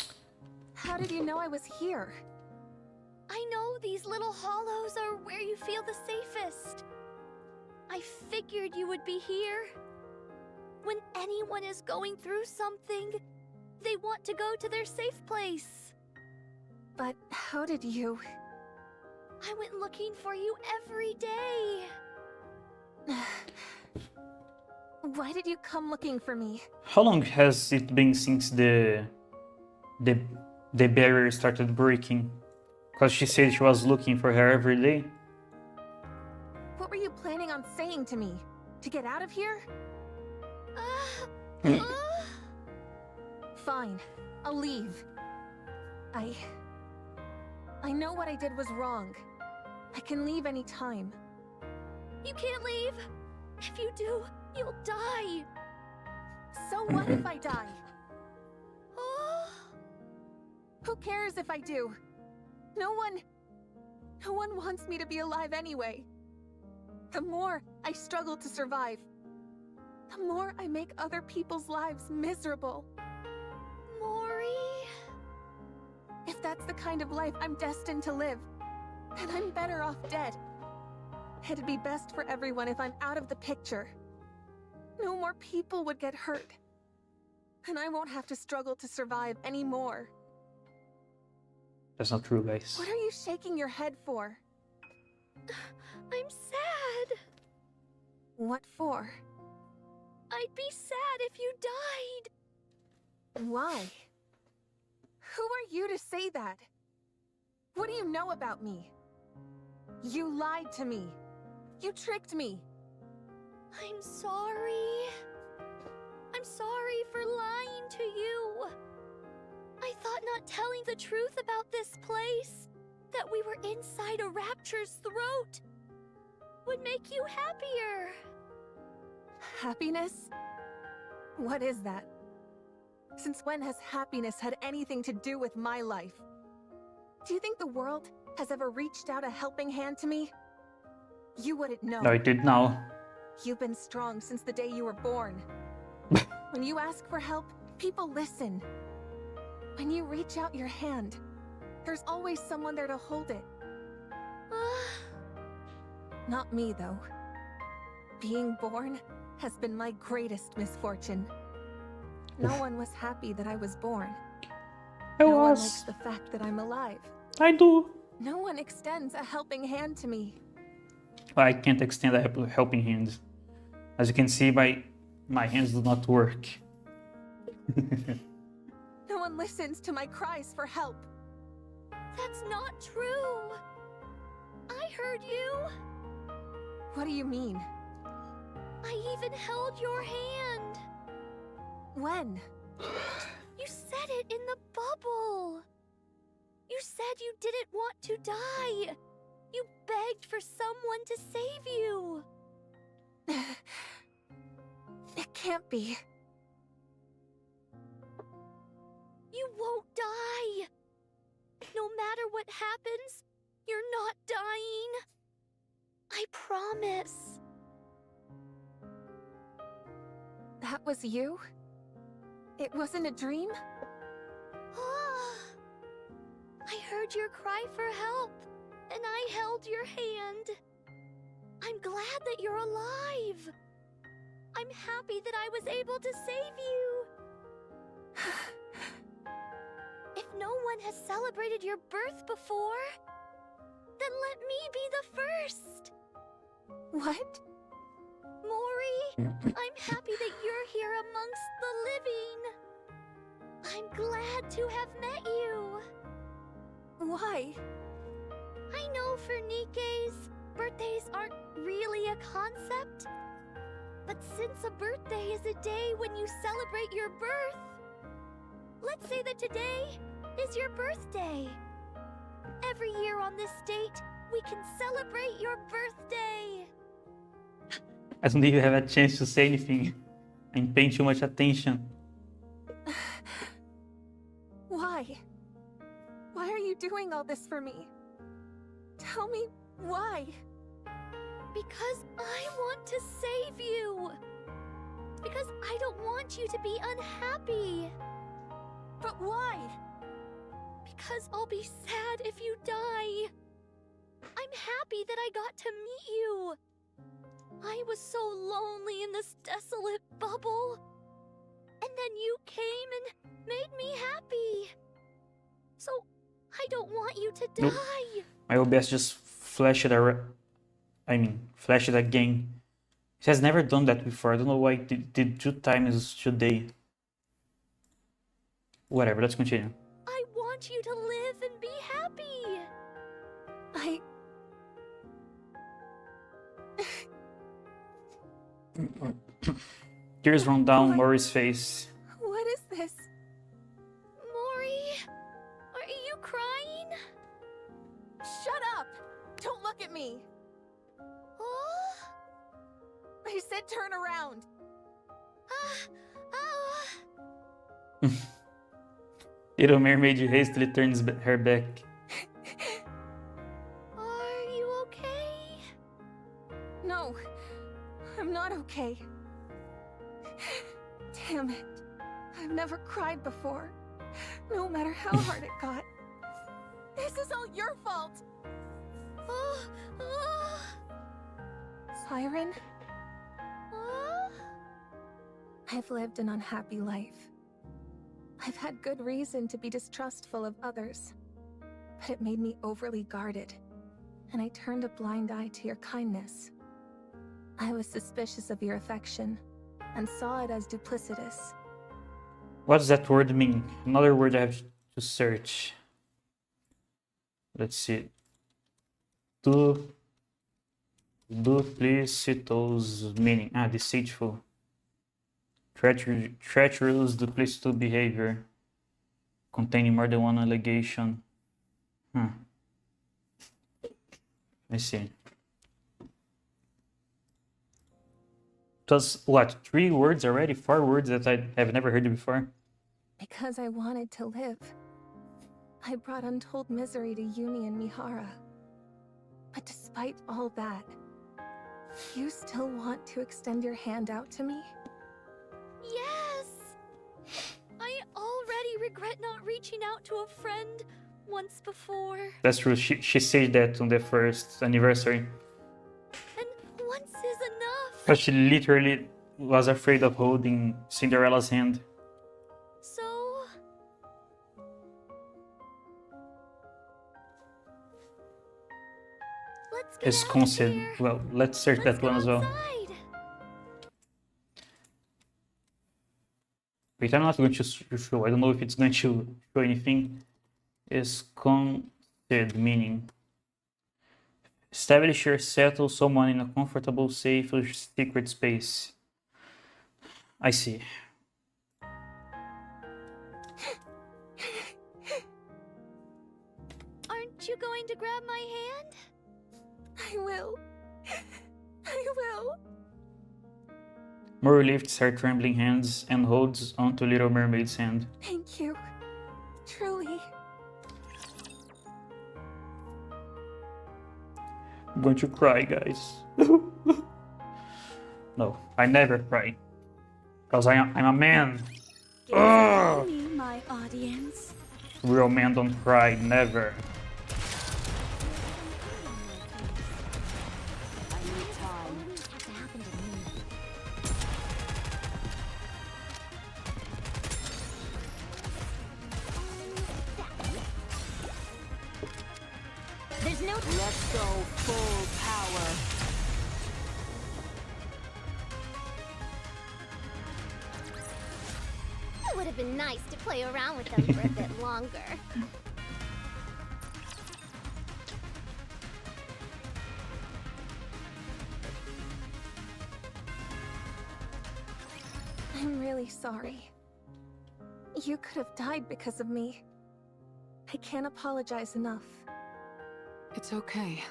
How did you know I was here? I know these little hollows are where you feel the safest. I figured you would be here. When anyone is going through something, they want to go to their safe place. But how did you... I went looking for you every day. Why did you come looking for me? How long has it been since the barrier started breaking? Because she said she was looking for her every day. What were you planning on saying to me? To get out of here? Fine, I'll leave. I know what I did was wrong. I can leave any time. You can't leave. If you do, you'll die. So what if I die? Oh. Who cares if I do? No one wants me to be alive anyway. The more I struggle to survive, the more I make other people's lives miserable. Mori. If that's the kind of life I'm destined to live, then I'm better off dead. It'd be best for everyone if I'm out of the picture. No more people would get hurt. And I won't have to struggle to survive anymore. That's not true, guys. What are you shaking your head for? I'm sad. What for? I'd be sad if you died. Why? Who are you to say that? What do you know about me? You lied to me. You tricked me. I'm sorry. I'm sorry for lying to you. I thought not telling the truth about this place, that we were inside a rapture's throat, would make you happier. Happiness? What is that? Since when has happiness had anything to do with my life? Do you think the world has ever reached out a helping hand to me? You wouldn't know. No, it did now. You've been strong since the day you were born. When you ask for help, people listen. When you reach out your hand, there's always someone there to hold it. Not me, though. Being born has been my greatest misfortune. No one was happy that I was born. No one likes the fact that I'm alive. I do. No one extends a helping hand to me. I can't extend a helping hand. As you can see, my hands do not work. No one listens to my cries for help. That's not true. I heard you. What do you mean? I even held your hand. When? You said it in the bubble. You said you didn't want to die. You begged for someone to save you. It can't be. You won't die. No matter what happens, you're not dying. I promise. That was you? It wasn't a dream? I heard your cry for help, and I held your hand. I'm glad that you're alive. I'm happy that I was able to save you. If no one has celebrated your birth before, then let me be the first. What? Mori, I'm happy that you're here amongst the living. I'm glad to have met you. Why? I know for NIKKE's, birthdays aren't really a concept. But since a birthday is a day when you celebrate your birth, let's say that today is your birthday. Every year on this date, we can celebrate your birthday. I don't even have a chance to say anything. I'm paying too much attention. Why? Why are you doing all this for me? Tell me why. Because I want to save you. Because I don't want you to be unhappy. But why? Because I'll be sad if you die. I'm happy that I got to meet you. I was so lonely in this desolate bubble. And then you came and made me happy. So, I don't want you to die. Nope. My OBS just flashed flashed again. It has never done that before. I don't know why it did 2 times today. Whatever, let's continue. I want you to live and be happy. Tears run down Mori's face. What is this? Mori, are you said turn around. Little Mermaid hastily turns her back. Are you okay? No, I'm not okay. Damn it. I've never cried before. No matter how hard it got. This is all your fault! Siren? I've lived an unhappy life. I've had good reason to be distrustful of others. But it made me overly guarded. And I turned a blind eye to your kindness. I was suspicious of your affection, and saw it as duplicitous. What does that word mean? Another word I have to search. Let's see. Duplicitous meaning. Deceitful. Treacherous, duplicitous behavior. Containing more than one allegation. I see. It was, what, 3 words already? 4 words that I have never heard before? Because I wanted to live. I brought untold misery to Uni and Mihara. But despite all that, you still want to extend your hand out to me? Yes! I already regret not reaching out to a friend once before. That's true. She said that on the first anniversary. And once is enough. But she literally was afraid of holding Cinderella's hand. So... let's get out of here. Well, let's search that one as well. Outside. Wait, I'm not going to show. I don't know if it's going to show anything. Ensconced meaning. Establish or settle someone in a comfortable, safe, or secret space. I see. Aren't you going to grab my hand? I will. I will. Mori lifts her trembling hands and holds onto Little Mermaid's hand. Thank you. Truly. I'm going to cry, guys. No, I never cry. Because I'm a man. Gaze upon me, my audience. Real men don't cry, never. There's no... Let's go full power. It would have been nice to play around with them for a bit longer. I'm really sorry. You could have died because of me. I can't apologize enough. It's okay.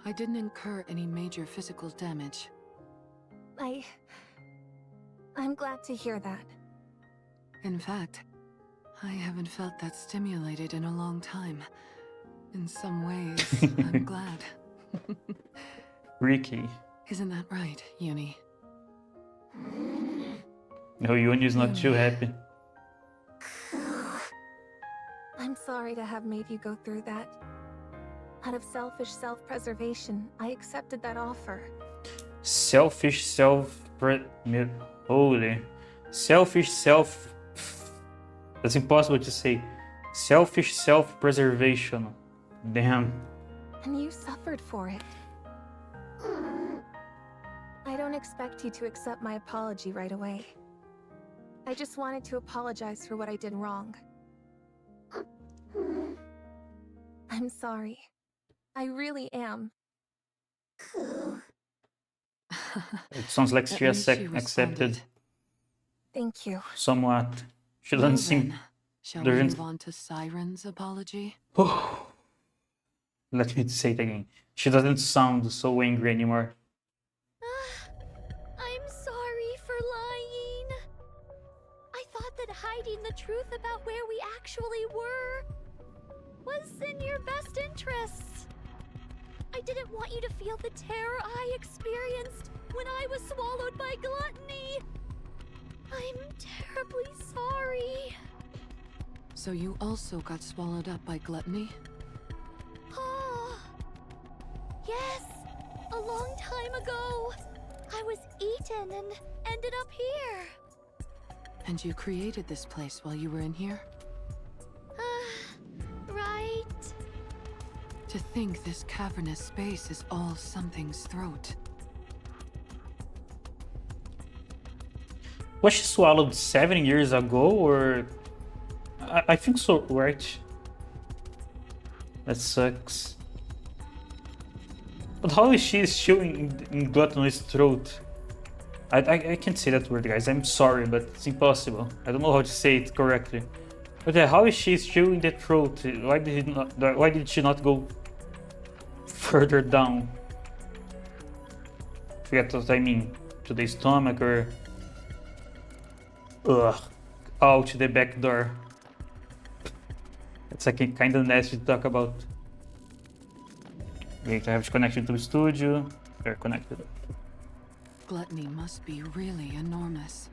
I didn't incur any major physical damage. I'm glad to hear that. In fact, I haven't felt that stimulated in a long time. In some ways, I'm glad. Ricky. Isn't that right, Uni? No, Uni is not too happy. I'm sorry to have made you go through that. Out of selfish self-preservation, I accepted that offer. Selfish Holy. Selfish self... That's impossible to say. Selfish self-preservation. Damn. And you suffered for it. I don't expect you to accept my apology right away. I just wanted to apologize for what I did wrong. I'm sorry. I really am. It sounds like she has accepted responded. Thank you. somewhat. She Well doesn't seem... then, shall we move on to Siren's apology? Let me say it again. She doesn't sound so angry anymore. for lying. I thought that hiding the truth about where we actually were was in your best interests. I didn't want you to feel the terror I experienced when I was swallowed by gluttony. I'm terribly sorry. So you also got swallowed up by gluttony? Oh, yes. A long time ago, I was eaten and ended up here. And you created this place while you were in here? Right. To think this cavernous space is all something's throat. Was she swallowed 7 years ago, or I think so, right? That sucks. But how is she still in Glutton's throat? I can't say that word, guys. I'm sorry, but it's impossible. I don't know how to say it correctly. But yeah, how is she still in the throat? Why did she not go further down? Forget what I mean. To the stomach or... Ugh. Out the back door. It's like kind of nasty to talk about. Wait, I have to connect it to the studio. They're connected. Gluttony must be really enormous.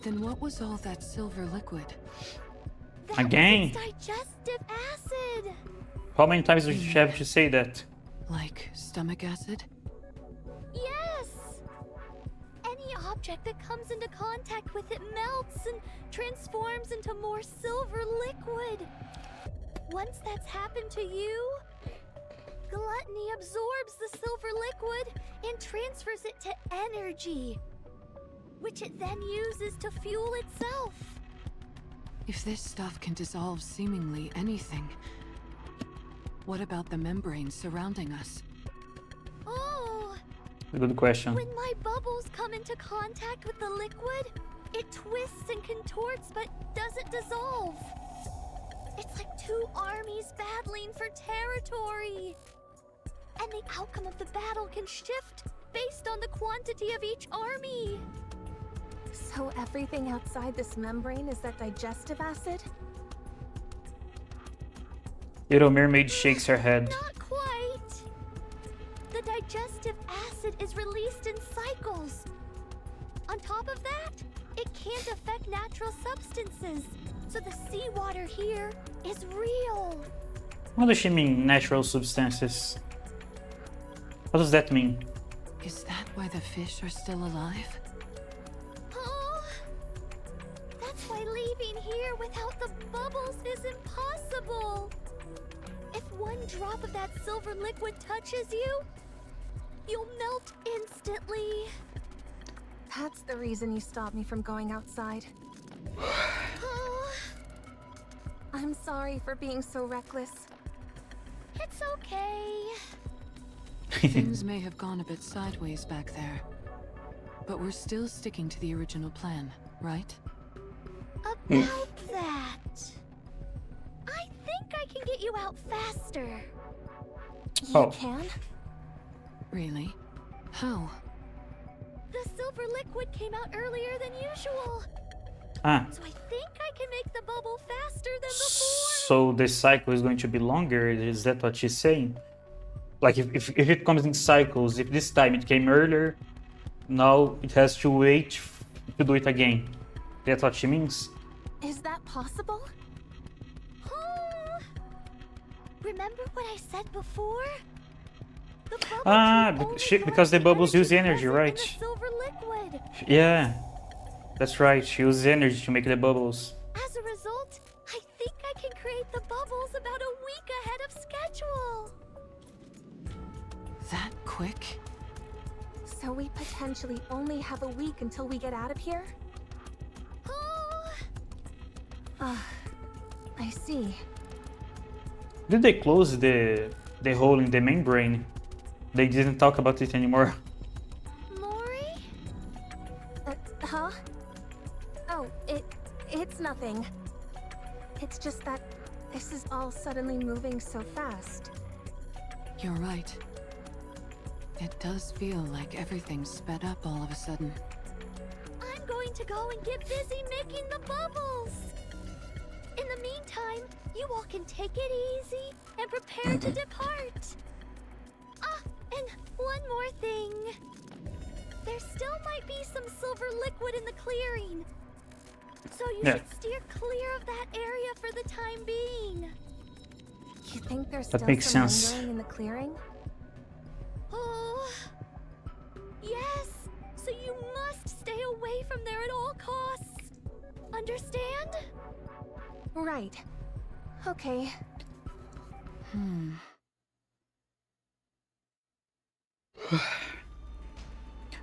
Then what was all that silver liquid? Again? Digestive acid. How many times do you have to say that? Like stomach acid? Yes. Any object that comes into contact with it melts and transforms into more silver liquid. Once that's happened to you, gluttony absorbs the silver liquid and transfers it to energy, which it then uses to fuel itself. If this stuff can dissolve seemingly anything, what about the membranes surrounding us? Oh, Good question. when my bubbles come into contact with the liquid, it twists and contorts but doesn't dissolve. It's like two armies battling for territory. And the outcome of the battle can shift based on the quantity of each army. So everything outside this membrane is that digestive acid? Little Mermaid shakes her head. Not quite. The digestive acid is released in cycles. On top of that, it can't affect natural substances. So the seawater here is real. What does she mean, natural substances? What does that mean? Is that why the fish are still alive? Oh, that's why leaving here without the bubbles is impossible. If one drop of that silver liquid touches you, you'll melt instantly. That's the reason you stopped me from going outside. Oh, I'm sorry for being so reckless. it's okay. Things may have gone a bit sideways back there, but we're still sticking to the original plan, right? About that, I think I can get you out faster. Oh. You can? Really? How? The silver liquid came out earlier than usual, Ah, so I think I can make the bubble faster than before. so the cycle is going to be longer? Is that what she's saying? Like if it comes in cycles, if this time it came earlier, now it has to wait to do it again. That's what she means? Is that possible? Remember what I said before? The bubble Ah, tree only because the collects bubbles use energy, present in right? the silver liquid. Yeah, that's right. She uses energy to make the bubbles. As a result, I think I can create the bubbles about a week ahead of schedule. That quick? So we potentially only have a week until we get out of here? I see. Did they close the hole in the membrane? They didn't talk about it anymore. Mori? Huh? Oh, it's nothing. It's just that this is all suddenly moving so fast. You're right. It does feel like everything's sped up all of a sudden. I'm going to go and get busy making the bubbles. In the meantime, you all can take it easy and prepare to depart. Ah, and one more thing. There still might be some silver liquid in the clearing. So you should steer clear of that area for the time being. You think there's That still makes some sense. lingering in the clearing? Oh, yes. So you must stay away from there at all costs. Understand? Right. Okay.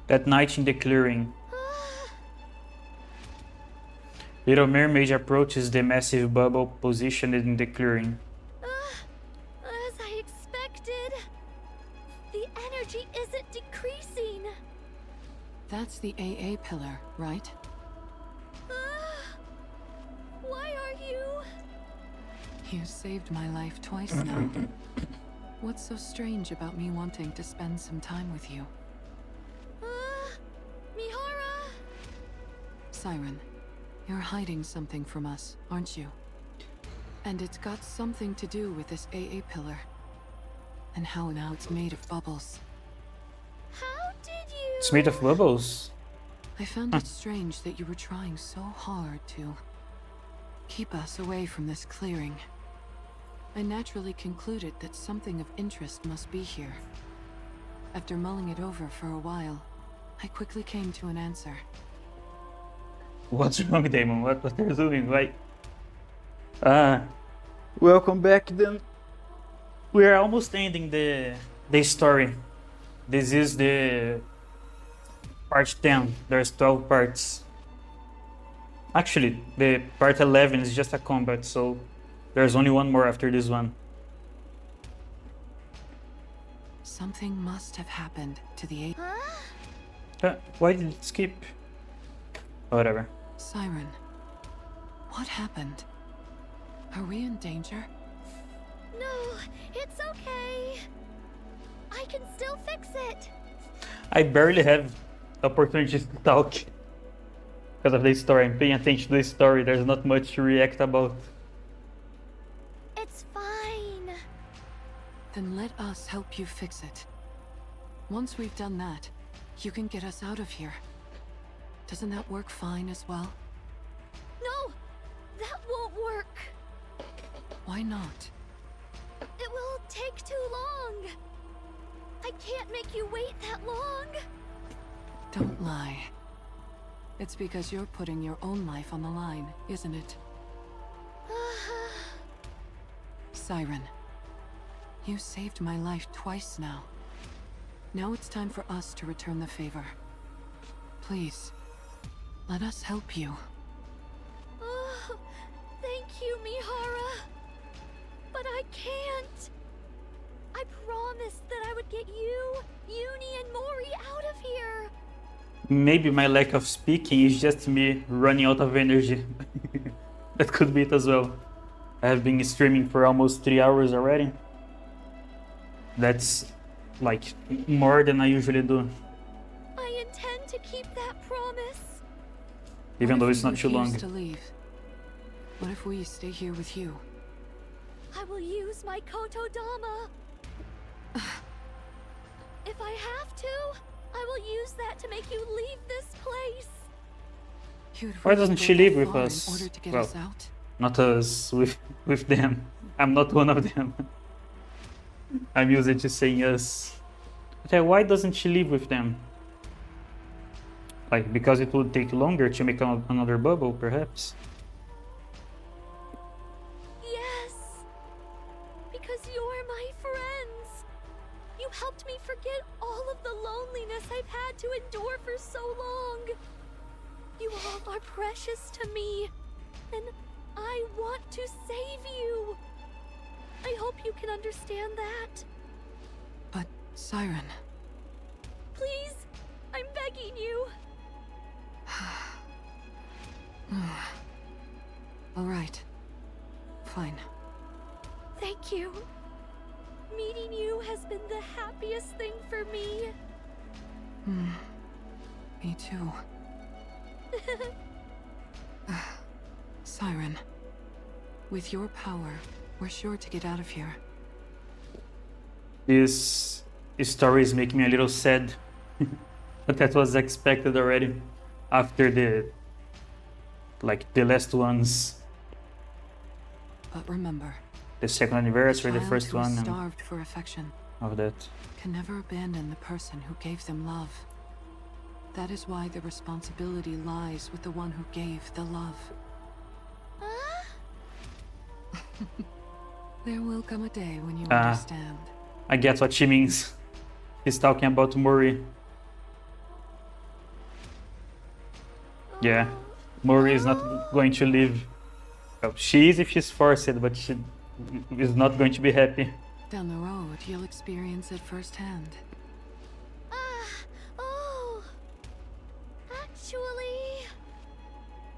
That night in the clearing. Little Mermaid approaches the massive bubble positioned in the clearing. As I expected, the energy isn't decreasing. That's the AA pillar, right? Why are you? You saved my life twice now. What's so strange about me wanting to spend some time with you? Mihara? Siren, you're hiding something from us, aren't you? And it's got something to do with this AA pillar. And how now it's made of bubbles. How did you? It's made of bubbles. I found it strange that you were trying so hard to keep us away from this clearing. I naturally concluded that something of interest must be here. After mulling it over for a while, I quickly came to an answer. What's wrong, Damon? What they're doing? Why? Welcome back then. We are almost ending the story. This is the part 10. There's 12 parts. Actually, the part 11 is just a combat, so there's only one more after this one. Something must have happened to the Why did it skip? Whatever. Siren, what happened? Are we in danger? No, it's okay. I can still fix it. I barely have opportunities to talk because of the story. I'm paying attention to the story. There's not much to react about. It's fine. Then let us help you fix it. Once we've done that, you can get us out of here. Doesn't that work fine as well? No, that won't work. Why not? It will take too long. I can't make you wait that long. Don't lie. It's because you're putting your own life on the line, isn't it? Siren, you saved my life twice now. Now it's time for us to return the favor. Please, let us help you. Oh, thank you, Mihara. But I can't. I promised that I would get you, Uni, and Mori out of here. Maybe my lack of speaking is just me running out of energy. That could be it as well. I have been streaming for almost 3 hours already. That's like more than I usually do. I intend to keep that promise. Even though it's not What if too you long. refuse to leave? What if we stay here with you? I will use my Kotodama. If I have to, I will use that to make you leave this place. You'd Why really doesn't go she that live with far us? In order to get Well, us out? not us, with them. I'm not one of them. I'm used to saying us. Okay, why doesn't she live with them? Like, because it would take longer to make another bubble, perhaps? Yes. Because you're my friends. You helped me forget all of the loneliness I've had to endure for so long. You all are precious to me, and I want to save you. I hope you can understand that. But, Siren... Please, I'm begging you. All right. Fine. Thank you. Meeting you has been the happiest thing for me. too. Siren, with your power, we're sure to get out of here. This story is making me a little sad. But that was expected already. After the last ones. But remember, The second anniversary, the child first who is one, and starved for affection of that. can never abandon the person who gave them love. That is why the responsibility lies with the one who gave the love. There will come a day when you understand. I get what she means. He's talking about Mori. Yeah, Mori is not going to live. Well, she is if she's forced, but she is not going to be happy. Down the road, you'll experience it firsthand. Actually,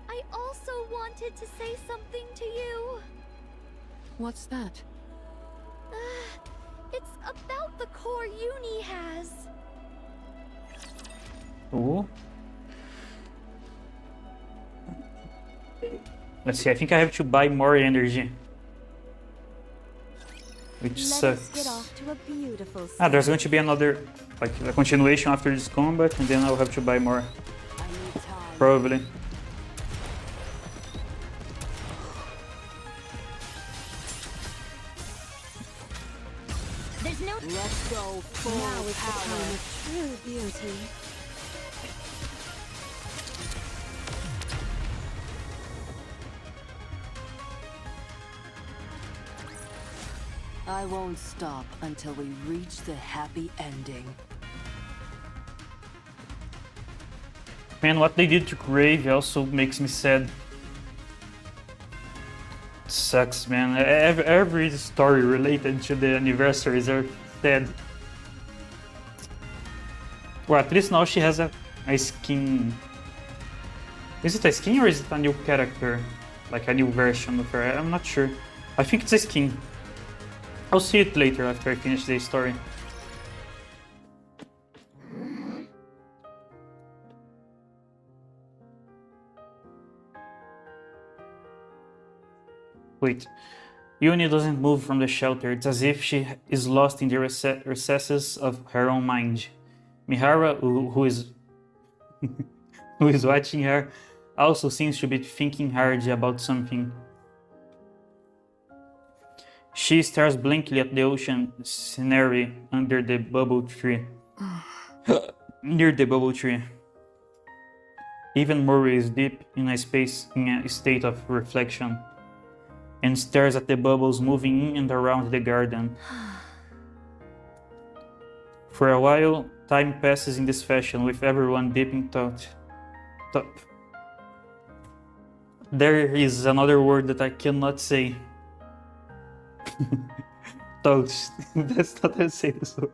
I also wanted to say something to you. What's that? It's about the core Uni has. Ooh. Let's see, I think I have to buy more energy. Which sucks. Get off to a beautiful There's going to be another, like a continuation after this combat, and then I'll have to buy more. Probably. There's no. Let's go full Now is the power. time of true beauty. I won't stop until we reach the happy ending. Man, what they did to Crave also makes me sad. It sucks, man. Every story related to the anniversaries are sad. Well, at least now she has a skin. Is it a skin or is it a new character? Like a new version of her? I'm not sure. I think it's a skin. I'll see it later after I finish the story. Wait, Uni doesn't move from the shelter. It's as if she is lost in the recesses of her own mind. Mihara, who is who is watching her, also seems to be thinking hard about something. She stares blankly at the ocean scenery under the bubble tree. Near the bubble tree. Even Mori is deep in a state of reflection, and stares at the bubbles moving in and around the garden. For a while, time passes in this fashion, with everyone deep in thought. There is another word that I cannot say. Thought. That's not how to say this word.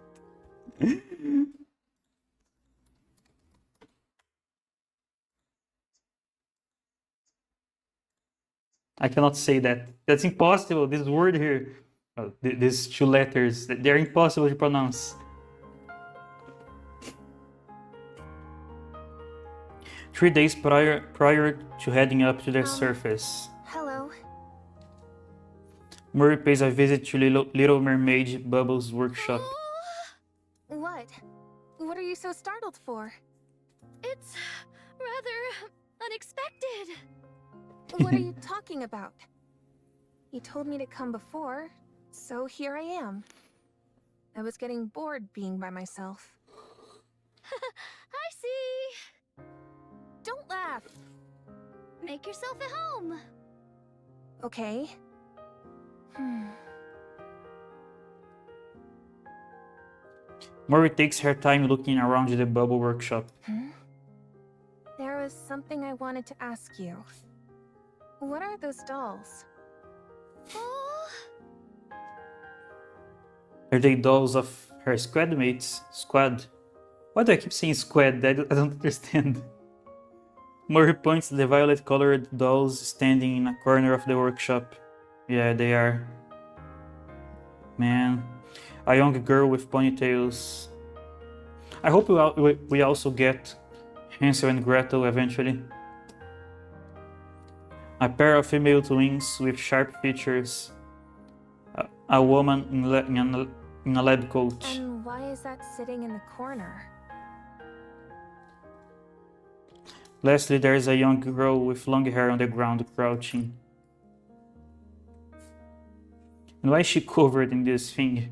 I cannot say that. That's impossible. This word here, these two letters, they're impossible to pronounce. 3 days prior to heading up to the surface, Hello. Murray pays a visit to Little Mermaid Bubbles workshop. What? What are you so startled for? It's rather unexpected. What are you talking about? You told me to come before, so here I am. I was getting bored being by myself. I see. Don't laugh. Make yourself at home. Okay. Murray takes her time looking around the bubble workshop. There was something I wanted to ask you. What are those dolls? Oh, Are they dolls of her squad mates? Squad? Why do I keep saying squad? I don't understand. Murray points to the violet-colored dolls standing in a corner of the workshop. Yeah, they are. Man. A young girl with ponytails. I hope we also get Hansel and Gretel eventually. A pair of female twins with sharp features. A woman in a lab coat. And why is that sitting in the corner? Lastly, there is a young girl with long hair on the ground crouching. And why is she covered in this thing?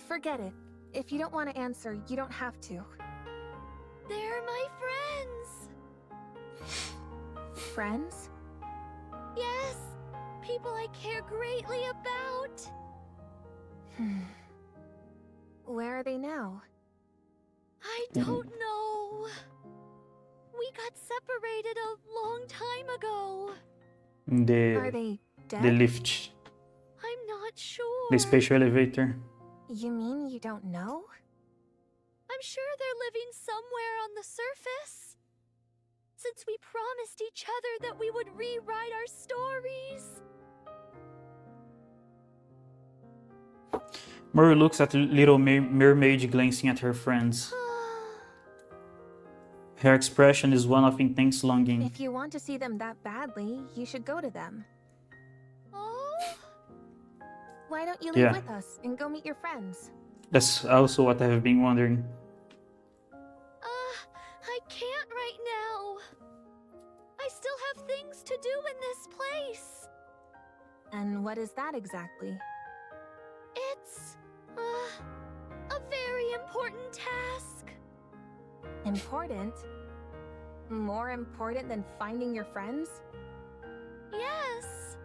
Forget it. If you don't want to answer, you don't have to. They're my friends. Friends? Yes, people I care greatly about. Where are they now? I don't know. We got separated a long time ago. Are they dead? The lift. I'm not sure. The spatial elevator. You mean you don't know? I'm sure they're living somewhere on the surface. Since we promised each other that we would rewrite our stories. Murray looks at the little mermaid glancing at her friends. Her expression is one of intense longing. If you want to see them that badly, you should go to them. Oh? Why don't you leave with us and go meet your friends? That's also what I have been wondering. I can't right now. I still have things to do in this place. And what is that exactly? It's a very important task. Important? More important than finding your friends? Yes.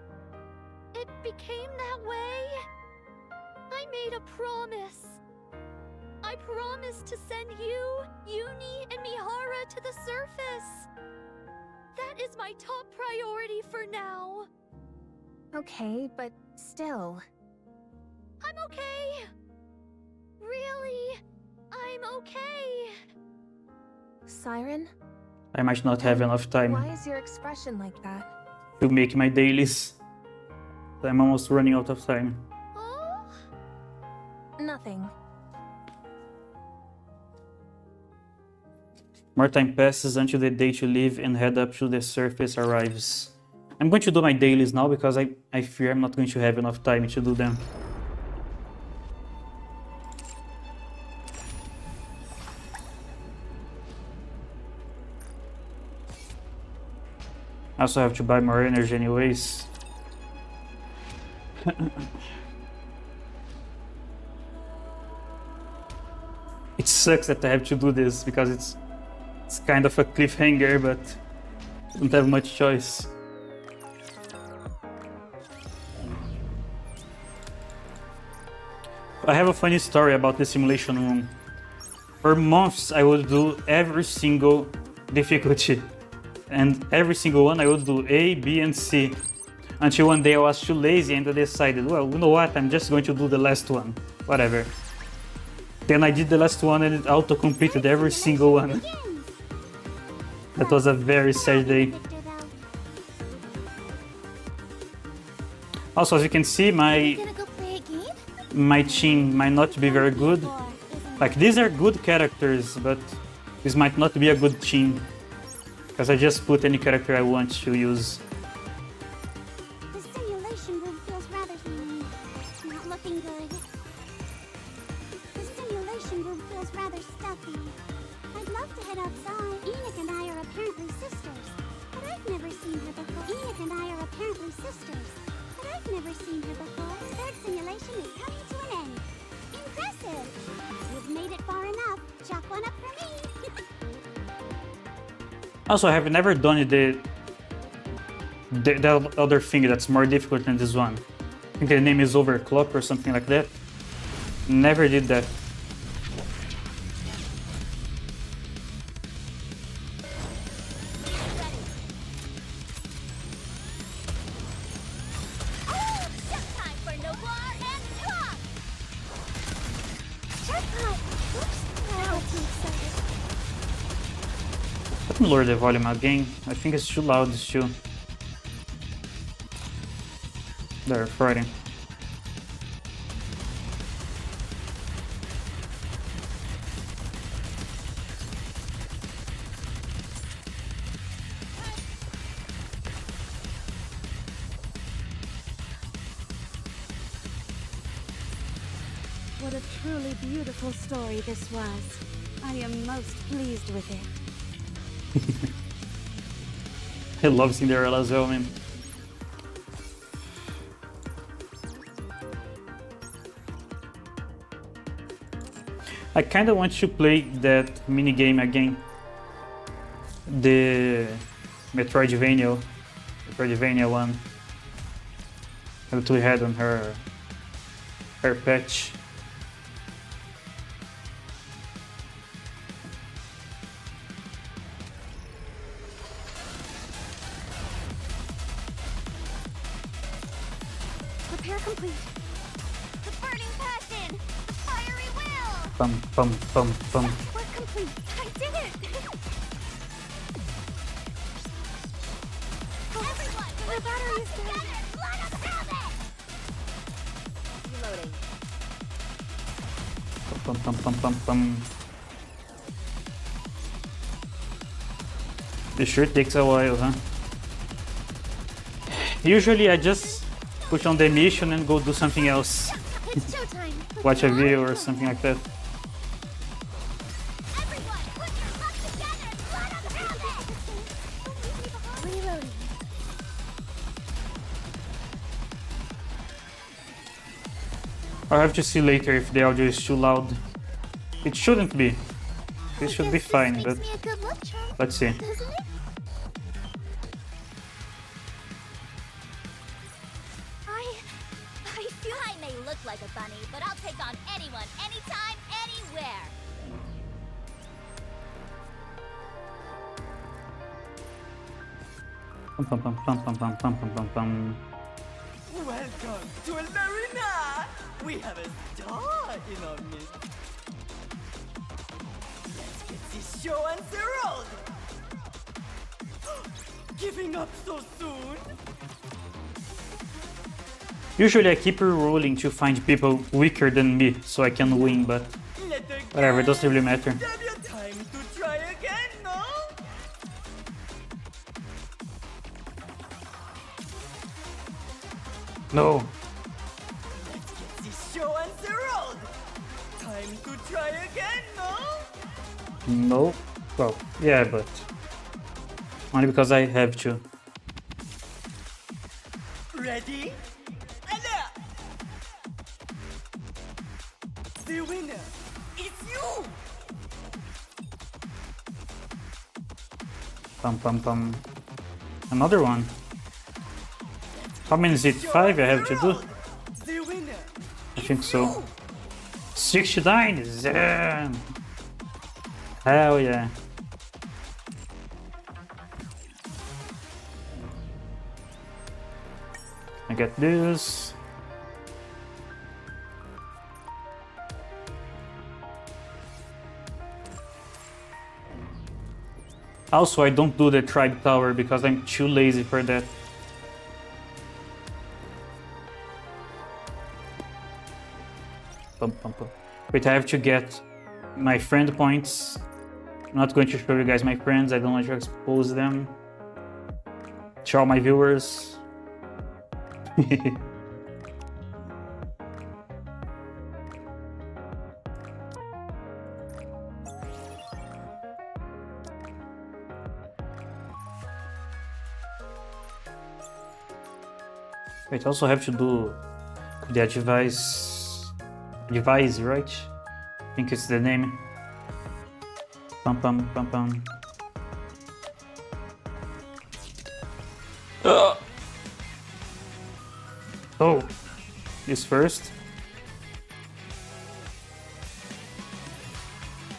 It became that way. I made a promise. I promised to send you, Uni, and Mihara to the surface. That is my top priority for now. Okay, but still. I'm okay. Really, I'm okay. Siren? I might not have enough time Why is your expression like that? to make my dailies. I'm almost running out of time. Oh? Nothing. More time passes until the day to leave and head up to the surface arrives. I'm going to do my dailies now because I fear I'm not going to have enough time to do them. I also have to buy more energy anyways. It sucks that I have to do this because it's kind of a cliffhanger, but I don't have much choice. I have a funny story about the simulation room. For months I would do every single difficulty, and every single one I would do A, B, and C, until one day I was too lazy and I decided, well, you know what, I'm just going to do the last one, whatever. Then I did the last one and it auto-completed every single one. That was a very sad day. Also, as you can see, my team might not be very good. Like, these are good characters, but this might not be a good team. Because I just put any character I want to use. The simulation room feels rather not looking good. The simulation room feels rather stuffy. I'd love to head outside. Enoch and I are apparently sisters, but I've never seen her before. Enoch and I are apparently sisters, but I've never seen her before. Third simulation is coming to an end. Impressive! You've made it far enough. Chalk one up for me. Also, I have never done the other thing that's more difficult than this one. I think the name is Overclock or something like that. Never did that. Let me lower the volume again. I think it's too loud still. They're fighting. What a truly beautiful story this was. I am most pleased with it. I love Cinderella as well, man. I kind of want to play that minigame again. The Metroidvania one that we had on her patch. Repair complete. The burning passion! The fiery will! Pum pum pum pum. Work complete! I did it! Everyone! The battery is dead! Let us have it! Reloading. Pum pum pum pum pum. This sure takes a while, huh? Usually I just push on the mission and go do something else. It's showtime! Watch a video or something like that. Everyone! Put your luck together! Let us have it! Reloading. I'll have to see later if the audio is too loud. It shouldn't be. This should be fine, but Makes me a good luck charm, let's see. doesn't it? I feel I may look like a bunny, but I'll take on anyone, anytime, anywhere. Pum pum pum pum pum pum pum pum pum pum. Welcome to El Marina! We have a star in our midst. Let's get this show on the road! Giving up so soon? Usually I keep rolling to find people weaker than me so I can win, but whatever, it doesn't really matter. Have your time to try again, no? No. Let's get this show on the road! Time to try again, no? No. Well, yeah, but only because I have to. Ready? Alert! The winner is you! Pum pum pum. Another one. How many is it? 5 I have to do? The winner I think so. 69! Zam! Hell yeah. I get this. Also, I don't do the tribe tower because I'm too lazy for that. Pum, pum, pum. Wait, I have to get my friend points. I'm not going to show you guys my friends. I don't want to expose them to all my viewers. Wait, I also have to do the device, right? I think it's the name. Pum pum pum pum. Oh, this first.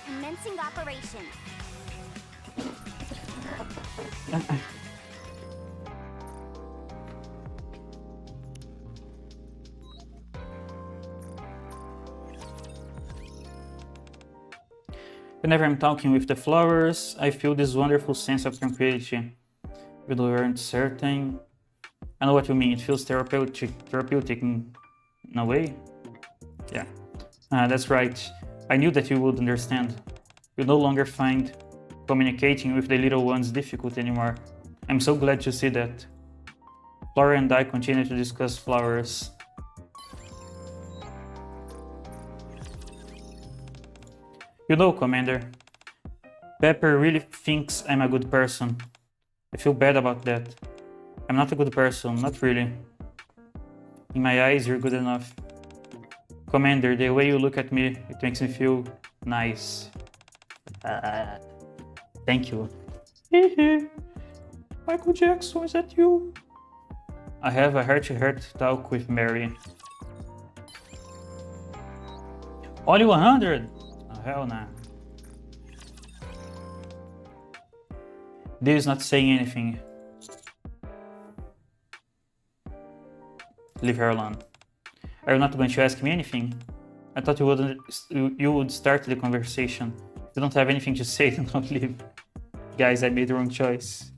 Commencing operation. Whenever I'm talking with the flowers, I feel this wonderful sense of tranquility. Even though we aren't certain. I know what you mean. It feels therapeutic in a way. Yeah, that's right. I knew that you would understand. You no longer find communicating with the little ones difficult anymore. I'm so glad to see that. Flora and I continue to discuss flowers. You know, Commander, Pepper really thinks I'm a good person. I feel bad about that. I'm not a good person, not really. In my eyes, you're good enough. Commander, the way you look at me, it makes me feel nice. Thank you. Michael Jackson, is that you? I have a heart-to-heart talk with Mary. Only 100? Oh, hell nah. This is not saying anything. Leave her alone. Are you not going to ask me anything? I thought you would start the conversation. If you don't have anything to say, then don't leave. Guys, I made the wrong choice.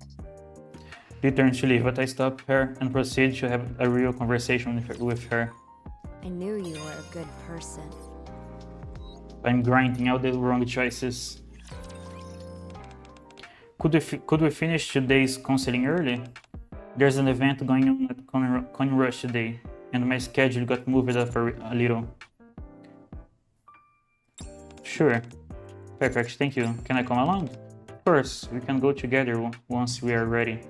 You turn to leave, but I stop her and proceed to have a real conversation with her. I knew you were a good person. I'm grinding out the wrong choices. Could we finish today's counseling early? There's an event going on at Coin Rush today, and my schedule got moved up a little. Sure. Perfect, thank you. Can I come along? Of course, we can go together once we are ready.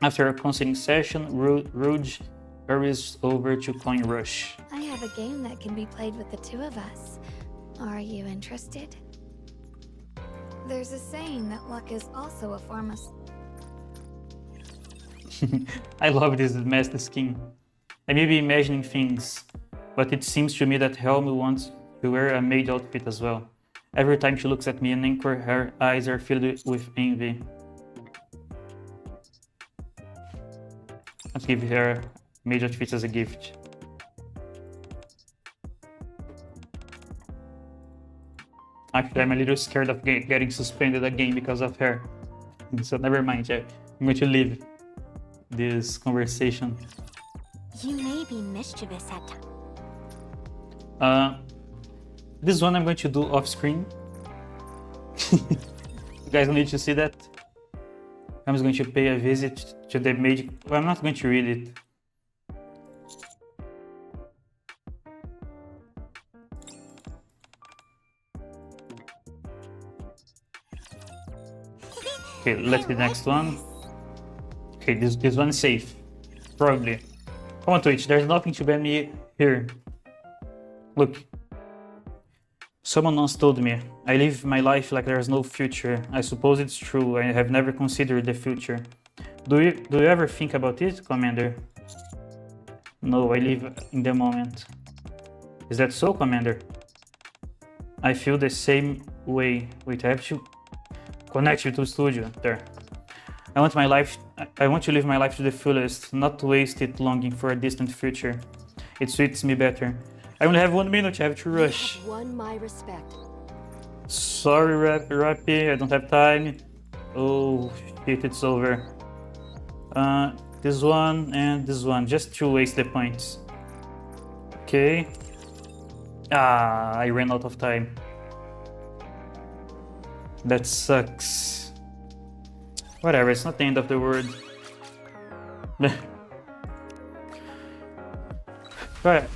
After a counseling session, Rouge hurries over to Coin Rush. I have a game that can be played with the two of us. Are you interested? There's a saying that luck is also a form of... I love this master skin. I may be imagining things, but it seems to me that Helm wants to wear a maid outfit as well. Every time she looks at me and Anchor, her eyes are filled with envy. Let's give her maid outfit as a gift. Actually, I'm a little scared of getting suspended again because of her. So never mind, I'm going to leave this conversation. You may be mischievous at times. This one I'm going to do off screen. You guys don't need to see that. I'm just going to pay a visit to the magic. Well, I'm not going to read it. Okay, let's do the next one. Okay, this one is safe. Probably. Come on, Twitch, there's nothing to ban me here. Look. Someone once told me, I live my life like there's no future. I suppose it's true, I have never considered the future. Do you ever think about it, Commander? No, I live in the moment. Is that so, Commander? I feel the same way. Wait, I have to connect you to studio. There. I want to live my life to the fullest, not to waste it longing for a distant future. It suits me better. I only have 1 minute, I have to rush. You have won my respect. Sorry, Rappy, I don't have time. Oh, shit, it's over. This one and this one, just to waste the points. Okay. I ran out of time. That sucks. Whatever, it's not the end of the world. Right.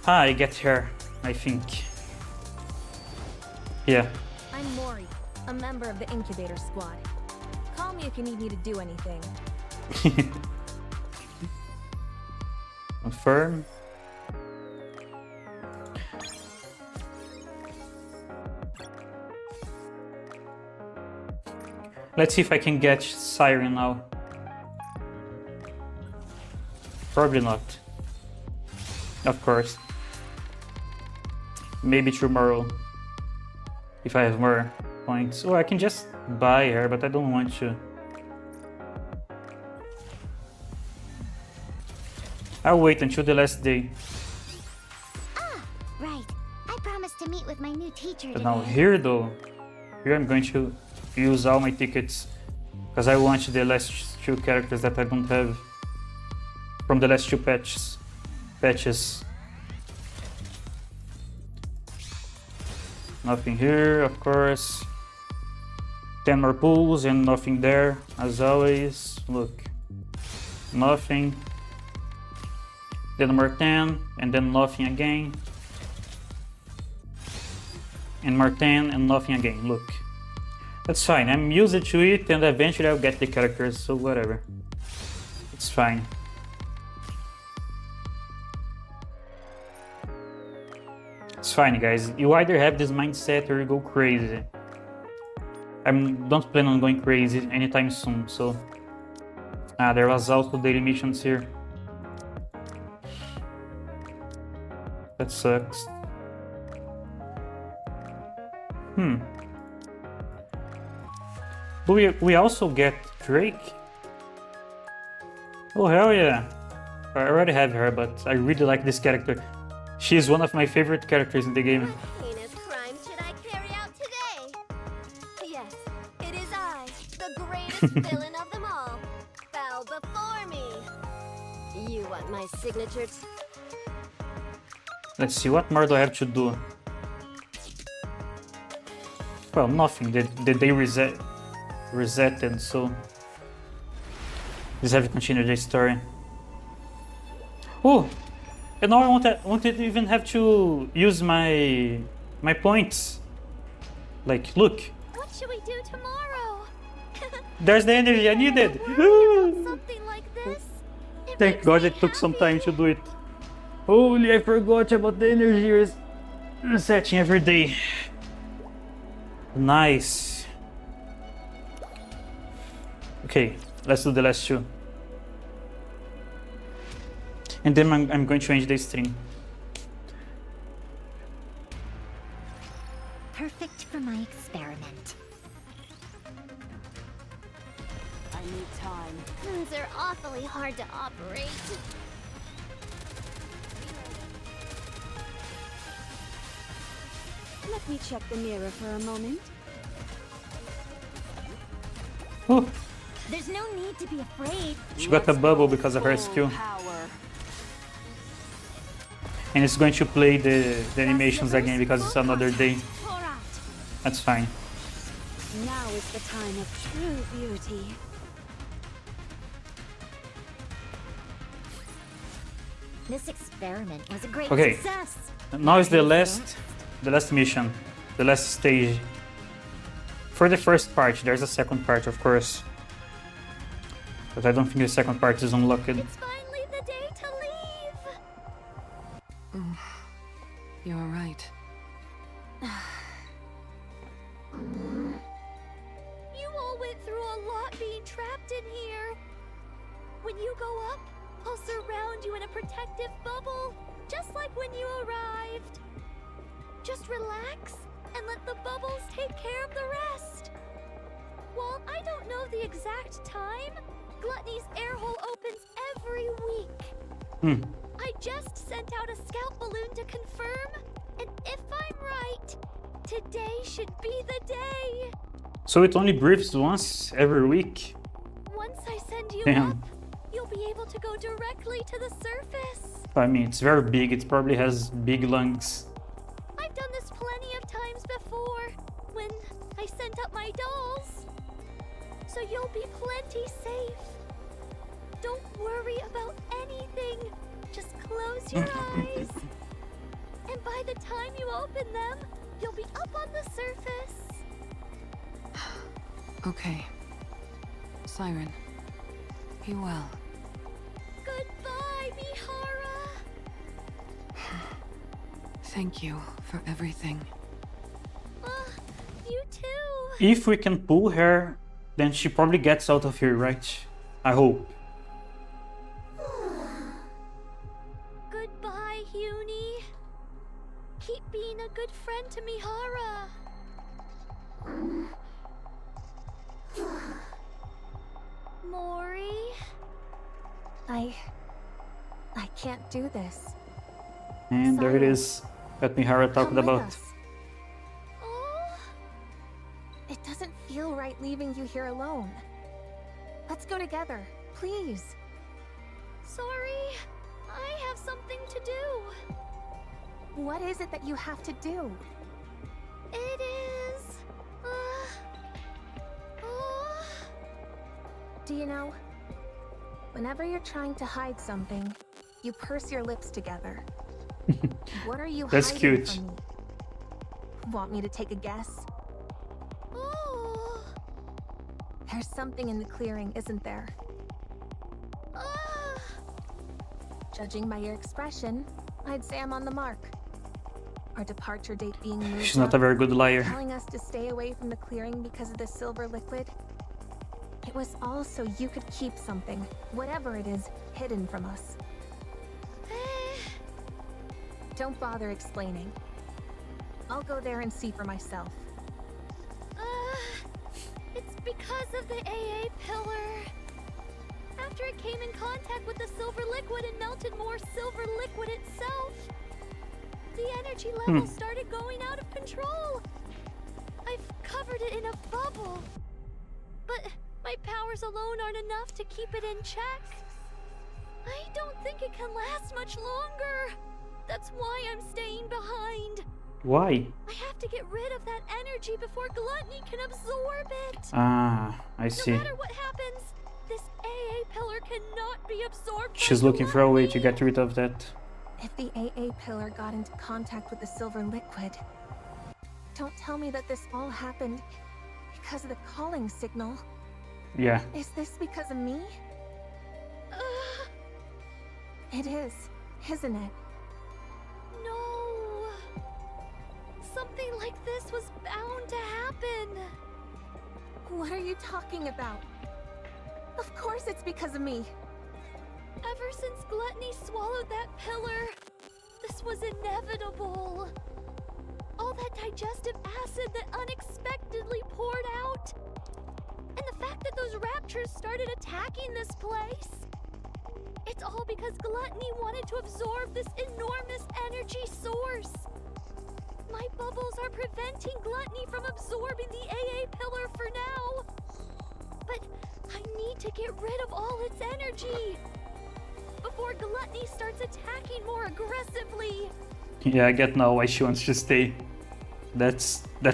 I get her, I think. Yeah. I'm Mori, a member of the incubator squad. Call me if you need me to do anything. Confirm. Let's see if I can get Siren now. Probably not. Of course. Maybe tomorrow. If I have more points. Oh, I can just buy her, but I don't want to. I'll wait until the last day. Ah, right. I promised to meet with my new teacher But today. now here though, here I'm going to use all my tickets because I want the last 2 characters that I don't have from the last 2 patches. Nothing here, of course. 10 more pools and nothing there, as always. Look, nothing. Then more 10, and then nothing again. and Martin and nothing again. Look. That's fine. I'm used to it and eventually I'll get the characters, so whatever. It's fine. It's fine, guys. You either have this mindset or you go crazy. I don't plan on going crazy anytime soon, so... there was also daily missions here. That sucks. But we also get Drake? Oh, hell yeah. I already have her, but I really like this character. She is one of my favorite characters in the game. What heinous crime should I carry out today? Yes, it is I, the greatest villain of them all. Bow before me. You want my signature? Let's see, what more do I have to do? Well, nothing. Did they resetted, so... Just have to continue the story. Oh! And now I won't even have to use my points. Like, look. What should we do tomorrow? There's the energy I needed. Something like this. Thank God it took some time to do it. Holy, I forgot about the energy resetting every day. Nice. Okay, let's do the last two. And then I'm going to change the stream. Perfect for my experiment. I need time. They're awfully hard to operate. Let me check the mirror for a moment. Oh, There's no need to be afraid. she got a bubble because of her skill. And it's going to play the animations again because it's another day. That's fine. Now is the time of true beauty. This experiment was a great Okay. success. Now is the last mission, the last stage. For the first part, there's a second part, of course. But I don't think the second part is unlocked. It's finally the day to leave. You're right. You all went through a lot being trapped in here. When you go up, I'll surround you in a protective bubble, just like when you arrived. Just relax and let the bubbles take care of the rest. While I don't know the exact time, Gluttony's air hole opens every week. I just sent out a scout balloon to confirm, and if I'm right, today should be the day. So it only breathes once every week? Once I send you Damn. up, you'll be able to go directly to the surface. I mean, it's very big. It probably has big lungs. I've done this plenty of times before, when I sent up my dolls. So you'll be plenty safe. Don't worry about anything. Just close your eyes. And by the time you open them, you'll be up on the surface. Okay. Siren, be well. Goodbye, Mihara. Thank you for everything. You too. If we can pull her, then she probably gets out of here, right? I hope. Goodbye, Huni. Keep being a good friend to Mihara. Mori? I can't do this. And there it is. That Mihara talked Come with about. us. It doesn't feel right leaving you here alone. Let's go together, please. Sorry, I have something to do. What is it that you have to do? It is... Do you know? Whenever you're trying to hide something, you purse your lips together. What are you That's hiding cute. from me? Want me to take a guess? Oh. There's something in the clearing, isn't there? Ah. Judging by your expression, I'd say I'm on the mark. Our departure date being moved She's not up, a very good liar. telling us to stay away from the clearing because of the silver liquid. It was all so you could keep something, whatever it is, hidden from us. Don't bother explaining. I'll go there and see for myself. It's because of the AA pillar. After it came in contact with the silver liquid and melted more silver liquid itself, the energy level started going out of control. I've covered it in a bubble, but my powers alone aren't enough to keep it in check. I don't think it can last much longer. That's why I'm staying behind. Why? I have to get rid of that energy before Gluttony can absorb it. Ah, I see. No matter what happens, this AA pillar cannot be absorbed. She's looking for a way to get rid of that. If the AA pillar got into contact with the silver liquid, don't tell me that this all happened because of the calling signal. Yeah. Is this because of me? It is, isn't it? No. Something like this was bound to happen. What are you talking about? Of course it's because of me. Ever since Gluttony swallowed that pillar, this was inevitable. All that digestive acid that unexpectedly poured out. And the fact that those raptures started attacking this place. It's all because Gluttony wanted to absorb this enormous energy source. My bubbles are preventing Gluttony from absorbing the AA pillar for now. But I need to get rid of all its energy before Gluttony starts attacking more aggressively. Yeah, I get now why she wants to stay. That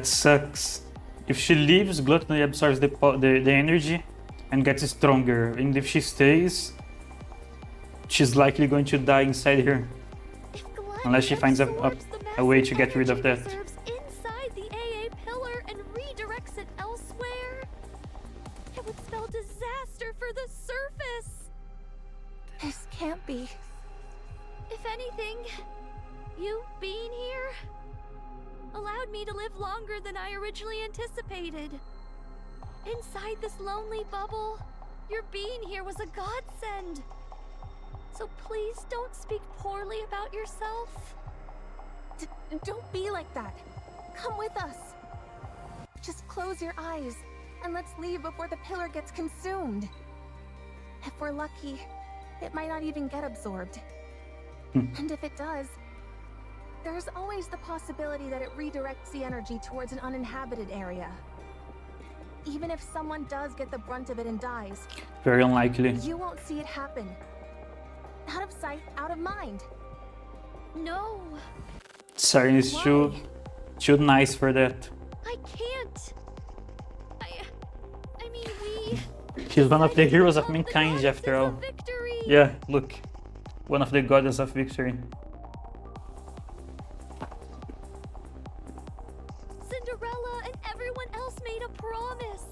sucks. If she leaves, Gluttony absorbs the energy and gets stronger. And if she stays, she's likely going to die inside her. Unless she finds a way to get rid of that. Inside the AA pillar and redirects it elsewhere, it would spell disaster for the surface. This can't be. If anything, you being here allowed me to live longer than I originally anticipated. Inside this lonely bubble, your being here was a godsend. So please don't speak poorly about yourself. Don't be like that. Come with us. Just close your eyes and let's leave before the pillar gets consumed. If we're lucky, it might not even get absorbed. And if it does, there's always the possibility that it redirects the energy towards an uninhabited area. Even if someone does get the brunt of it and dies, very unlikely. You won't see it happen. Out of sight, out of mind. No. Siren is too nice for that. I can't. I mean, She's one of the heroes of mankind after all. Yeah, look. One of the goddesses of victory. Cinderella and everyone else made a promise.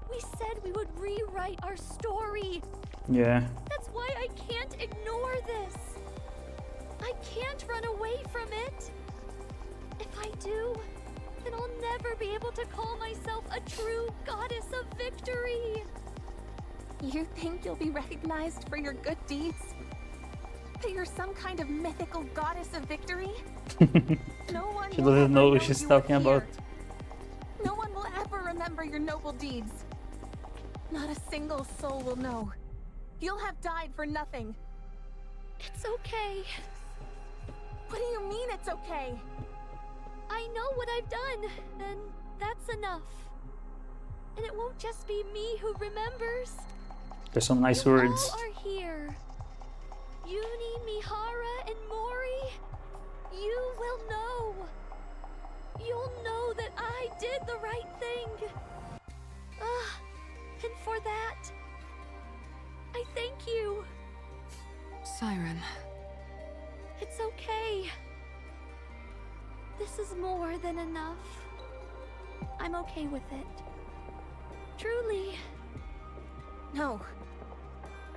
We said we would rewrite our story. Yeah. That's why I can't ignore this. I can't run away from it. If I do, then I'll never be able to call myself a true goddess of victory. You think you'll be recognized for your good deeds? That you're some kind of mythical goddess of victory? No one She doesn't know what she's talking about. No one will ever remember your noble deeds. Not a single soul will know. You'll have died for nothing. It's okay. What do you mean it's okay? I know what I've done, and that's enough. And it won't just be me who remembers. There's some nice you words. all are here. Uni, Mihara, and Mori. You will know. You'll know that I did the right thing. And for that, I thank you. Siren. It's okay. This this is more than enough. I'm okay with it. Truly. No.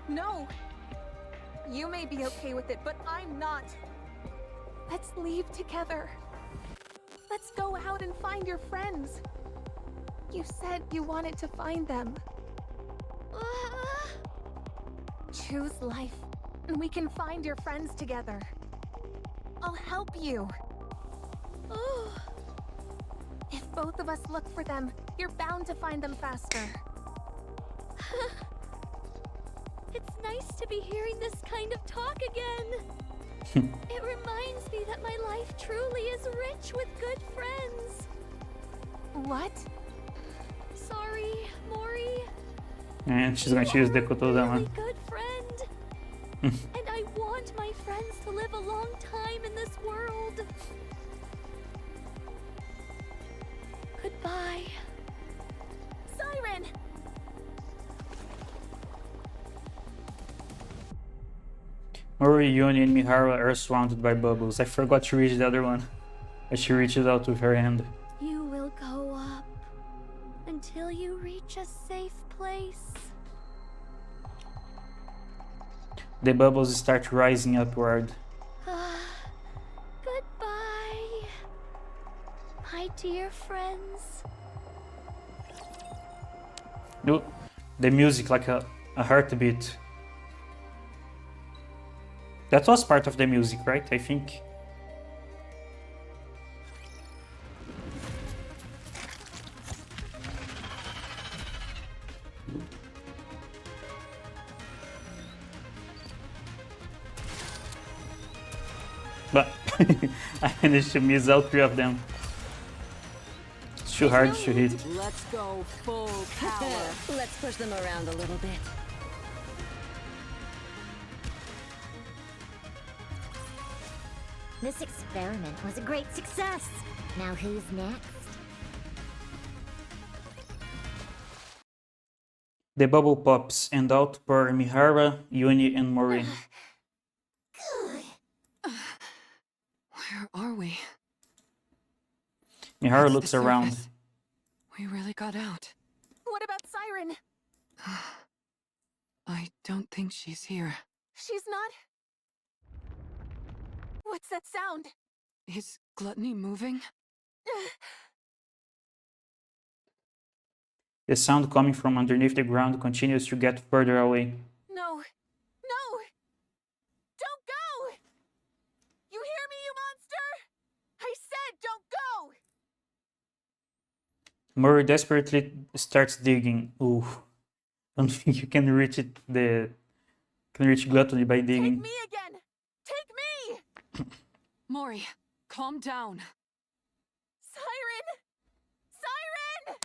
No! You may be okay with it, but I'm not. Let's leave together. Let's go out and find your friends. You said you wanted to find them. Choose life, and we can find your friends together. I'll help you. If both of us look for them, you're bound to find them faster. It's nice to be hearing this kind of talk again. It reminds me that my life truly is rich with good friends. What? Sorry, Mori. And she's gonna choose the Kotodama. Really good friend. And I want my friends to live a long time in this world. Goodbye. Siren! Mori, Yoni, and Mihara are surrounded by bubbles. I forgot to reach the other one. But she reaches out with her hand. You will go up until you reach a safe place. The bubbles start rising upward. Goodbye, my dear friends. No, the music like a heartbeat. That was part of the music, right? I think. But I managed to miss all three of them. It's too hard to hit. Let's go full power. Let's push them around a little bit. This experiment was a great success. Now who's next? The bubble pops, and out pour Mihara, Yuni, and Mori. Where are we? Mihara It's the looks around. surface. We really got out. What about Siren? I don't think she's here. She's not? What's that sound? Is Gluttony moving? The sound coming from underneath the ground continues to get further away. No. No! Don't go! You hear me, you monster? I said don't go! Mori desperately starts digging. Ooh. I don't think you can reach it. Can reach Gluttony by digging. Take me again! Take me! Mori, calm down. Siren! Siren!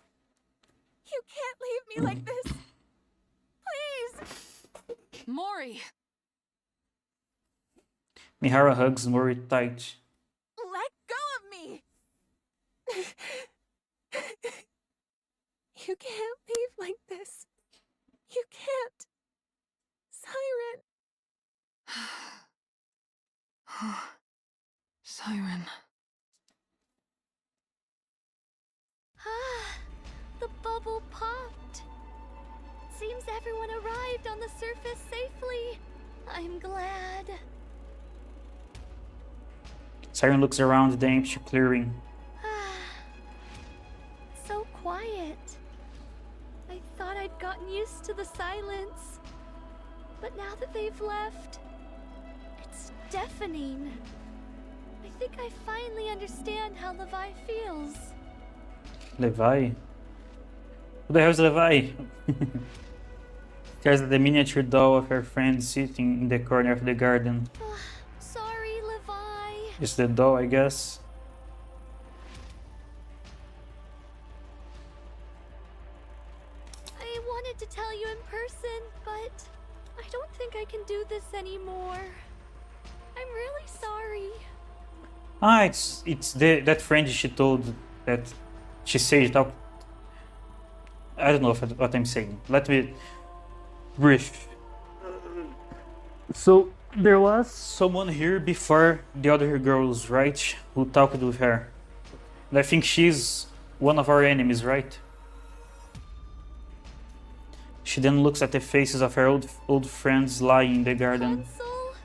You can't leave me like this. Please! Mori! Mihara hugs Mori tight. Let go of me! You can't leave like this. You can't. Siren. Siren. The bubble popped. Seems everyone arrived on the surface safely. I'm glad. Siren looks around the empty clearing. So quiet. I thought I'd gotten used to the silence. But now that they've left, it's deafening. I think I finally understand how Levi feels. Levi? Who the hell is Levi? There's the miniature doll of her friend sitting in the corner of the garden. Sorry, Levi. It's the doll, I guess. I wanted to tell you in person, but I don't think I can do this anymore. I'm really sorry. Ah, it's that friend she told that she said talk. I don't know what I'm saying. Let me brief. So there was someone here before the other girls, right? Who talked with her. And I think she's one of our enemies, right? She then looks at the faces of her old friends lying in the garden. Hansel,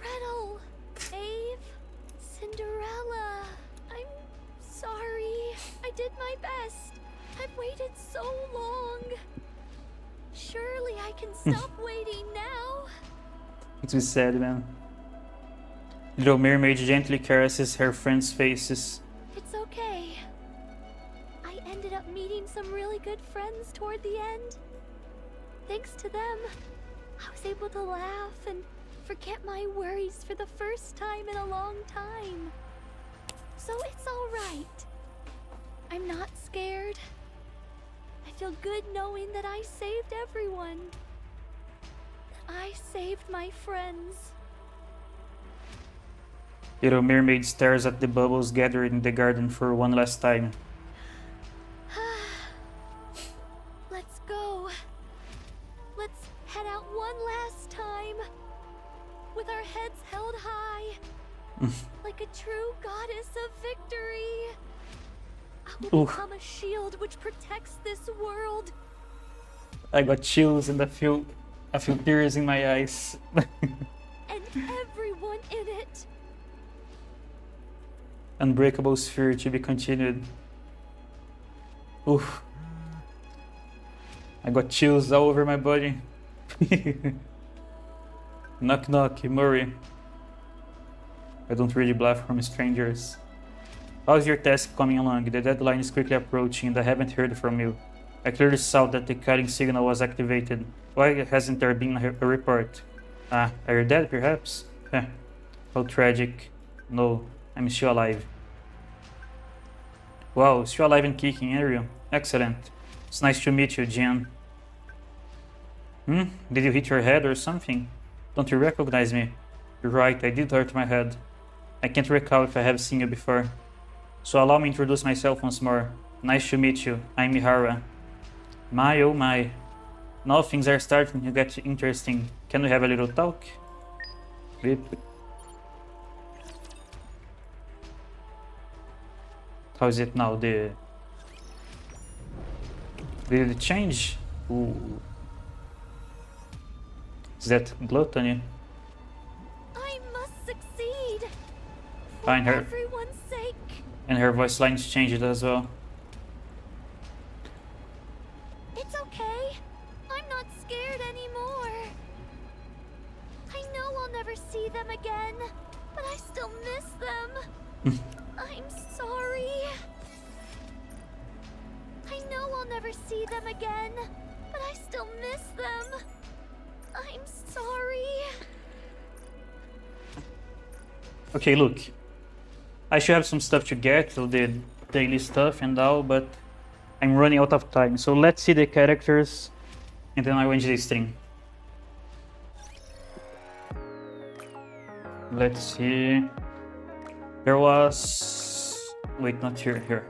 Gretel, Ave, Cinderella. I'm sorry. I did my best. I've waited so long. Surely I can stop waiting now. It's sad, man. Little Mermaid gently caresses her friends' faces. It's okay. I ended up meeting some really good friends toward the end. Thanks to them, I was able to laugh and forget my worries for the first time in a long time. So it's all right. I'm not scared. I feel good knowing that I saved everyone. That I saved my friends. Little Mermaid stares at the bubbles gathered in the garden for one last time. Let's go. Let's head out one last time. With our heads held high. Like a true goddess of victory. I will become a shield which protects this world. I got chills and I feel tears in my eyes. And everyone in it. Unbreakable sphere to be continued. Oof. I got chills all over my body. Knock knock, Murray. I don't really bluff from strangers. How's your task coming along? The deadline is quickly approaching and I haven't heard from you. I clearly saw that the cutting signal was activated. Why hasn't there been a report? Ah, are you dead perhaps? Heh. How tragic. No, I'm still alive. Wow, still alive and kicking, are you? Excellent. It's nice to meet you, Jen. Did you hit your head or something? Don't you recognize me? You're right, I did hurt my head. I can't recall if I have seen you before. So allow me to introduce myself once more. Nice to meet you. I'm Mihara. My oh my. Now things are starting to get interesting. Can we have a little talk? Beep. How is it now? Did it change? Ooh. Is that gluttony? I must succeed. For Find her. everyone's sake. And her voice lines changed as well. It's okay. I'm not scared anymore. I know I'll never see them again, but I still miss them. I'm sorry. I know I'll never see them again, but I still miss them. I'm sorry. Okay, look. I should have some stuff to get, so the daily stuff and all, but I'm running out of time. So let's see the characters, and then I will end the stream. Let's see. There was... Wait, not here, here.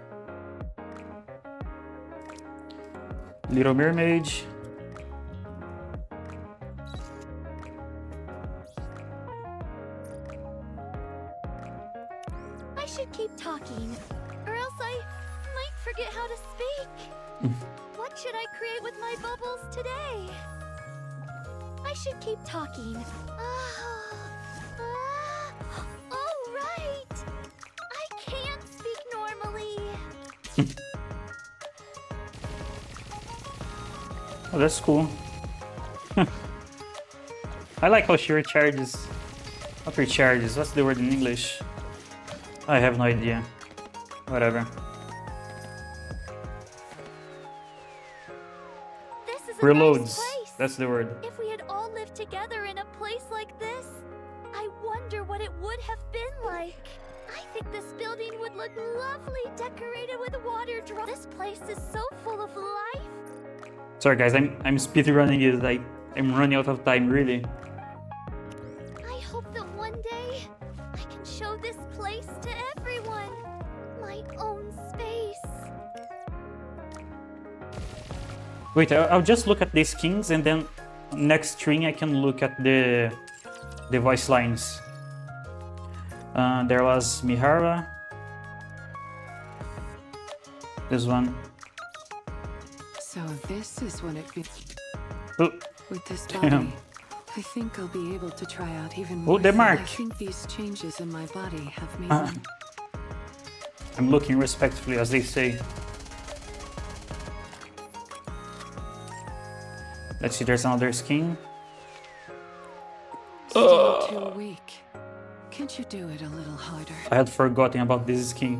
Little Mermaid. I should keep talking, or else I might forget how to speak. What should I create with my bubbles today? I should keep talking. Oh, right! I can't speak normally. Oh, that's cool. I like how she recharges. Not recharges, what's the word in English? I have no idea. Whatever. This is a Reloads. nice place. That's the word. If we had all lived together in a place like this, I wonder what it would have been like. I think this building would look lovely decorated with water drops. This place is so full of life. Sorry guys, I'm speedrunning it. I'm running out of time, really. I hope that one day I can show this place to everyone. My own space. Wait, I'll just look at the skins and then next stream I can look at the voice lines. There was Mihara. This one. So this is what it be. Oh, With this damn. body, I think I'll be able to try out even Oh, more. the mark. I think these changes in my body have made me. I'm looking respectfully, as they say. Let's see, there's another skin. Still too weak. Can't you do it a little harder? I had forgotten about this skin.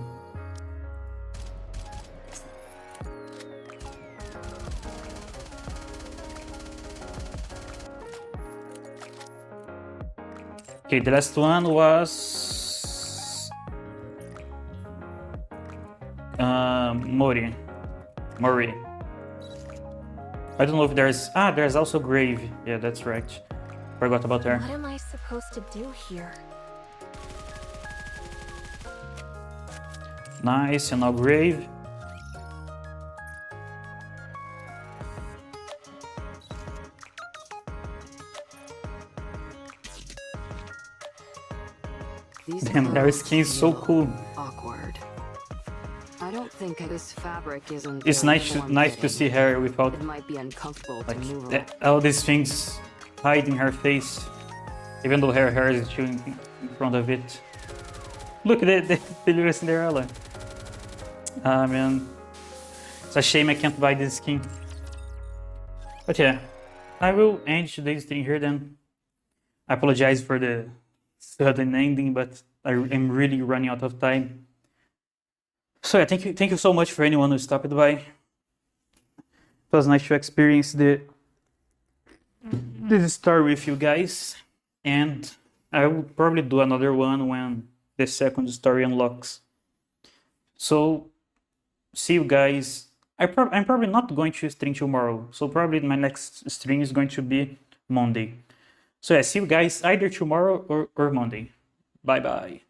Okay, the last one was Mori. I don't know if there's also Grave. Yeah, that's right. Forgot about her. What am I supposed to do here? Nice, and now Grave. These Damn, their clothes skin's so feel cool. Awkward. I don't think this fabric isn't. It's very nice to see her without It might be uncomfortable to move. all these things hiding her face, even though her hair is showing in front of it. Look at the little Cinderella. Ah man, it's a shame I can't buy this skin. But yeah, I will end today's stream here then. I apologize for the sudden ending, but I am really running out of time. So yeah, thank you so much for anyone who stopped by. It was nice to experience this story with you guys, and I will probably do another one when the second story unlocks. So see you guys. I'm probably not going to stream tomorrow, so probably my next stream is going to be Monday. So yeah, see you guys either tomorrow or Monday. Bye bye.